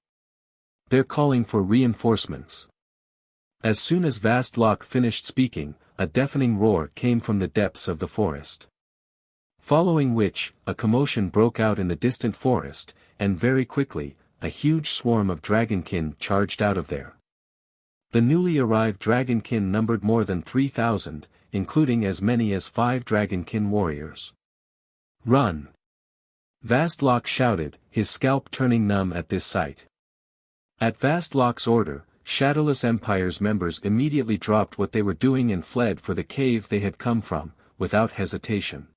They're calling for reinforcements. As soon as Vastlock finished speaking, a deafening roar came from the depths of the forest. Following which, a commotion broke out in the distant forest, and very quickly, a huge swarm of Dragonkin charged out of there. The newly arrived Dragonkin numbered more than 3,000, including as many as 5 Dragonkin warriors. Run! Vastlock shouted, his scalp turning numb at this sight. At Vastlock's order, Shadowless Empire's members immediately dropped what they were doing and fled for the cave they had come from, without hesitation.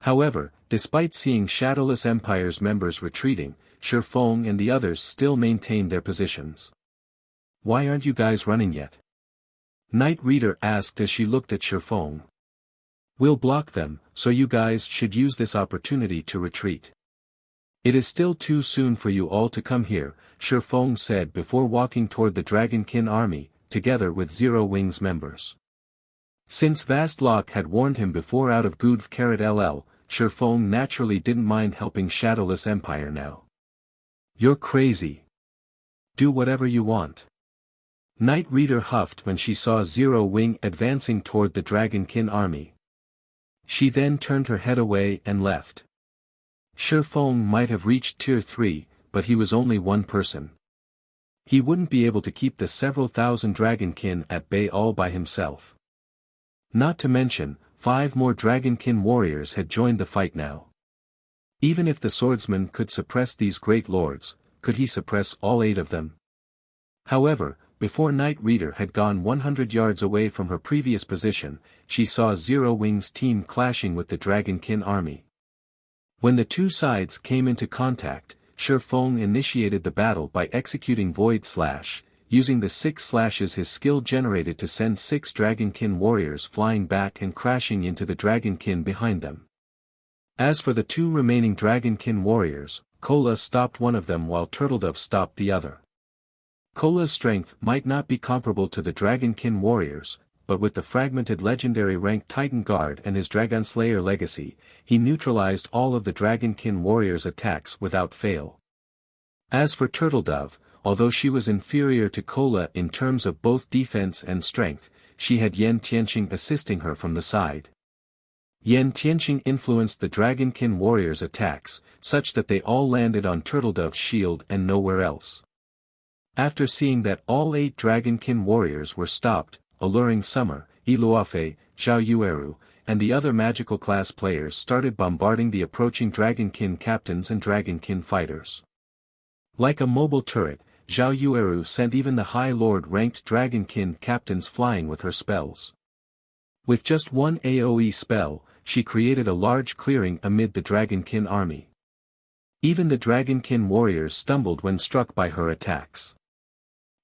However, despite seeing Shadowless Empire's members retreating, Shifeng and the others still maintained their positions. Why aren't you guys running yet? Knight Reader asked as she looked at Shifeng. We'll block them, so you guys should use this opportunity to retreat. It is still too soon for you all to come here, Shifeng said before walking toward the Dragonkin army, together with Zero Wing's members. Since Vastlock had warned him before out of Gudv LL, Shifeng naturally didn't mind helping Shadowless Empire now. You're crazy. Do whatever you want. Knight Reader huffed when she saw Zero Wing advancing toward the Dragonkin army. She then turned her head away and left. Shifeng might have reached Tier 3, but he was only one person. He wouldn't be able to keep the several thousand Dragonkin at bay all by himself. Not to mention, 5 more Dragonkin warriors had joined the fight now. Even if the swordsman could suppress these great lords, could he suppress all 8 of them? However, before Knight Reader had gone 100 yards away from her previous position, she saw Zero Wing's team clashing with the Dragonkin army. When the two sides came into contact, Shi Feng initiated the battle by executing Void Slash, using the 6 slashes his skill generated to send 6 Dragonkin warriors flying back and crashing into the Dragonkin behind them. As for the 2 remaining Dragonkin warriors, Kola stopped one of them while Turtledove stopped the other. Kola's strength might not be comparable to the Dragonkin warriors, but with the fragmented legendary rank Titan Guard and his Dragonslayer legacy, he neutralized all of the Dragonkin warriors' attacks without fail. As for Turtledove, although she was inferior to Kola in terms of both defense and strength, she had Yan Tianqing assisting her from the side. Yan Tianqing influenced the Dragonkin warriors' attacks, such that they all landed on Turtledove's shield and nowhere else. After seeing that all 8 Dragonkin warriors were stopped, Alluring Summer, Iluafe, Zhao Yueru, and the other magical class players started bombarding the approaching Dragonkin captains and Dragonkin fighters. Like a mobile turret, Zhao Yueru sent even the High Lord ranked Dragonkin captains flying with her spells. With just one AoE spell, she created a large clearing amid the Dragonkin army. Even the Dragonkin warriors stumbled when struck by her attacks.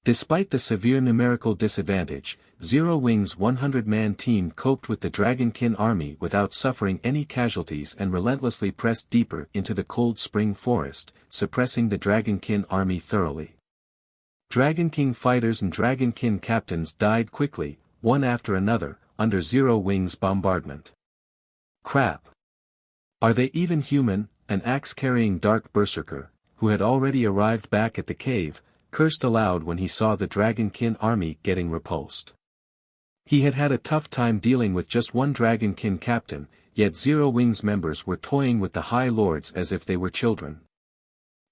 Despite the severe numerical disadvantage, Zero Wing's 100-man team coped with the Dragonkin army without suffering any casualties and relentlessly pressed deeper into the Cold Spring Forest, suppressing the Dragonkin army thoroughly. Dragonkin fighters and Dragonkin captains died quickly, one after another, under Zero Wing's bombardment. Crap! Are they even human? An axe-carrying dark berserker, who had already arrived back at the cave, cursed aloud when he saw the Dragonkin army getting repulsed. He had had a tough time dealing with just one Dragonkin captain, yet Zero Wing's members were toying with the High Lords as if they were children.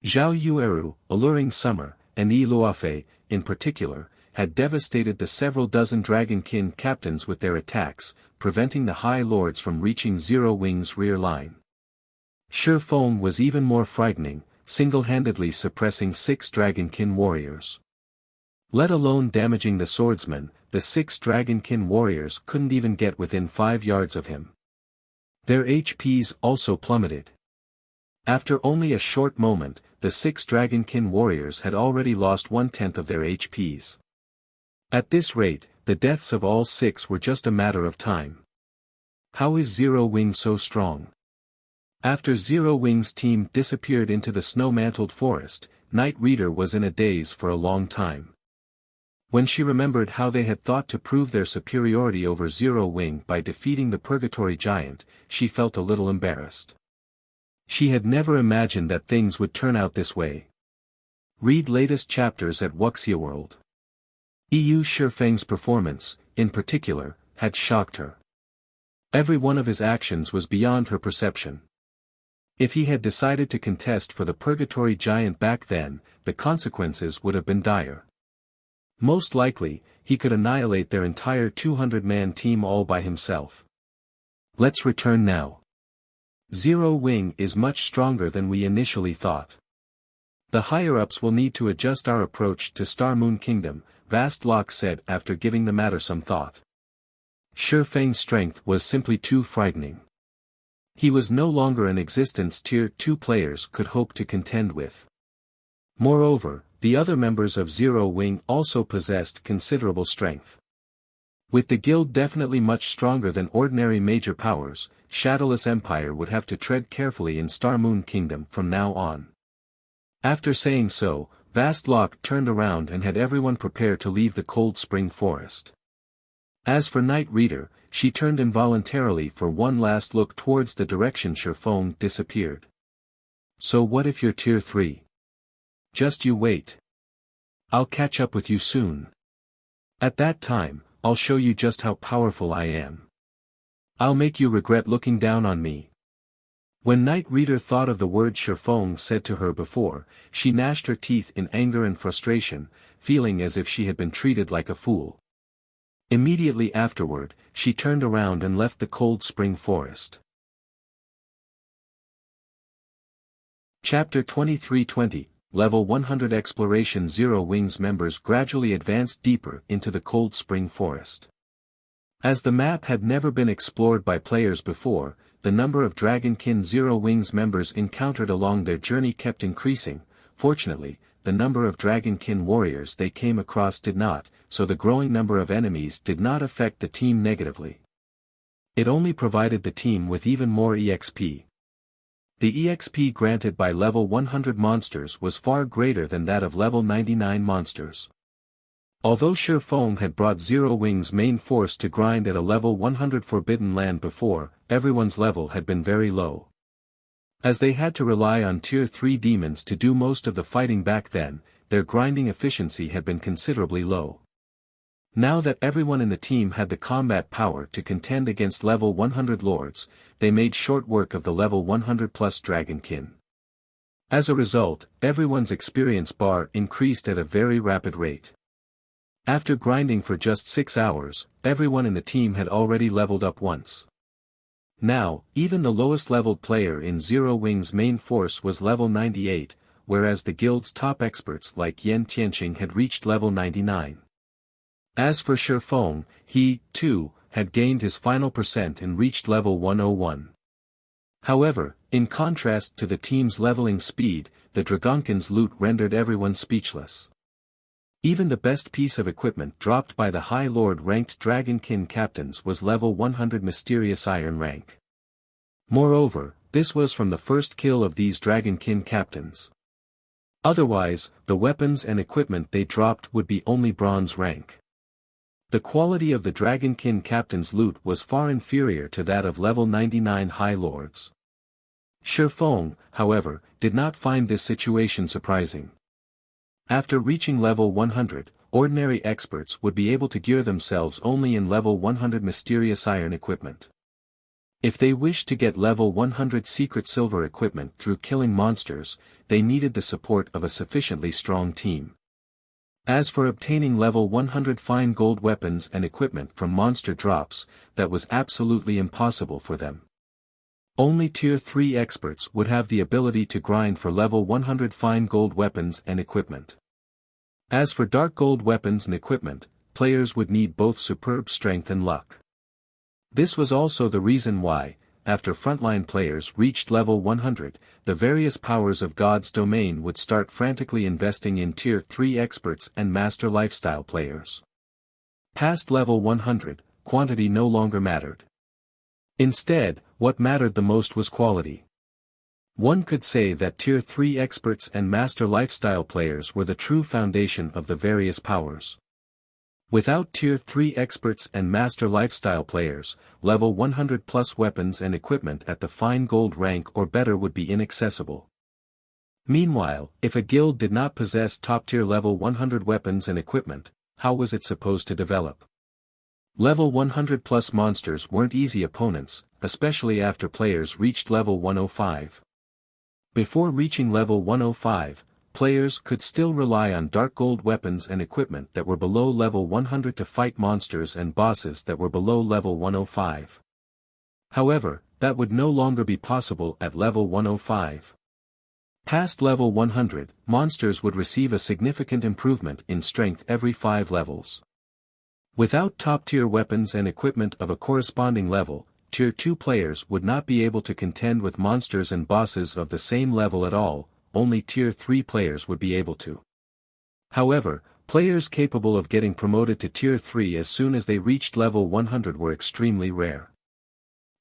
Zhao Yueru, Alluring Summer, and Yi Luofei, in particular, had devastated the several dozen Dragonkin captains with their attacks, preventing the High Lords from reaching Zero Wing's rear line. Shi Feng was even more frightening, single-handedly suppressing 6 Dragonkin warriors. Let alone damaging the swordsman, the 6 Dragonkin warriors couldn't even get within 5 yards of him. Their HPs also plummeted. After only a short moment, the 6 Dragonkin warriors had already lost 1/10 of their HPs. At this rate, the deaths of all 6 were just a matter of time. How is Zero Wing so strong? After Zero Wing's team disappeared into the snow-mantled forest, Night Reader was in a daze for a long time. When she remembered how they had thought to prove their superiority over Zero Wing by defeating the Purgatory Giant, she felt a little embarrassed. She had never imagined that things would turn out this way. Read latest chapters at Wuxia World. Yu Shifeng's performance, in particular, had shocked her. Every one of his actions was beyond her perception. If he had decided to contest for the Purgatory Giant back then, the consequences would have been dire. Most likely, he could annihilate their entire 200-man team all by himself. Let's return now. Zero Wing is much stronger than we initially thought. The higher-ups will need to adjust our approach to Star Moon Kingdom, Vast Lock said after giving the matter some thought. Shi Feng's strength was simply too frightening. He was no longer an existence Tier 2 players could hope to contend with. Moreover, the other members of Zero Wing also possessed considerable strength. With the guild definitely much stronger than ordinary major powers, Shadowless Empire would have to tread carefully in Star Moon Kingdom from now on. After saying so, Vast Lock turned around and had everyone prepare to leave the Cold Spring Forest. As for Night Reader, she turned involuntarily for one last look towards the direction Shi Feng disappeared. So what if you're Tier 3? Just you wait. I'll catch up with you soon. At that time, I'll show you just how powerful I am. I'll make you regret looking down on me. When Night Reader thought of the words Shi Feng said to her before, she gnashed her teeth in anger and frustration, feeling as if she had been treated like a fool. Immediately afterward, she turned around and left the Cold Spring Forest. Chapter 2320, Level 100 Exploration. Zero Wing's members gradually advanced deeper into the Cold Spring Forest. As the map had never been explored by players before, the number of Dragonkin Zero Wings members encountered along their journey kept increasing. Fortunately, the number of Dragonkin warriors they came across did not, so the growing number of enemies did not affect the team negatively. It only provided the team with even more EXP. The EXP granted by level 100 monsters was far greater than that of level 99 monsters. Although Shifeng had brought Zero Wings main force to grind at a level 100 Forbidden Land before, everyone's level had been very low. As they had to rely on tier 3 demons to do most of the fighting back then, their grinding efficiency had been considerably low. Now that everyone in the team had the combat power to contend against level 100 lords, they made short work of the level 100 plus Dragonkin. As a result, everyone's experience bar increased at a very rapid rate. After grinding for just 6 hours, everyone in the team had already leveled up once. Now, even the lowest leveled player in Zero Wings main force was level 98, whereas the guild's top experts like Yen Tianqing had reached level 99. As for Shifeng, he, too, had gained his final percent and reached level 101. However, in contrast to the team's leveling speed, the Dragonkin's loot rendered everyone speechless. Even the best piece of equipment dropped by the High Lord-ranked Dragonkin captains was level 100 Mysterious Iron rank. Moreover, this was from the first kill of these Dragonkin captains. Otherwise, the weapons and equipment they dropped would be only bronze rank. The quality of the Dragonkin captain's loot was far inferior to that of level 99 High Lords. Shifeng, however, did not find this situation surprising. After reaching level 100, ordinary experts would be able to gear themselves only in level 100 Mysterious Iron equipment. If they wished to get level 100 Secret Silver equipment through killing monsters, they needed the support of a sufficiently strong team. As for obtaining level 100 fine gold weapons and equipment from monster drops, that was absolutely impossible for them. Only tier 3 experts would have the ability to grind for level 100 fine gold weapons and equipment. As for dark gold weapons and equipment, players would need both superb strength and luck. This was also the reason why, after frontline players reached level 100, the various powers of God's domain would start frantically investing in tier 3 experts and master lifestyle players. Past level 100, quantity no longer mattered. Instead, what mattered the most was quality. One could say that tier 3 experts and master lifestyle players were the true foundation of the various powers. Without tier 3 experts and master lifestyle players, level 100 plus weapons and equipment at the fine gold rank or better would be inaccessible. Meanwhile, if a guild did not possess top-tier level 100 weapons and equipment, how was it supposed to develop? Level 100 plus monsters weren't easy opponents, especially after players reached level 105. Before reaching level 105, players could still rely on dark gold weapons and equipment that were below level 100 to fight monsters and bosses that were below level 105. However, that would no longer be possible at level 105. Past level 100, monsters would receive a significant improvement in strength every 5 levels. Without top-tier weapons and equipment of a corresponding level, tier 2 players would not be able to contend with monsters and bosses of the same level at all. Only tier 3 players would be able to. However, players capable of getting promoted to tier 3 as soon as they reached level 100 were extremely rare.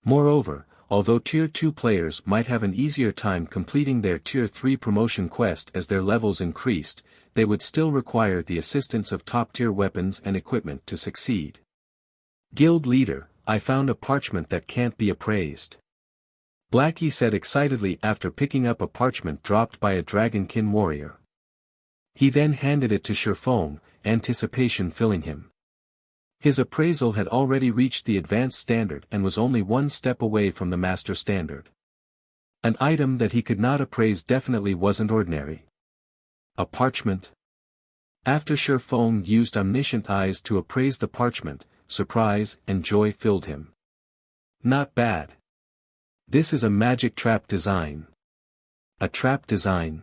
Moreover, although tier 2 players might have an easier time completing their tier 3 promotion quest as their levels increased, they would still require the assistance of top-tier weapons and equipment to succeed. Guild leader, I found a parchment that can't be appraised. Blackie said excitedly after picking up a parchment dropped by a Dragonkin warrior. He then handed it to Shifeng, anticipation filling him. His appraisal had already reached the advanced standard and was only one step away from the master standard. An item that he could not appraise definitely wasn't ordinary. A parchment? After Shifeng used omniscient eyes to appraise the parchment, surprise and joy filled him. Not bad. This is a magic trap design. A trap design.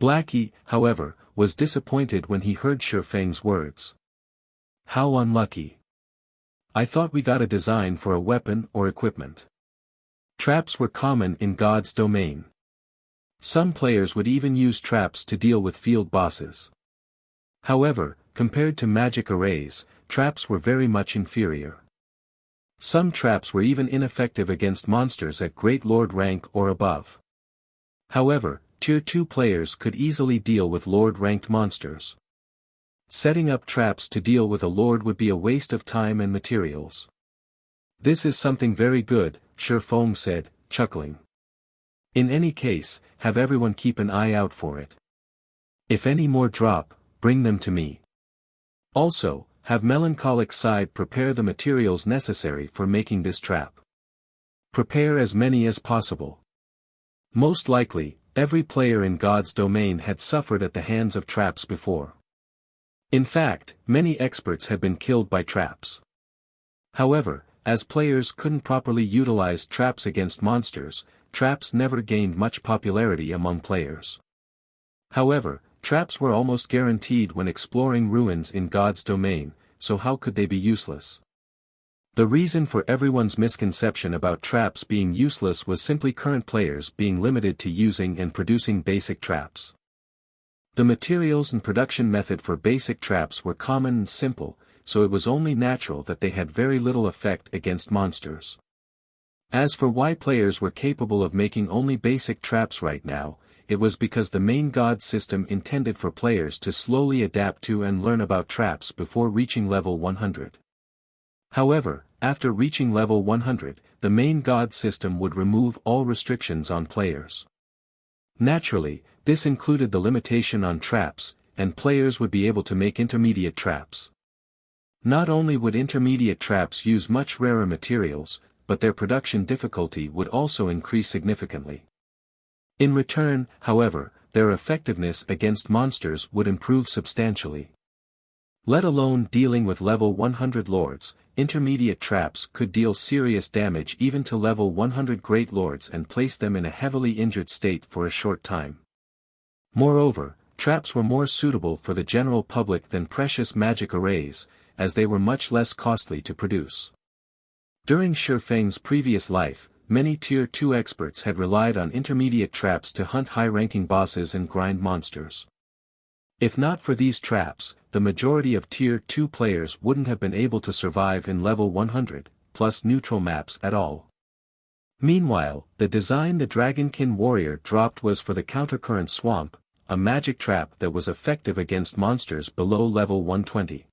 Blackie, however, was disappointed when he heard Shifeng's words. How unlucky. I thought we got a design for a weapon or equipment. Traps were common in God's domain. Some players would even use traps to deal with field bosses. However, compared to magic arrays, traps were very much inferior. Some traps were even ineffective against monsters at Great Lord rank or above. However, Tier 2 players could easily deal with Lord-ranked monsters. Setting up traps to deal with a Lord would be a waste of time and materials. This is something very good, Shifeng said, chuckling. In any case, have everyone keep an eye out for it. If any more drop, bring them to me. Also, have Melancholic Side prepare the materials necessary for making this trap. Prepare as many as possible. Most likely, every player in God's domain had suffered at the hands of traps before. In fact, many experts had been killed by traps. However, as players couldn't properly utilize traps against monsters, traps never gained much popularity among players. However, traps were almost guaranteed when exploring ruins in God's domain, so how could they be useless? The reason for everyone's misconception about traps being useless was simply current players being limited to using and producing basic traps. The materials and production method for basic traps were common and simple, so it was only natural that they had very little effect against monsters. As for why players were capable of making only basic traps right now, it was because the main God system intended for players to slowly adapt to and learn about traps before reaching level 100. However, after reaching level 100, the main God system would remove all restrictions on players. Naturally, this included the limitation on traps, and players would be able to make intermediate traps. Not only would intermediate traps use much rarer materials, but their production difficulty would also increase significantly. In return, however, their effectiveness against monsters would improve substantially. Let alone dealing with level 100 lords, intermediate traps could deal serious damage even to level 100 great lords and place them in a heavily injured state for a short time. Moreover, traps were more suitable for the general public than precious magic arrays, as they were much less costly to produce. During Shifeng's previous life, many Tier 2 experts had relied on intermediate traps to hunt high-ranking bosses and grind monsters. If not for these traps, the majority of Tier 2 players wouldn't have been able to survive in level 100, plus neutral maps at all. Meanwhile, the design the Dragonkin warrior dropped was for the Countercurrent Swamp, a magic trap that was effective against monsters below level 120.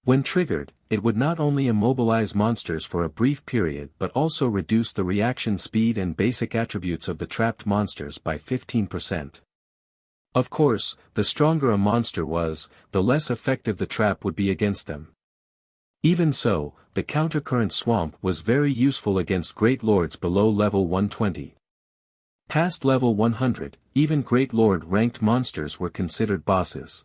When triggered, it would not only immobilize monsters for a brief period but also reduce the reaction speed and basic attributes of the trapped monsters by 15%. Of course, the stronger a monster was, the less effective the trap would be against them. Even so, the Countercurrent Swamp was very useful against Great Lords below level 120. Past level 100, even Great Lord ranked monsters were considered bosses.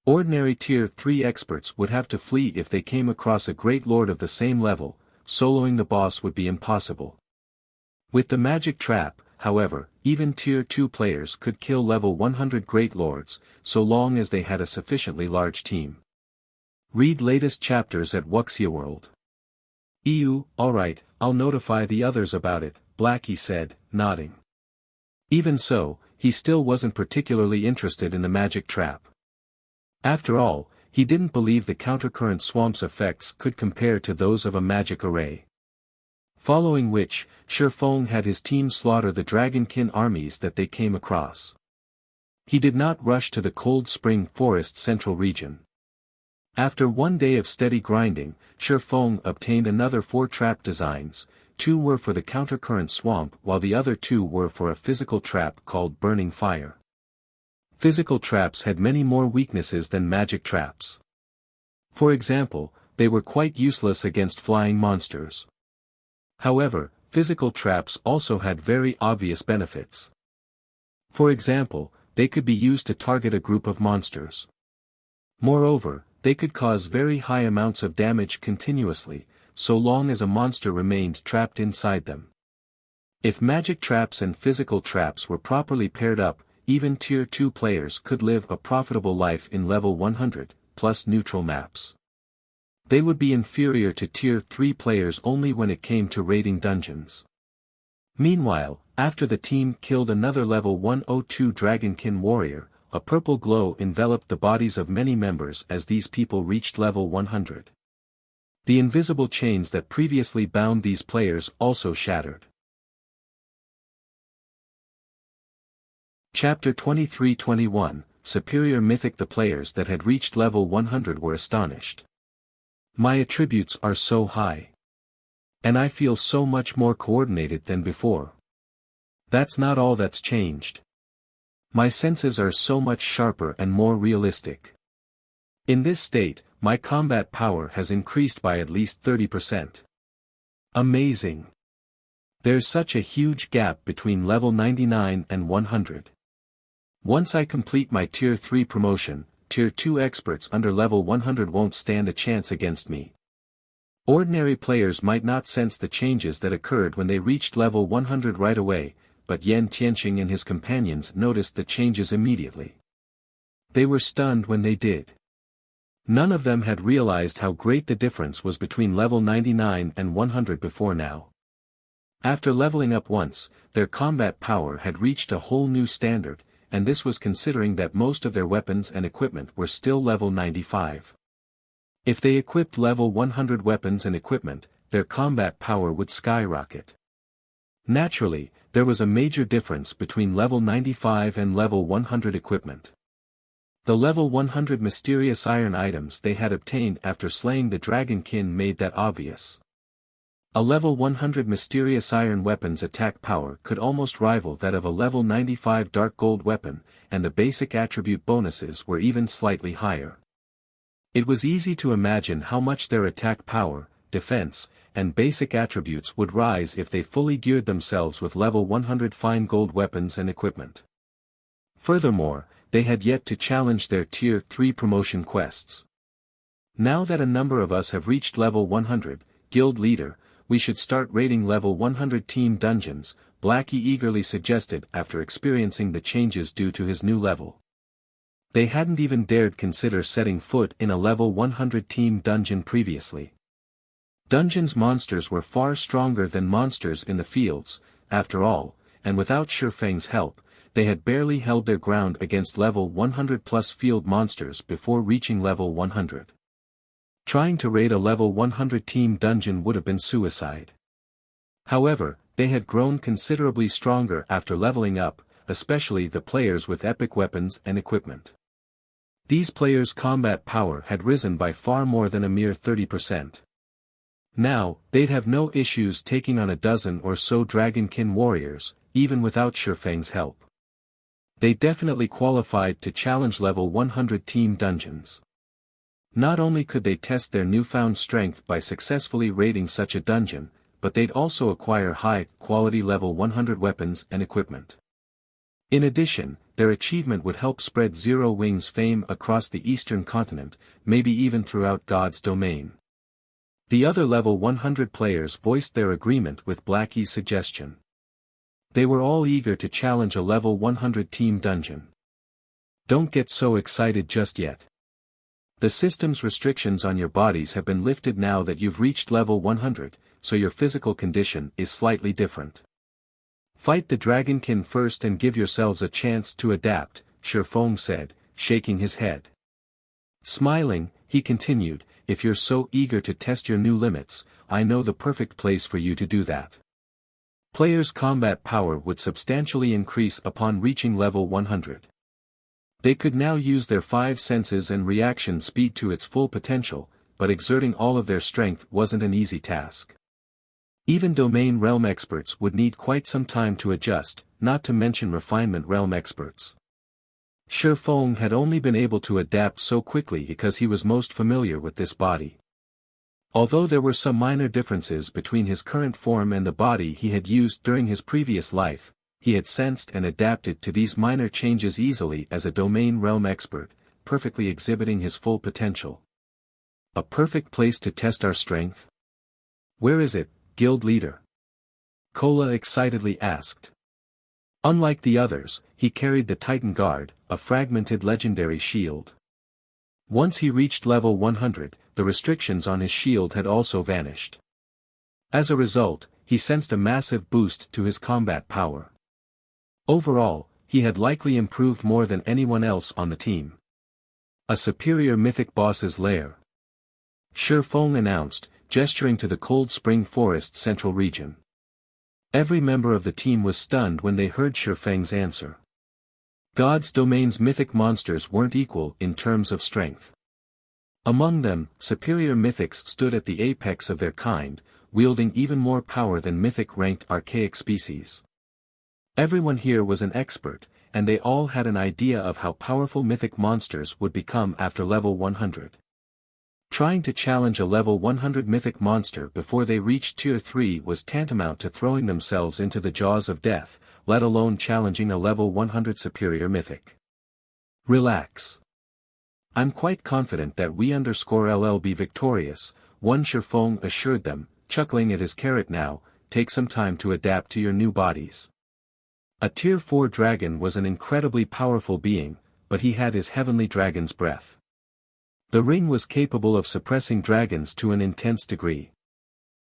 Ordinary Tier 3 experts would have to flee if they came across a Great Lord of the same level, soloing the boss would be impossible. With the magic trap, however, even Tier 2 players could kill level 100 Great Lords, so long as they had a sufficiently large team. Read latest chapters at Wuxia World. Alright, I'll notify the others about it, Blackie said, nodding. Even so, he still wasn't particularly interested in the magic trap. After all, he didn't believe the Countercurrent Swamp's effects could compare to those of a magic array. Following which, Shifeng had his team slaughter the Dragonkin armies that they came across. He did not rush to the Cold Spring Forest Central region. After one day of steady grinding, Shifeng obtained another 4 trap designs. 2 were for the Countercurrent Swamp while the other 2 were for a physical trap called Burning Fire. Physical traps had many more weaknesses than magic traps. For example, they were quite useless against flying monsters. However, physical traps also had very obvious benefits. For example, they could be used to target a group of monsters. Moreover, they could cause very high amounts of damage continuously, so long as a monster remained trapped inside them. If magic traps and physical traps were properly paired up, even Tier 2 players could live a profitable life in level 100, plus neutral maps. They would be inferior to Tier 3 players only when it came to raiding dungeons. Meanwhile, after the team killed another level 102 Dragonkin warrior, a purple glow enveloped the bodies of many members as these people reached level 100. The invisible chains that previously bound these players also shattered. Chapter 23-21, Superior Mythic. The players that had reached level 100 were astonished. My attributes are so high. And I feel so much more coordinated than before. That's not all that's changed. My senses are so much sharper and more realistic. In this state, my combat power has increased by at least 30%. Amazing. There's such a huge gap between level 99 and 100. Once I complete my Tier 3 promotion, Tier 2 experts under level 100 won't stand a chance against me. Ordinary players might not sense the changes that occurred when they reached level 100 right away, but Yan Tianqing and his companions noticed the changes immediately. They were stunned when they did. None of them had realized how great the difference was between level 99 and 100 before now. After leveling up once, their combat power had reached a whole new standard, and this was considering that most of their weapons and equipment were still level 95. If they equipped level 100 weapons and equipment, their combat power would skyrocket. Naturally, there was a major difference between level 95 and level 100 equipment. The level 100 mysterious iron items they had obtained after slaying the Dragonkin made that obvious. A level 100 mysterious iron weapon's attack power could almost rival that of a level 95 dark gold weapon, and the basic attribute bonuses were even slightly higher. It was easy to imagine how much their attack power, defense, and basic attributes would rise if they fully geared themselves with level 100 fine gold weapons and equipment. Furthermore, they had yet to challenge their Tier 3 promotion quests. Now that a number of us have reached level 100, Guild Leader, we should start raiding level 100 team dungeons, Blackie eagerly suggested after experiencing the changes due to his new level. They hadn't even dared consider setting foot in a level 100 team dungeon previously. Dungeons monsters were far stronger than monsters in the fields, after all, and without Shifeng's help, they had barely held their ground against level 100 plus field monsters before reaching level 100. Trying to raid a level 100 team dungeon would have been suicide. However, they had grown considerably stronger after leveling up, especially the players with epic weapons and equipment. These players' combat power had risen by far more than a mere 30%. Now, they'd have no issues taking on a dozen or so Dragonkin warriors, even without Shifeng's help. They definitely qualified to challenge level 100 team dungeons. Not only could they test their newfound strength by successfully raiding such a dungeon, but they'd also acquire high-quality level 100 weapons and equipment. In addition, their achievement would help spread Zero Wing's fame across the eastern continent, maybe even throughout God's domain. The other level 100 players voiced their agreement with Blackie's suggestion. They were all eager to challenge a level 100 team dungeon. Don't get so excited just yet. The system's restrictions on your bodies have been lifted now that you've reached level 100, so your physical condition is slightly different. Fight the Dragonkin first and give yourselves a chance to adapt, Shifeng said, shaking his head. Smiling, he continued, if you're so eager to test your new limits, I know the perfect place for you to do that. Players' combat power would substantially increase upon reaching level 100. They could now use their 5 senses and reaction speed to its full potential, but exerting all of their strength wasn't an easy task. Even domain realm experts would need quite some time to adjust, not to mention refinement realm experts. Shifeng had only been able to adapt so quickly because he was most familiar with this body. Although there were some minor differences between his current form and the body he had used during his previous life, he had sensed and adapted to these minor changes easily as a domain realm expert, perfectly exhibiting his full potential. A perfect place to test our strength? Where is it, Guild Leader? Kola excitedly asked. Unlike the others, he carried the Titan Guard, a fragmented legendary shield. Once he reached level 100, the restrictions on his shield had also vanished. As a result, he sensed a massive boost to his combat power. Overall, he had likely improved more than anyone else on the team. A superior mythic boss's lair. Shifeng announced, gesturing to the Cold Spring Forest's central region. Every member of the team was stunned when they heard Shifeng's answer. God's domain's mythic monsters weren't equal in terms of strength. Among them, superior mythics stood at the apex of their kind, wielding even more power than mythic-ranked archaic species. Everyone here was an expert, and they all had an idea of how powerful mythic monsters would become after level 100. Trying to challenge a level 100 mythic monster before they reached tier 3 was tantamount to throwing themselves into the jaws of death, let alone challenging a level 100 superior mythic. Relax. I'm quite confident that we_LL be victorious, one Shifeng assured them, chuckling at his carrot. Now, take some time to adapt to your new bodies. A tier 4 dragon was an incredibly powerful being, but he had his heavenly dragon's breath. The ring was capable of suppressing dragons to an intense degree.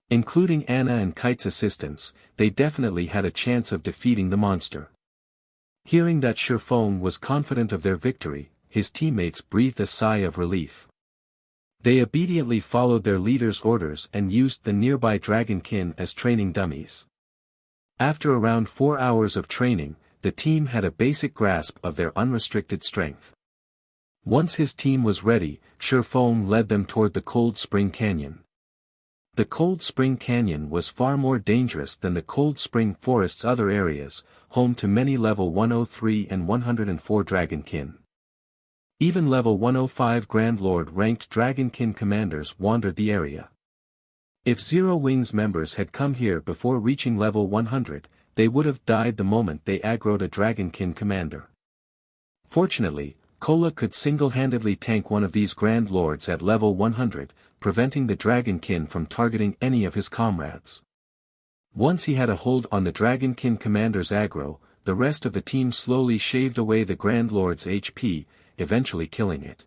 Including Anna and Kite's assistance, they definitely had a chance of defeating the monster. Hearing that Shifeng was confident of their victory, his teammates breathed a sigh of relief. They obediently followed their leader's orders and used the nearby dragonkin as training dummies. After around 4 hours of training, the team had a basic grasp of their unrestricted strength. Once his team was ready, Shifeng led them toward the Cold Spring Canyon. The Cold Spring Canyon was far more dangerous than the Cold Spring Forest's other areas, home to many level 103 and 104 dragonkin. Even level 105 Grand Lord ranked dragonkin commanders wandered the area. If Zero Wings members had come here before reaching level 100, they would have died the moment they aggroed a dragonkin commander. Fortunately, Kola could single-handedly tank one of these Grand Lords at level 100, preventing the dragonkin from targeting any of his comrades. Once he had a hold on the dragonkin commander's aggro, the rest of the team slowly shaved away the Grand Lord's HP, eventually killing it.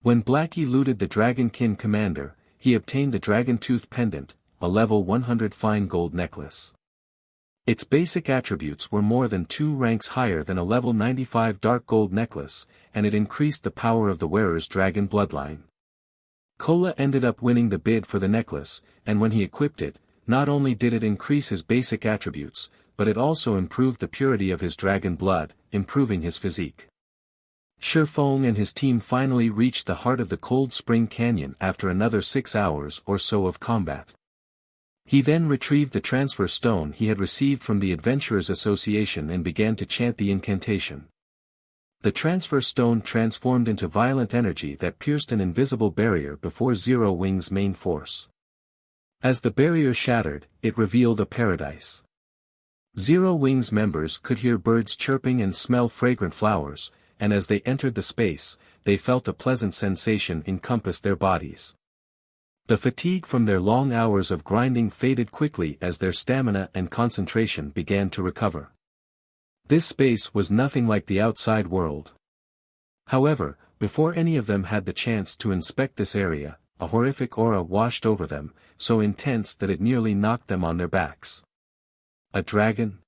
When Blackie looted the dragonkin commander, he obtained the Dragon Tooth Pendant, a level 100 fine gold necklace. Its basic attributes were more than 2 ranks higher than a level 95 dark gold necklace, and it increased the power of the wearer's dragon bloodline. Kola ended up winning the bid for the necklace, and when he equipped it, not only did it increase his basic attributes, but it also improved the purity of his dragon blood, improving his physique. Shifeng and his team finally reached the heart of the Cold Spring Canyon after another 6 hours or so of combat. He then retrieved the transfer stone he had received from the Adventurers Association and began to chant the incantation. The transfer stone transformed into violent energy that pierced an invisible barrier before Zero Wings' main force. As the barrier shattered, it revealed a paradise. Zero Wings members could hear birds chirping and smell fragrant flowers, and as they entered the space, they felt a pleasant sensation encompass their bodies. The fatigue from their long hours of grinding faded quickly as their stamina and concentration began to recover. This space was nothing like the outside world. However, before any of them had the chance to inspect this area, a horrific aura washed over them, so intense that it nearly knocked them on their backs. A dragon?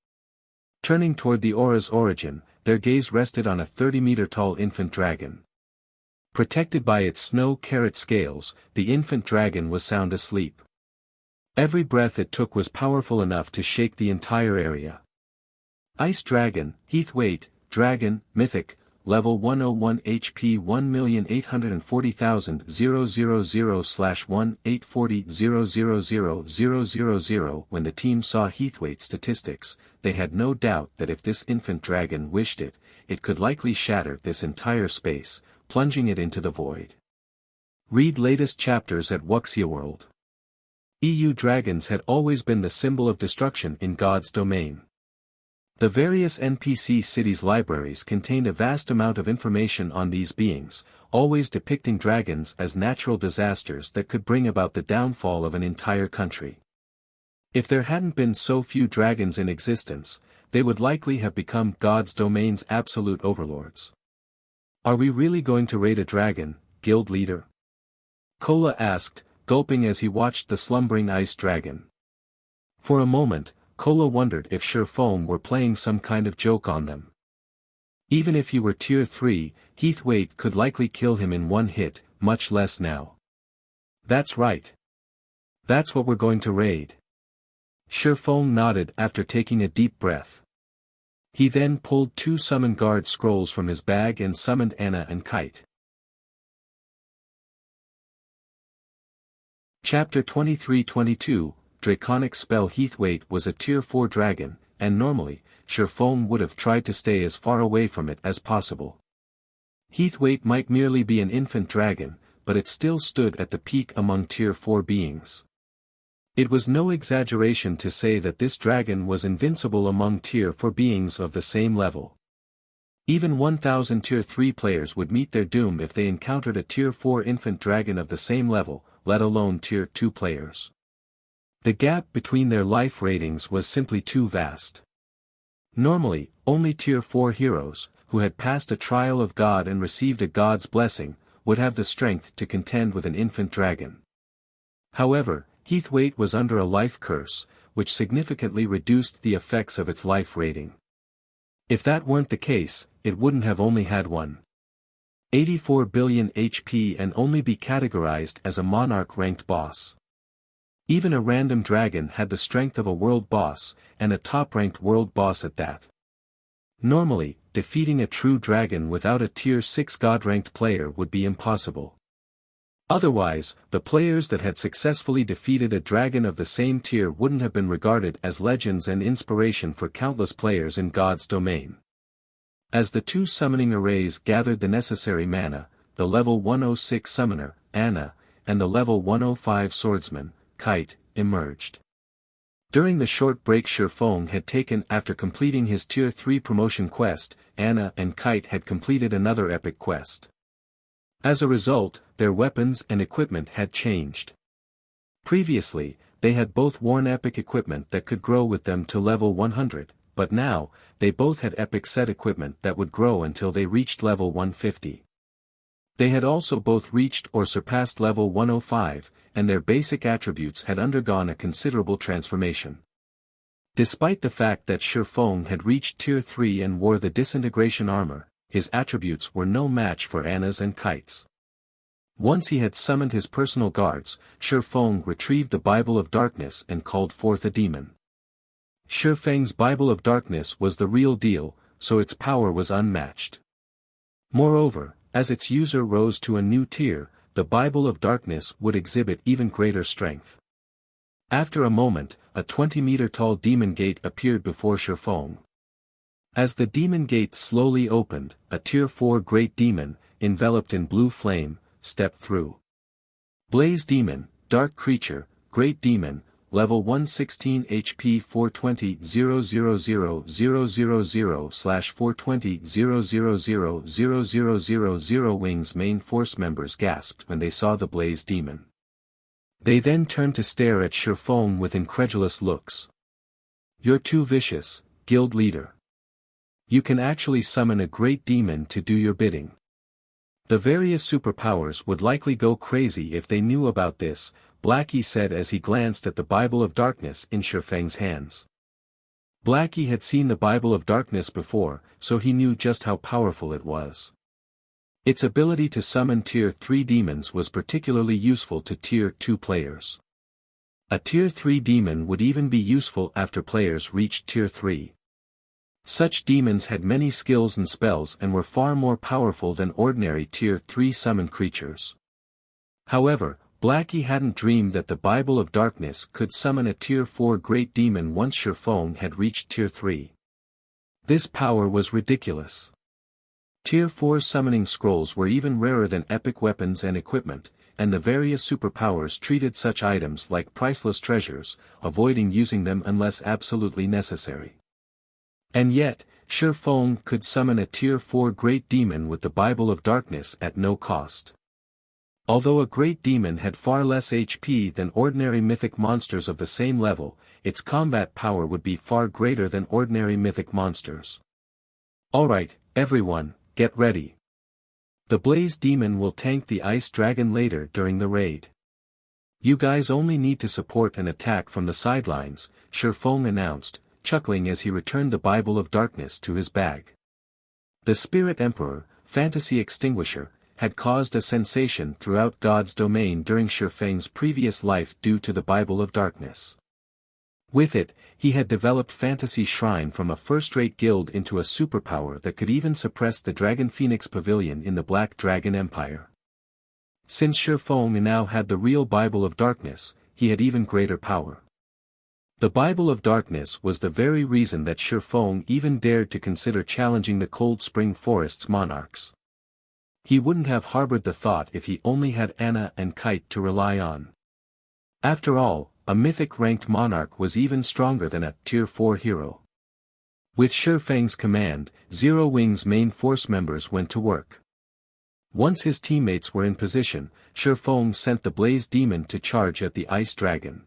Turning toward the aura's origin, their gaze rested on a 30-meter-tall infant dragon. Protected by its snow-carrot scales, the infant dragon was sound asleep. Every breath it took was powerful enough to shake the entire area. Ice Dragon, Heathwaite, Dragon, Mythic, Level 101 HP 1,840,000/1-840,000,000. When the team saw Heathwaite's statistics, they had no doubt that if this infant dragon wished it, it could likely shatter this entire space, plunging it into the void. Read latest chapters at Wuxia World. EU dragons had always been the symbol of destruction in God's domain. The various NPC cities' libraries contained a vast amount of information on these beings, always depicting dragons as natural disasters that could bring about the downfall of an entire country. If there hadn't been so few dragons in existence, they would likely have become God's domain's absolute overlords. Are we really going to raid a dragon, guild leader? Kola asked, gulping as he watched the slumbering ice dragon. For a moment, Kola wondered if Shurfong were playing some kind of joke on them. Even if he were tier 3, Heathwaite could likely kill him in one hit, much less now. That's right. That's what we're going to raid. Shurfong nodded after taking a deep breath. He then pulled 2 summon guard scrolls from his bag and summoned Anna and Kite. Chapter 23-22, Draconic spell. Heathwaite was a tier 4 dragon, and normally, Shurfong would have tried to stay as far away from it as possible. Heathwaite might merely be an infant dragon, but it still stood at the peak among tier 4 beings. It was no exaggeration to say that this dragon was invincible among tier 4 beings of the same level. Even 1000 tier 3 players would meet their doom if they encountered a tier 4 infant dragon of the same level, let alone tier 2 players. The gap between their life ratings was simply too vast. Normally, only tier 4 heroes, who had passed a trial of God and received a god's blessing, would have the strength to contend with an infant dragon. However, Heathwaite was under a life curse, which significantly reduced the effects of its life rating. If that weren't the case, it wouldn't have only had 1.84 billion HP and only be categorized as a monarch-ranked boss. Even a random dragon had the strength of a world boss, and a top-ranked world boss at that. Normally, defeating a true dragon without a tier 6 god-ranked player would be impossible. Otherwise, the players that had successfully defeated a dragon of the same tier wouldn't have been regarded as legends and inspiration for countless players in God's domain. As the 2 summoning arrays gathered the necessary mana, the level 106 summoner, Anna, and the level 105 swordsman, Kite, emerged. During the short break Shurfong had taken after completing his tier 3 promotion quest, Anna and Kite had completed another epic quest. As a result, their weapons and equipment had changed. Previously, they had both worn epic equipment that could grow with them to level 100, but now, they both had epic set equipment that would grow until they reached level 150. They had also both reached or surpassed level 105, and their basic attributes had undergone a considerable transformation. Despite the fact that Shurfong had reached tier 3 and wore the disintegration armor, his attributes were no match for Anna's and Kite's. Once he had summoned his personal guards, Shurfong retrieved the Bible of Darkness and called forth a demon. Shurfeng's Bible of Darkness was the real deal, so its power was unmatched. Moreover, as its user rose to a new tier, the Bible of Darkness would exhibit even greater strength. After a moment, a 20-meter-tall demon gate appeared before Shurfong. As the demon gate slowly opened, a tier 4 great demon, enveloped in blue flame, stepped through. Blaze Demon, Dark Creature, Great Demon, Level 116 HP 420-000/420-000-000 Wings main force members gasped when they saw the Blaze Demon. They then turned to stare at Shurfong with incredulous looks. "You're too vicious, guild leader. You can actually summon a great demon to do your bidding." The various superpowers would likely go crazy if they knew about this, Blackie said as he glanced at the Bible of Darkness in Shurfeng's hands. Blackie had seen the Bible of Darkness before, so he knew just how powerful it was. Its ability to summon tier 3 demons was particularly useful to tier 2 players. A tier 3 demon would even be useful after players reached tier 3. Such demons had many skills and spells and were far more powerful than ordinary tier 3 summoned creatures. However, Blackie hadn't dreamed that the Bible of Darkness could summon a tier 4 great demon once Shurfong had reached tier 3. This power was ridiculous. Tier 4 summoning scrolls were even rarer than epic weapons and equipment, and the various superpowers treated such items like priceless treasures, avoiding using them unless absolutely necessary. And yet, Shurfong could summon a tier 4 great demon with the Bible of Darkness at no cost. Although a great demon had far less HP than ordinary mythic monsters of the same level, its combat power would be far greater than ordinary mythic monsters. Alright, everyone, get ready. The Blaze Demon will tank the Ice Dragon later during the raid. You guys only need to support an attack from the sidelines, Shifeng announced, chuckling as he returned the Bible of Darkness to his bag. The Spirit Emperor, Fantasy Extinguisher, had caused a sensation throughout God's domain during Shifeng's previous life due to the Bible of Darkness. With it, he had developed Fantasy Shrine from a first-rate guild into a superpower that could even suppress the Dragon Phoenix Pavilion in the Black Dragon Empire. Since Shifeng now had the real Bible of Darkness, he had even greater power. The Bible of Darkness was the very reason that Shifeng even dared to consider challenging the Cold Spring Forest's monarchs. He wouldn't have harbored the thought if he only had Anna and Kite to rely on. After all, a mythic-ranked monarch was even stronger than a Tier 4 hero. With Shifeng's command, Zero Wing's main force members went to work. Once his teammates were in position, Shifeng sent the Blaze Demon to charge at the Ice Dragon.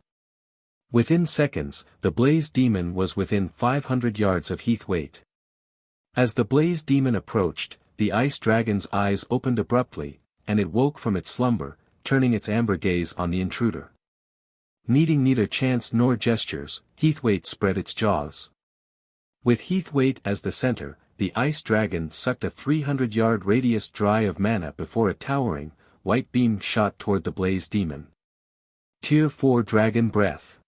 Within seconds, the Blaze Demon was within 500 yards of Heathwaite. As the Blaze Demon approached, the Ice Dragon's eyes opened abruptly, and it woke from its slumber, turning its amber gaze on the intruder. Needing neither chance nor gestures, Heathwaite spread its jaws. With Heathwaite as the center, the Ice Dragon sucked a 300-yard radius dry of mana before a towering, white beam shot toward the Blaze Demon. Tier 4 Dragon Breath.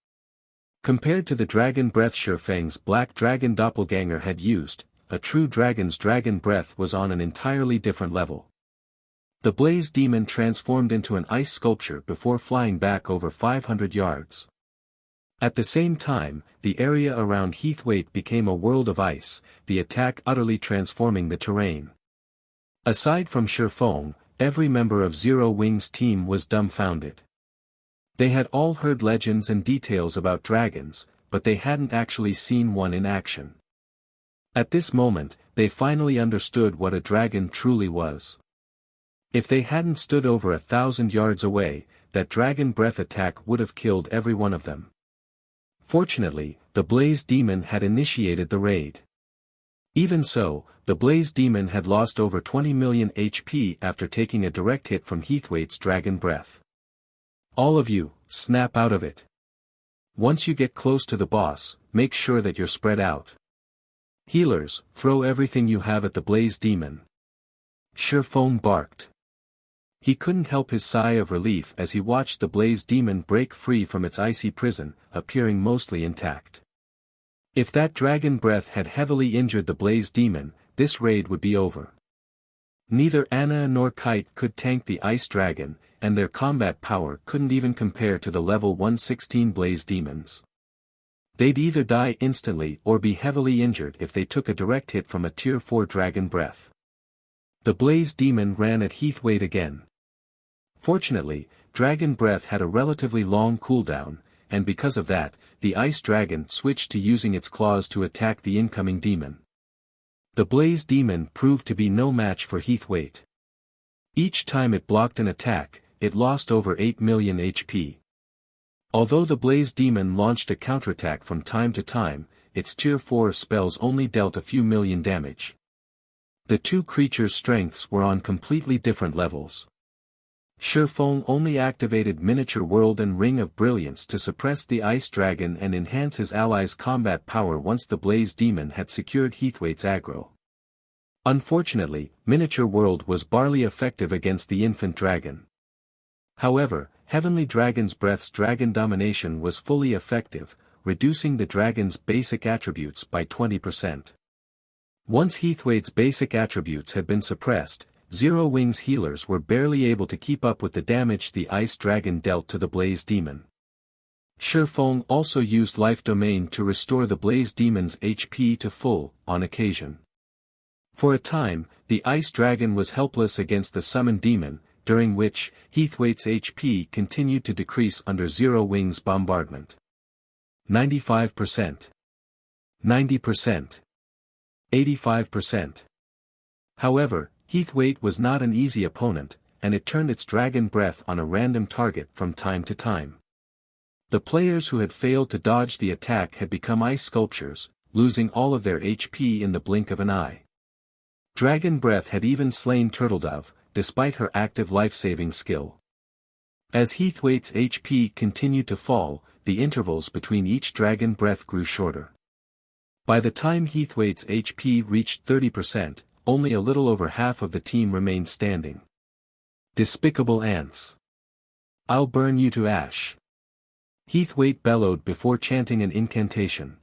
Compared to the Dragon Breath Shifeng's Black Dragon Doppelganger had used, a true dragon's Dragon Breath was on an entirely different level. The Blaze Demon transformed into an ice sculpture before flying back over 500 yards. At the same time, the area around Heathwaite became a world of ice, the attack utterly transforming the terrain. Aside from Shifeng, every member of Zero Wing's team was dumbfounded. They had all heard legends and details about dragons, but they hadn't actually seen one in action. At this moment, they finally understood what a dragon truly was. If they hadn't stood over 1,000 yards away, that Dragon Breath attack would have killed every one of them. Fortunately, the Blaze Demon had initiated the raid. Even so, the Blaze Demon had lost over 20 million HP after taking a direct hit from Heathwaite's Dragon Breath. All of you, snap out of it. Once you get close to the boss, make sure that you're spread out. Healers, throw everything you have at the Blaze Demon. Shifeng barked. He couldn't help his sigh of relief as he watched the Blaze Demon break free from its icy prison, appearing mostly intact. If that Dragon Breath had heavily injured the Blaze Demon, this raid would be over. Neither Anna nor Kite could tank the Ice Dragon, and their combat power couldn't even compare to the level 116 Blaze Demons. They'd either die instantly or be heavily injured if they took a direct hit from a Tier 4 Dragon Breath. The Blaze Demon ran at Heathwaite again. Fortunately, Dragon Breath had a relatively long cooldown, and because of that, the Ice Dragon switched to using its claws to attack the incoming demon. The Blaze Demon proved to be no match for Heathwaite. Each time it blocked an attack, it lost over 8 million HP. Although the Blaze Demon launched a counterattack from time to time, its Tier 4 spells only dealt a few million damage. The two creatures' strengths were on completely different levels. Shifeng only activated Miniature World and Ring of Brilliance to suppress the Ice Dragon and enhance his allies' combat power once the Blaze Demon had secured Heathwaite's aggro. Unfortunately, Miniature World was barely effective against the Infant Dragon. However, Heavenly Dragon's Breath's Dragon Domination was fully effective, reducing the dragon's basic attributes by 20%. Once Heathwaite's basic attributes had been suppressed, Zero Wing's healers were barely able to keep up with the damage the Ice Dragon dealt to the Blaze Demon. Shifeng also used Life Domain to restore the Blaze Demon's HP to full, on occasion. For a time, the Ice Dragon was helpless against the Summoned Demon, during which, Heathwaite's HP continued to decrease under Zero Wing's bombardment. 95%. 90%. 85%. However, Heathwaite was not an easy opponent, and it turned its Dragon Breath on a random target from time to time. The players who had failed to dodge the attack had become ice sculptures, losing all of their HP in the blink of an eye. Dragon Breath had even slain Turtledove, despite her active life-saving skill. As Heathwaite's HP continued to fall, the intervals between each dragon breath grew shorter. By the time Heathwaite's HP reached 30%, only a little over half of the team remained standing. Despicable ants. I'll burn you to ash. Heathwaite bellowed before chanting an incantation.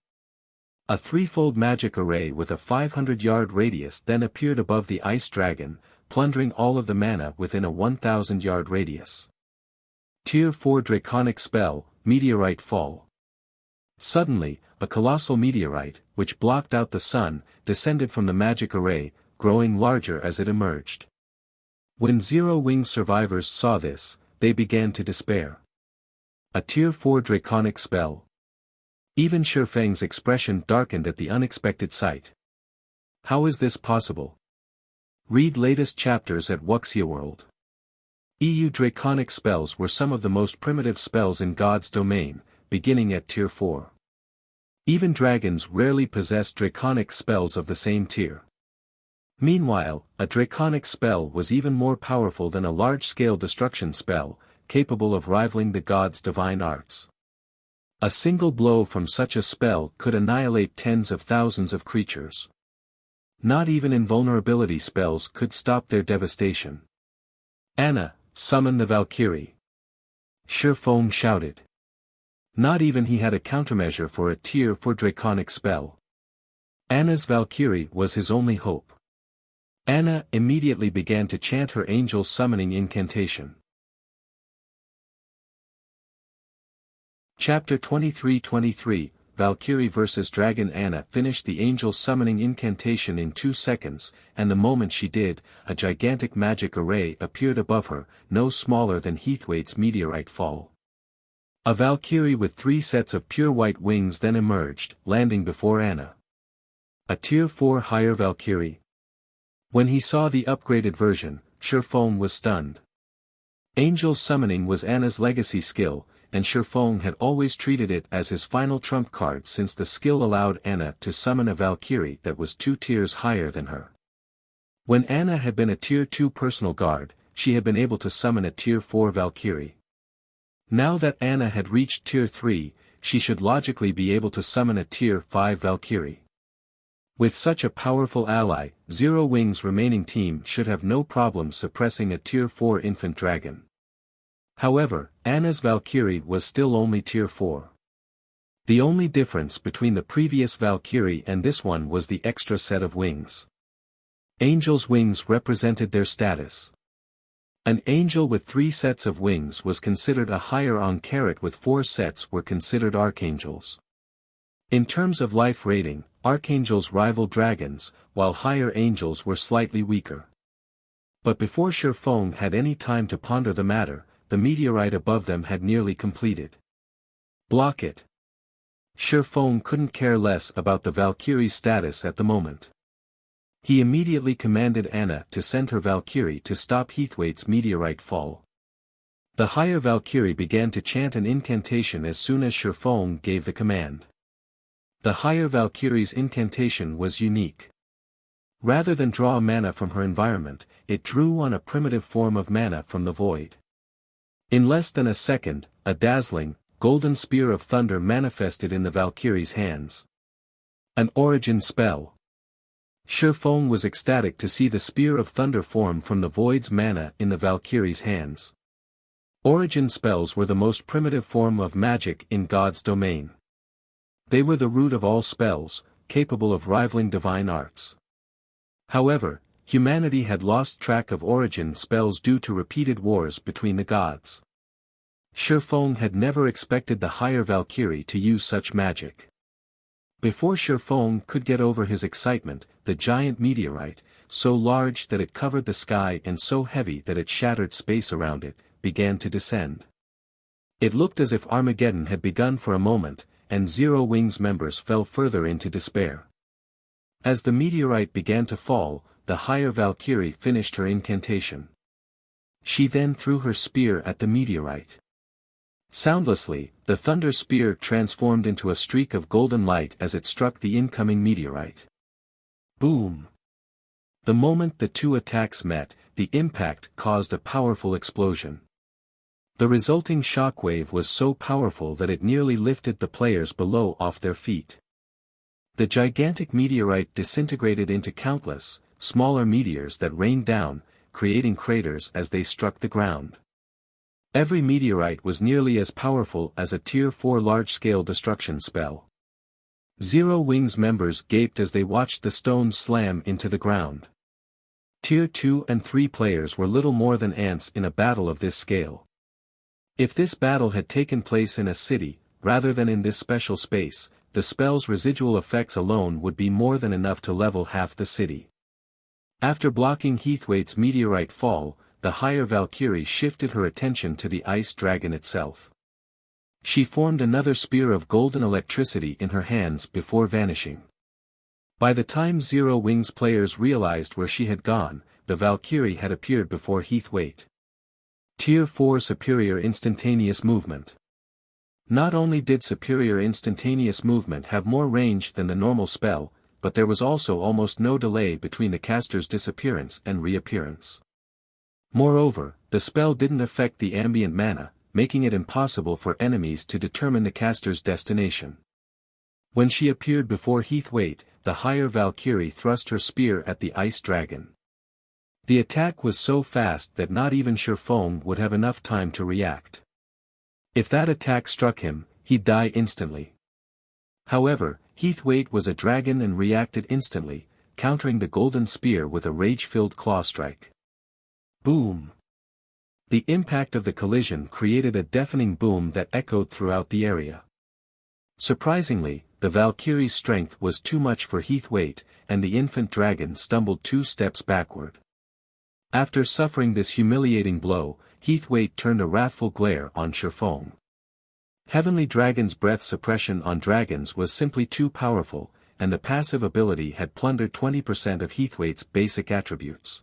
A threefold magic array with a 500-yard radius then appeared above the ice dragon, plundering all of the mana within a 1,000-yard radius. Tier 4 Draconic spell, Meteorite Fall. Suddenly, a colossal meteorite, which blocked out the sun, descended from the magic array, growing larger as it emerged. When Zero-Wing survivors saw this, they began to despair. A Tier 4 Draconic spell. Even Shifeng's expression darkened at the unexpected sight. How is this possible? Read latest chapters at Wuxia World. EU Draconic spells were some of the most primitive spells in God's domain, beginning at Tier 4. Even dragons rarely possess Draconic spells of the same tier. Meanwhile, a Draconic spell was even more powerful than a large-scale destruction spell, capable of rivaling the gods' divine arts. A single blow from such a spell could annihilate tens of thousands of creatures. Not even invulnerability spells could stop their devastation. Anna, summon the Valkyrie. Shifeng shouted. Not even he had a countermeasure for a Tier 4 Draconic spell. Anna's Valkyrie was his only hope. Anna immediately began to chant her angel summoning incantation. Chapter 23-23, Valkyrie vs. Dragon. Anna finished the angel summoning incantation in 2 seconds, and the moment she did, a gigantic magic array appeared above her, no smaller than Heathwaite's meteorite fall. A Valkyrie with 3 sets of pure white wings then emerged, landing before Anna. A Tier 4 higher Valkyrie. When he saw the upgraded version, Shifeng was stunned. Angel summoning was Anna's legacy skill, and Shifeng had always treated it as his final trump card since the skill allowed Anna to summon a Valkyrie that was 2 tiers higher than her. When Anna had been a Tier 2 personal guard, she had been able to summon a Tier 4 Valkyrie. Now that Anna had reached Tier 3, she should logically be able to summon a Tier 5 Valkyrie. With such a powerful ally, Zero-Wing's remaining team should have no problem suppressing a Tier 4 infant dragon. However, Anna's Valkyrie was still only Tier 4. The only difference between the previous Valkyrie and this one was the extra set of wings. Angel's wings represented their status. An angel with 3 sets of wings was considered a higher on-carat, with 4 sets were considered archangels. In terms of life rating, archangels rival dragons, while higher angels were slightly weaker. But before Shifeng had any time to ponder the matter, the meteorite above them had nearly completed. Block it. Shifeng couldn't care less about the Valkyrie's status at the moment. He immediately commanded Anna to send her Valkyrie to stop Heathwaite's meteorite fall. The higher Valkyrie began to chant an incantation as soon as Shifeng gave the command. The higher Valkyrie's incantation was unique. Rather than draw mana from her environment, it drew on a primitive form of mana from the void. In less than a second, a dazzling, golden spear of thunder manifested in the Valkyrie's hands. An origin spell. Shifeng was ecstatic to see the spear of thunder form from the void's mana in the Valkyrie's hands. Origin spells were the most primitive form of magic in God's domain. They were the root of all spells, capable of rivaling divine arts. However, humanity had lost track of origin spells due to repeated wars between the gods. Shifeng had never expected the higher Valkyrie to use such magic. Before Shifeng could get over his excitement, the giant meteorite, so large that it covered the sky and so heavy that it shattered space around it, began to descend. It looked as if Armageddon had begun for a moment, and Zero-Wing's members fell further into despair. As the meteorite began to fall, the higher Valkyrie finished her incantation. She then threw her spear at the meteorite. Soundlessly, the thunder spear transformed into a streak of golden light as it struck the incoming meteorite. Boom! The moment the 2 attacks met, the impact caused a powerful explosion. The resulting shockwave was so powerful that it nearly lifted the players below off their feet. The gigantic meteorite disintegrated into countless, smaller meteors that rained down, creating craters as they struck the ground. Every meteorite was nearly as powerful as a Tier 4 large-scale destruction spell. Zero Wings members gaped as they watched the stones slam into the ground. Tier 2 and 3 players were little more than ants in a battle of this scale. If this battle had taken place in a city, rather than in this special space, the spell's residual effects alone would be more than enough to level half the city. After blocking Heathwaite's meteorite fall, the higher Valkyrie shifted her attention to the ice dragon itself. She formed another spear of golden electricity in her hands before vanishing. By the time Zero Wings players realized where she had gone, the Valkyrie had appeared before Heathwaite. Tier 4 Superior Instantaneous Movement. Not only did Superior Instantaneous Movement have more range than the normal spell, but there was also almost no delay between the caster's disappearance and reappearance. Moreover, the spell didn't affect the ambient mana, making it impossible for enemies to determine the caster's destination. When she appeared before Heathwaite, the higher Valkyrie thrust her spear at the ice dragon. The attack was so fast that not even Shurfong would have enough time to react. If that attack struck him, he'd die instantly. However, Heathwaite was a dragon and reacted instantly, countering the golden spear with a rage-filled claw strike. Boom! The impact of the collision created a deafening boom that echoed throughout the area. Surprisingly, the Valkyrie's strength was too much for Heathwaite, and the infant dragon stumbled 2 steps backward. After suffering this humiliating blow, Heathwaite turned a wrathful glare on Shurfong. Heavenly Dragon's breath suppression on dragons was simply too powerful, and the passive ability had plundered 20% of Heathwaite's basic attributes.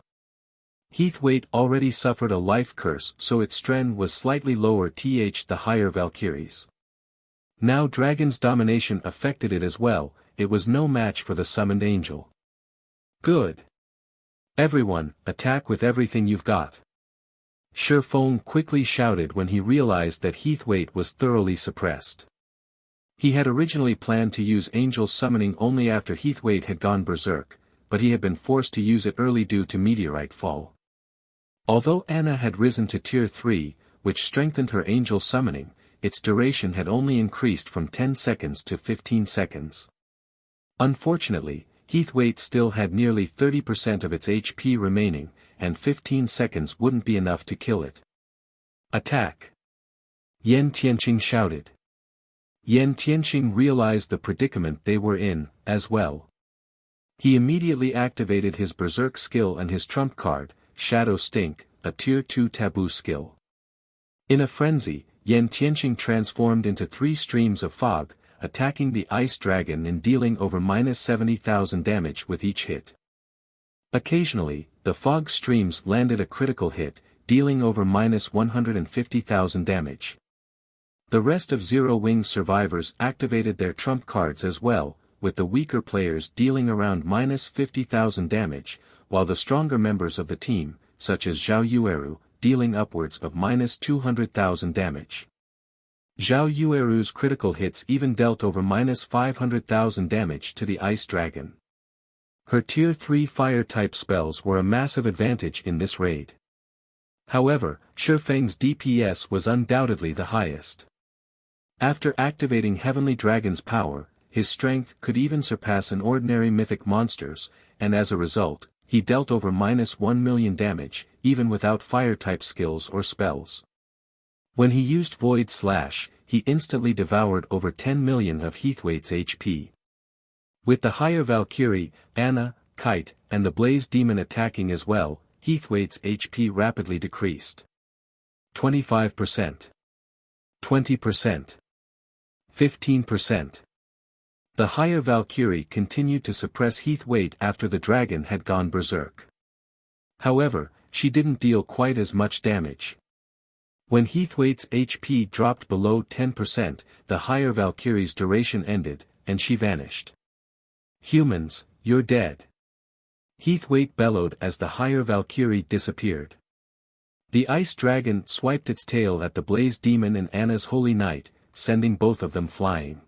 Heathwaite already suffered a life curse, so its strength was slightly lower than the higher Valkyries. Now Dragon's domination affected it as well, it was no match for the summoned angel. Good. Everyone, attack with everything you've got. Shurfong quickly shouted when he realized that Heathwaite was thoroughly suppressed. He had originally planned to use angel summoning only after Heathwaite had gone berserk, but he had been forced to use it early due to meteorite fall. Although Anna had risen to Tier 3, which strengthened her angel summoning, its duration had only increased from 10 seconds to 15 seconds. Unfortunately, Heathwaite still had nearly 30% of its HP remaining, and 15 seconds wouldn't be enough to kill it. Attack! Yan Tianqing shouted. Yan Tianqing realized the predicament they were in, as well. He immediately activated his berserk skill and his trump card, Shadow Stink, a Tier 2 taboo skill. In a frenzy, Yan Tianqing transformed into 3 streams of fog, attacking the ice dragon and dealing over -70,000 damage with each hit. Occasionally, the fog streams landed a critical hit, dealing over -150,000 damage. The rest of Zero Wings survivors activated their trump cards as well, with the weaker players dealing around -50,000 damage, while the stronger members of the team, such as Zhao Yueru, dealing upwards of -200,000 damage. Zhao Yueru's critical hits even dealt over -500,000 damage to the ice dragon. Her Tier 3 fire-type spells were a massive advantage in this raid. However, Shurfeng's DPS was undoubtedly the highest. After activating Heavenly Dragon's power, his strength could even surpass an ordinary mythic monster's, and as a result, he dealt over -1 million damage, even without fire-type skills or spells. When he used Void Slash, he instantly devoured over 10 million of Heathwaite's HP. With the higher Valkyrie, Anna, Kite, and the Blaze Demon attacking as well, Heathwaite's HP rapidly decreased. 25%. 20%. 15%. The higher Valkyrie continued to suppress Heathwaite after the dragon had gone berserk. However, she didn't deal quite as much damage. When Heathwaite's HP dropped below 10%, the higher Valkyrie's duration ended, and she vanished. Humans, you're dead. Heathwaite bellowed as the higher Valkyrie disappeared. The ice dragon swiped its tail at the blaze demon and Anna's holy knight, sending both of them flying.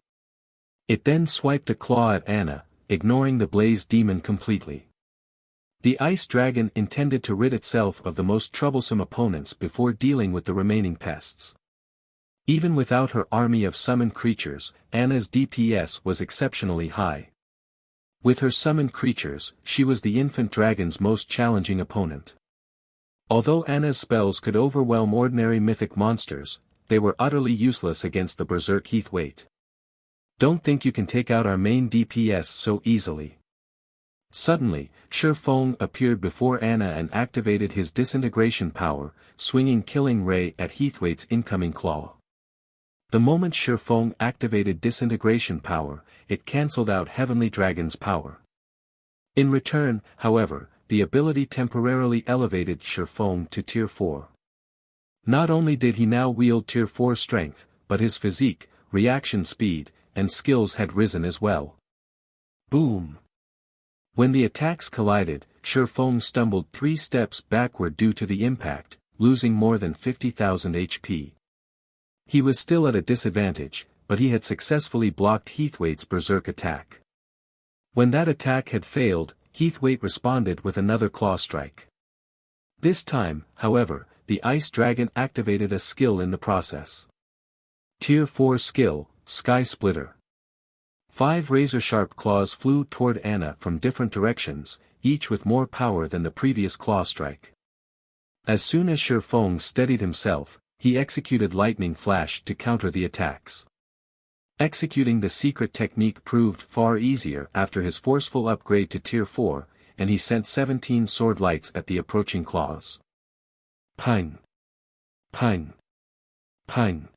It then swiped a claw at Anna, ignoring the blaze demon completely. The ice dragon intended to rid itself of the most troublesome opponents before dealing with the remaining pests. Even without her army of summoned creatures, Anna's DPS was exceptionally high. With her summoned creatures, she was the infant dragon's most challenging opponent. Although Anna's spells could overwhelm ordinary mythic monsters, they were utterly useless against the berserk Heathwaite. Don't think you can take out our main DPS so easily. Suddenly, Shifeng appeared before Anna and activated his disintegration power, swinging Killing Ray at Heathwaite's incoming claw. The moment Shifeng activated disintegration power, it cancelled out Heavenly Dragon's power. In return, however, the ability temporarily elevated Shifeng to Tier 4. Not only did he now wield Tier 4 strength, but his physique, reaction speed, and skills had risen as well. Boom! When the attacks collided, Shifeng stumbled 3 steps backward due to the impact, losing more than 50,000 HP. He was still at a disadvantage, but he had successfully blocked Heathwaite's berserk attack. When that attack had failed, Heathwaite responded with another claw strike. This time, however, the ice dragon activated a skill in the process. Tier 4 skill, Sky Splitter. 5 razor-sharp claws flew toward Anna from different directions, each with more power than the previous claw strike. As soon as Shifeng steadied himself, he executed Lightning Flash to counter the attacks. Executing the secret technique proved far easier after his forceful upgrade to Tier 4, and he sent 17 sword lights at the approaching claws. Ping! Ping! Ping!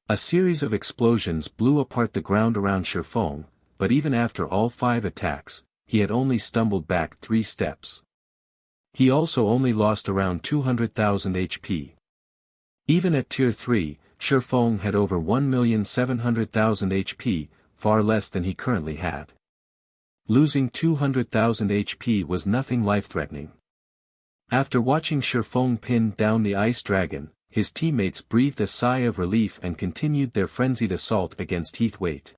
A series of explosions blew apart the ground around Shifeng, but even after all 5 attacks, he had only stumbled back 3 steps. He also only lost around 200,000 HP. Even at Tier 3, Shifeng had over 1,700,000 HP, far less than he currently had. Losing 200,000 HP was nothing life-threatening. After watching Shifeng pin down the ice dragon, his teammates breathed a sigh of relief and continued their frenzied assault against Heathwaite.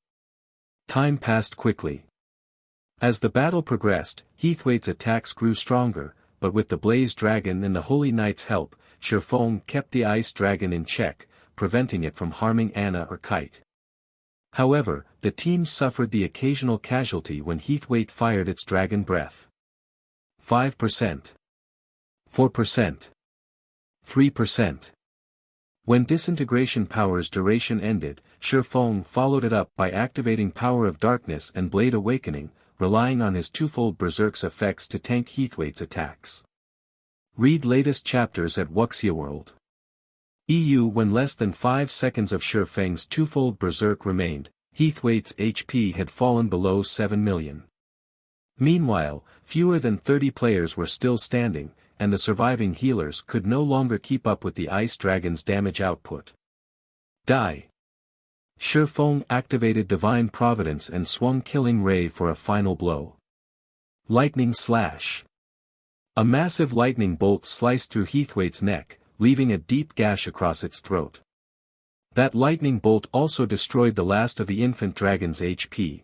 Time passed quickly. As the battle progressed, Heathwaite's attacks grew stronger, but with the Blaze Dragon and the Holy Knight's help, Shifeng kept the Ice Dragon in check, preventing it from harming Anna or Kite. However, the team suffered the occasional casualty when Heathwaite fired its dragon breath. 5%. 4%. 3%. When disintegration power's duration ended, Shifeng followed it up by activating Power of Darkness and Blade Awakening, relying on his twofold Berserk's effects to tank Heathwaite's attacks. Read latest chapters at Wuxia World. EU. When less than 5 seconds of Shifeng's twofold Berserk remained, Heathwaite's HP had fallen below 7 million. Meanwhile, fewer than 30 players were still standing, and the surviving healers could no longer keep up with the Ice Dragon's damage output. Die! Shifeng activated Divine Providence and swung Killing Ray for a final blow. Lightning Slash. A massive lightning bolt sliced through Heathwaite's neck, leaving a deep gash across its throat. That lightning bolt also destroyed the last of the infant dragon's HP.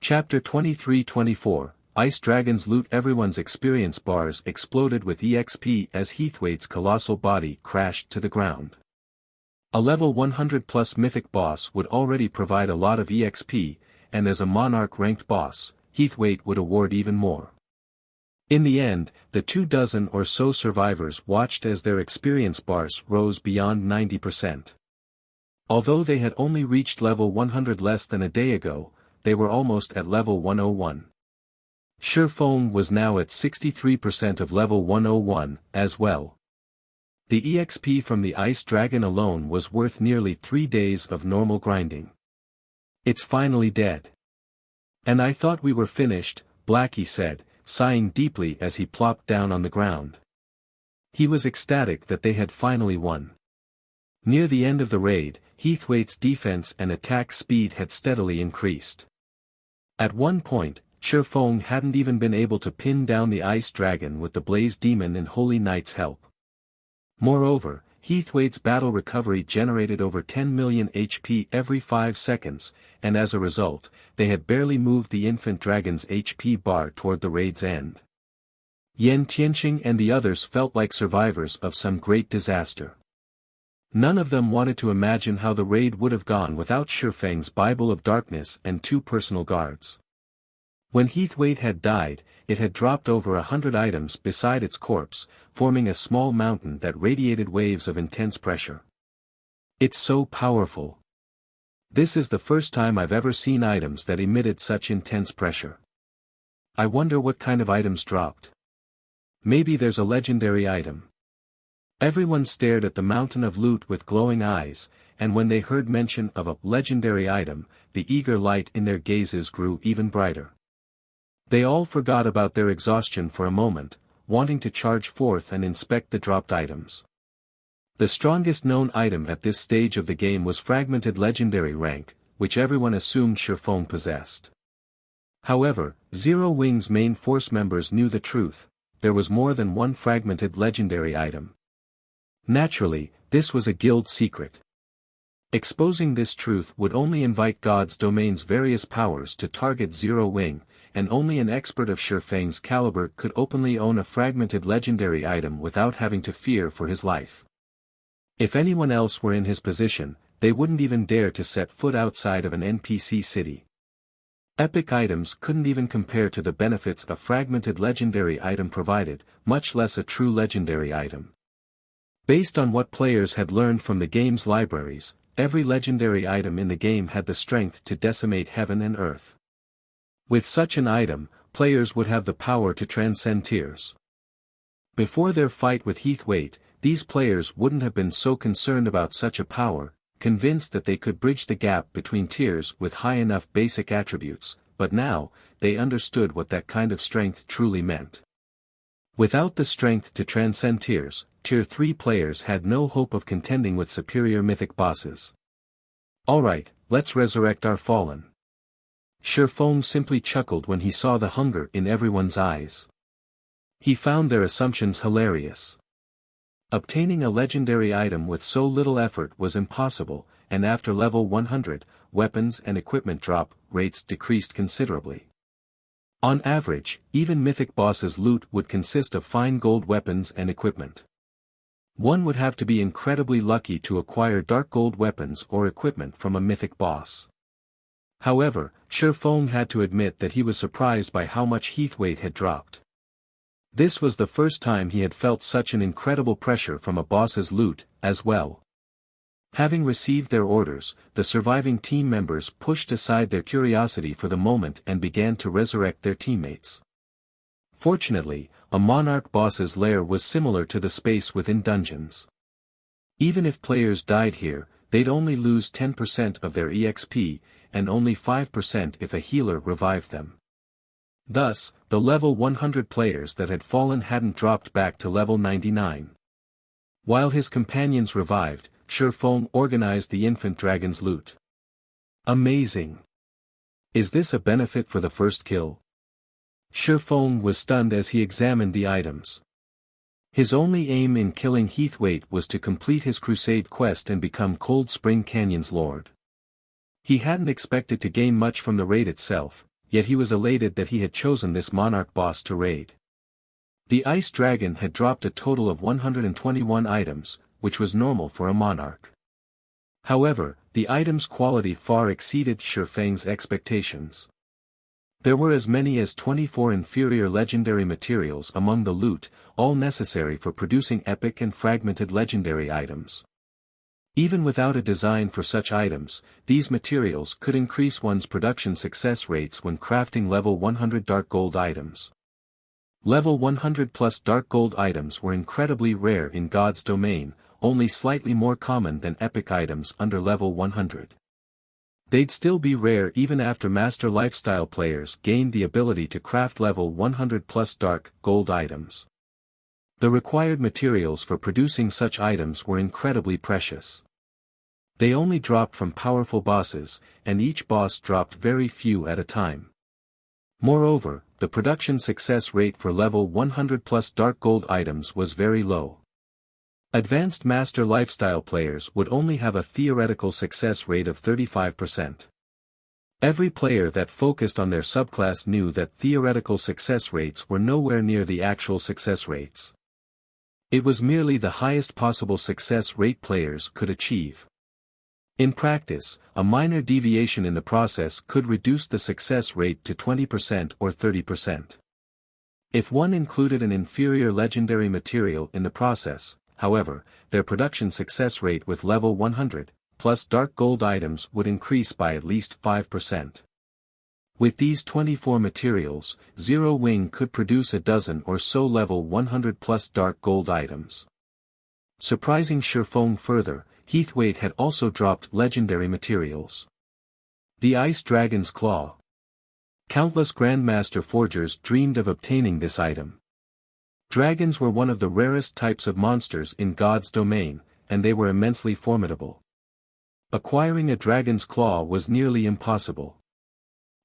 Chapter 23-24, Ice Dragon's Loot. Everyone's experience bars exploded with EXP as Heathwaite's colossal body crashed to the ground. A level 100 plus mythic boss would already provide a lot of EXP, and as a monarch ranked boss, Heathwaite would award even more. In the end, the 24 or so survivors watched as their experience bars rose beyond 90%. Although they had only reached level 100 less than a day ago, they were almost at level 101. Shifeng was now at 63% of level 101, as well. The EXP from the Ice Dragon alone was worth nearly 3 days of normal grinding. It's finally dead. And I thought we were finished, Blackie said, sighing deeply as he plopped down on the ground. He was ecstatic that they had finally won. Near the end of the raid, Heathwaite's defense and attack speed had steadily increased. At one point, Shifeng hadn't even been able to pin down the Ice Dragon with the Blaze Demon and Holy Knight's help. Moreover, Heathwaite's battle recovery generated over 10 million HP every 5 seconds, and as a result, they had barely moved the infant dragon's HP bar toward the raid's end. Yan Tianqing and the others felt like survivors of some great disaster. None of them wanted to imagine how the raid would have gone without Shifeng's Bible of Darkness and 2 personal guards. When Heathwaite had died, it had dropped over 100 items beside its corpse, forming a small mountain that radiated waves of intense pressure. It's so powerful. This is the first time I've ever seen items that emitted such intense pressure. I wonder what kind of items dropped. Maybe there's a legendary item. Everyone stared at the mountain of loot with glowing eyes, and when they heard mention of a legendary item, the eager light in their gazes grew even brighter. They all forgot about their exhaustion for a moment, wanting to charge forth and inspect the dropped items. The strongest known item at this stage of the game was Fragmented Legendary rank, which everyone assumed Shifeng possessed. However, Zero Wing's main force members knew the truth: there was more than one Fragmented Legendary item. Naturally, this was a guild secret. Exposing this truth would only invite God's domain's various powers to target Zero Wing, and only an expert of Shifeng's caliber could openly own a fragmented legendary item without having to fear for his life. If anyone else were in his position, they wouldn't even dare to set foot outside of an NPC city. Epic items couldn't even compare to the benefits a fragmented legendary item provided, much less a true legendary item. Based on what players had learned from the game's libraries, every legendary item in the game had the strength to decimate heaven and earth. With such an item, players would have the power to transcend tiers. Before their fight with Heathwaite, these players wouldn't have been so concerned about such a power, convinced that they could bridge the gap between tiers with high enough basic attributes, but now, they understood what that kind of strength truly meant. Without the strength to transcend tiers, Tier 3 players had no hope of contending with superior mythic bosses. Alright, let's resurrect our fallen. Shifeng simply chuckled when he saw the hunger in everyone's eyes. He found their assumptions hilarious. Obtaining a legendary item with so little effort was impossible, and after level 100, weapons and equipment drop rates decreased considerably. On average, even mythic bosses' loot would consist of fine gold weapons and equipment. One would have to be incredibly lucky to acquire dark gold weapons or equipment from a mythic boss. However, Shifeng had to admit that he was surprised by how much Heathwaite had dropped. This was the first time he had felt such an incredible pressure from a boss's loot, as well. Having received their orders, the surviving team members pushed aside their curiosity for the moment and began to resurrect their teammates. Fortunately, a monarch boss's lair was similar to the space within dungeons. Even if players died here, they'd only lose 10% of their EXP, and only 5% if a healer revived them. Thus, the level 100 players that had fallen hadn't dropped back to level 99. While his companions revived, Shifeng organized the infant dragon's loot. Amazing! Is this a benefit for the first kill? Shifeng was stunned as he examined the items. His only aim in killing Heathwaite was to complete his crusade quest and become Cold Spring Canyon's lord. He hadn't expected to gain much from the raid itself, yet he was elated that he had chosen this monarch boss to raid. The Ice Dragon had dropped a total of 121 items, which was normal for a monarch. However, the items' quality far exceeded Shifeng's expectations. There were as many as 24 inferior legendary materials among the loot, all necessary for producing epic and fragmented legendary items. Even without a design for such items, these materials could increase one's production success rates when crafting level 100 dark gold items. Level 100 plus dark gold items were incredibly rare in God's domain, only slightly more common than epic items under level 100. They'd still be rare even after Master Lifestyle players gained the ability to craft level 100 plus dark gold items. The required materials for producing such items were incredibly precious. They only dropped from powerful bosses, and each boss dropped very few at a time. Moreover, the production success rate for level 100 plus dark gold items was very low. Advanced Master Lifestyle players would only have a theoretical success rate of 35%. Every player that focused on their subclass knew that theoretical success rates were nowhere near the actual success rates. It was merely the highest possible success rate players could achieve. In practice, a minor deviation in the process could reduce the success rate to 20% or 30%. If one included an inferior legendary material in the process, however, their production success rate with level 100 plus dark gold items would increase by at least 5%. With these 24 materials, Zero Wing could produce a dozen or so level 100 plus dark gold items. Surprising Shifeng further, Heathwaite had also dropped legendary materials. The Ice Dragon's Claw. Countless Grandmaster Forgers dreamed of obtaining this item. Dragons were one of the rarest types of monsters in God's domain, and they were immensely formidable. Acquiring a dragon's claw was nearly impossible.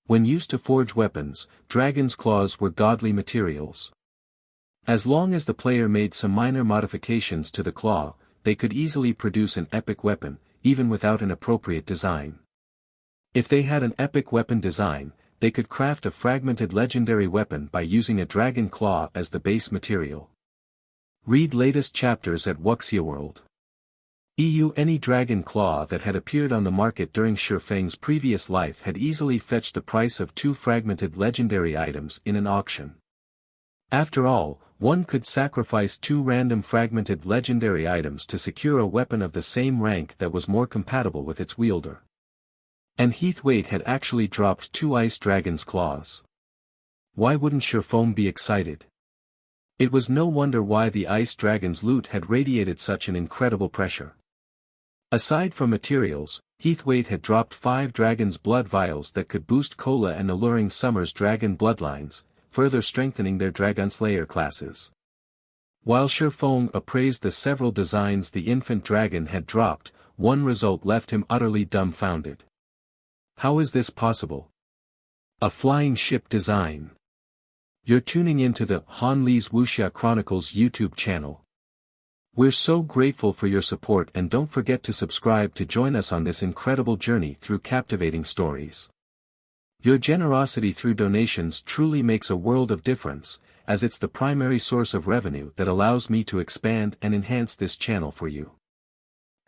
When used to forge weapons, dragon's claws were godly materials. As long as the player made some minor modifications to the claw, they could easily produce an epic weapon, even without an appropriate design. If they had an epic weapon design, they could craft a fragmented legendary weapon by using a dragon claw as the base material. Read latest chapters at Wuxia World. Any dragon claw that had appeared on the market during Shifeng's previous life had easily fetched the price of 2 fragmented legendary items in an auction. After all, one could sacrifice 2 random fragmented legendary items to secure a weapon of the same rank that was more compatible with its wielder. And Heathwaite had actually dropped 2 ice dragon's claws. Why wouldn't Shifeng be excited? It was no wonder why the ice dragon's loot had radiated such an incredible pressure. Aside from materials, Heathwaite had dropped 5 dragon's blood vials that could boost Kola and Alluring Summer's dragon bloodlines, further strengthening their Dragonslayer classes. While Shifeng appraised the several designs the infant dragon had dropped, one result left him utterly dumbfounded. How is this possible? A flying ship design. You're tuning into the Han Li's Wuxia Chronicles YouTube channel. We're so grateful for your support, and don't forget to subscribe to join us on this incredible journey through captivating stories. Your generosity through donations truly makes a world of difference, as it's the primary source of revenue that allows me to expand and enhance this channel for you.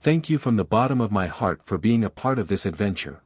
Thank you from the bottom of my heart for being a part of this adventure.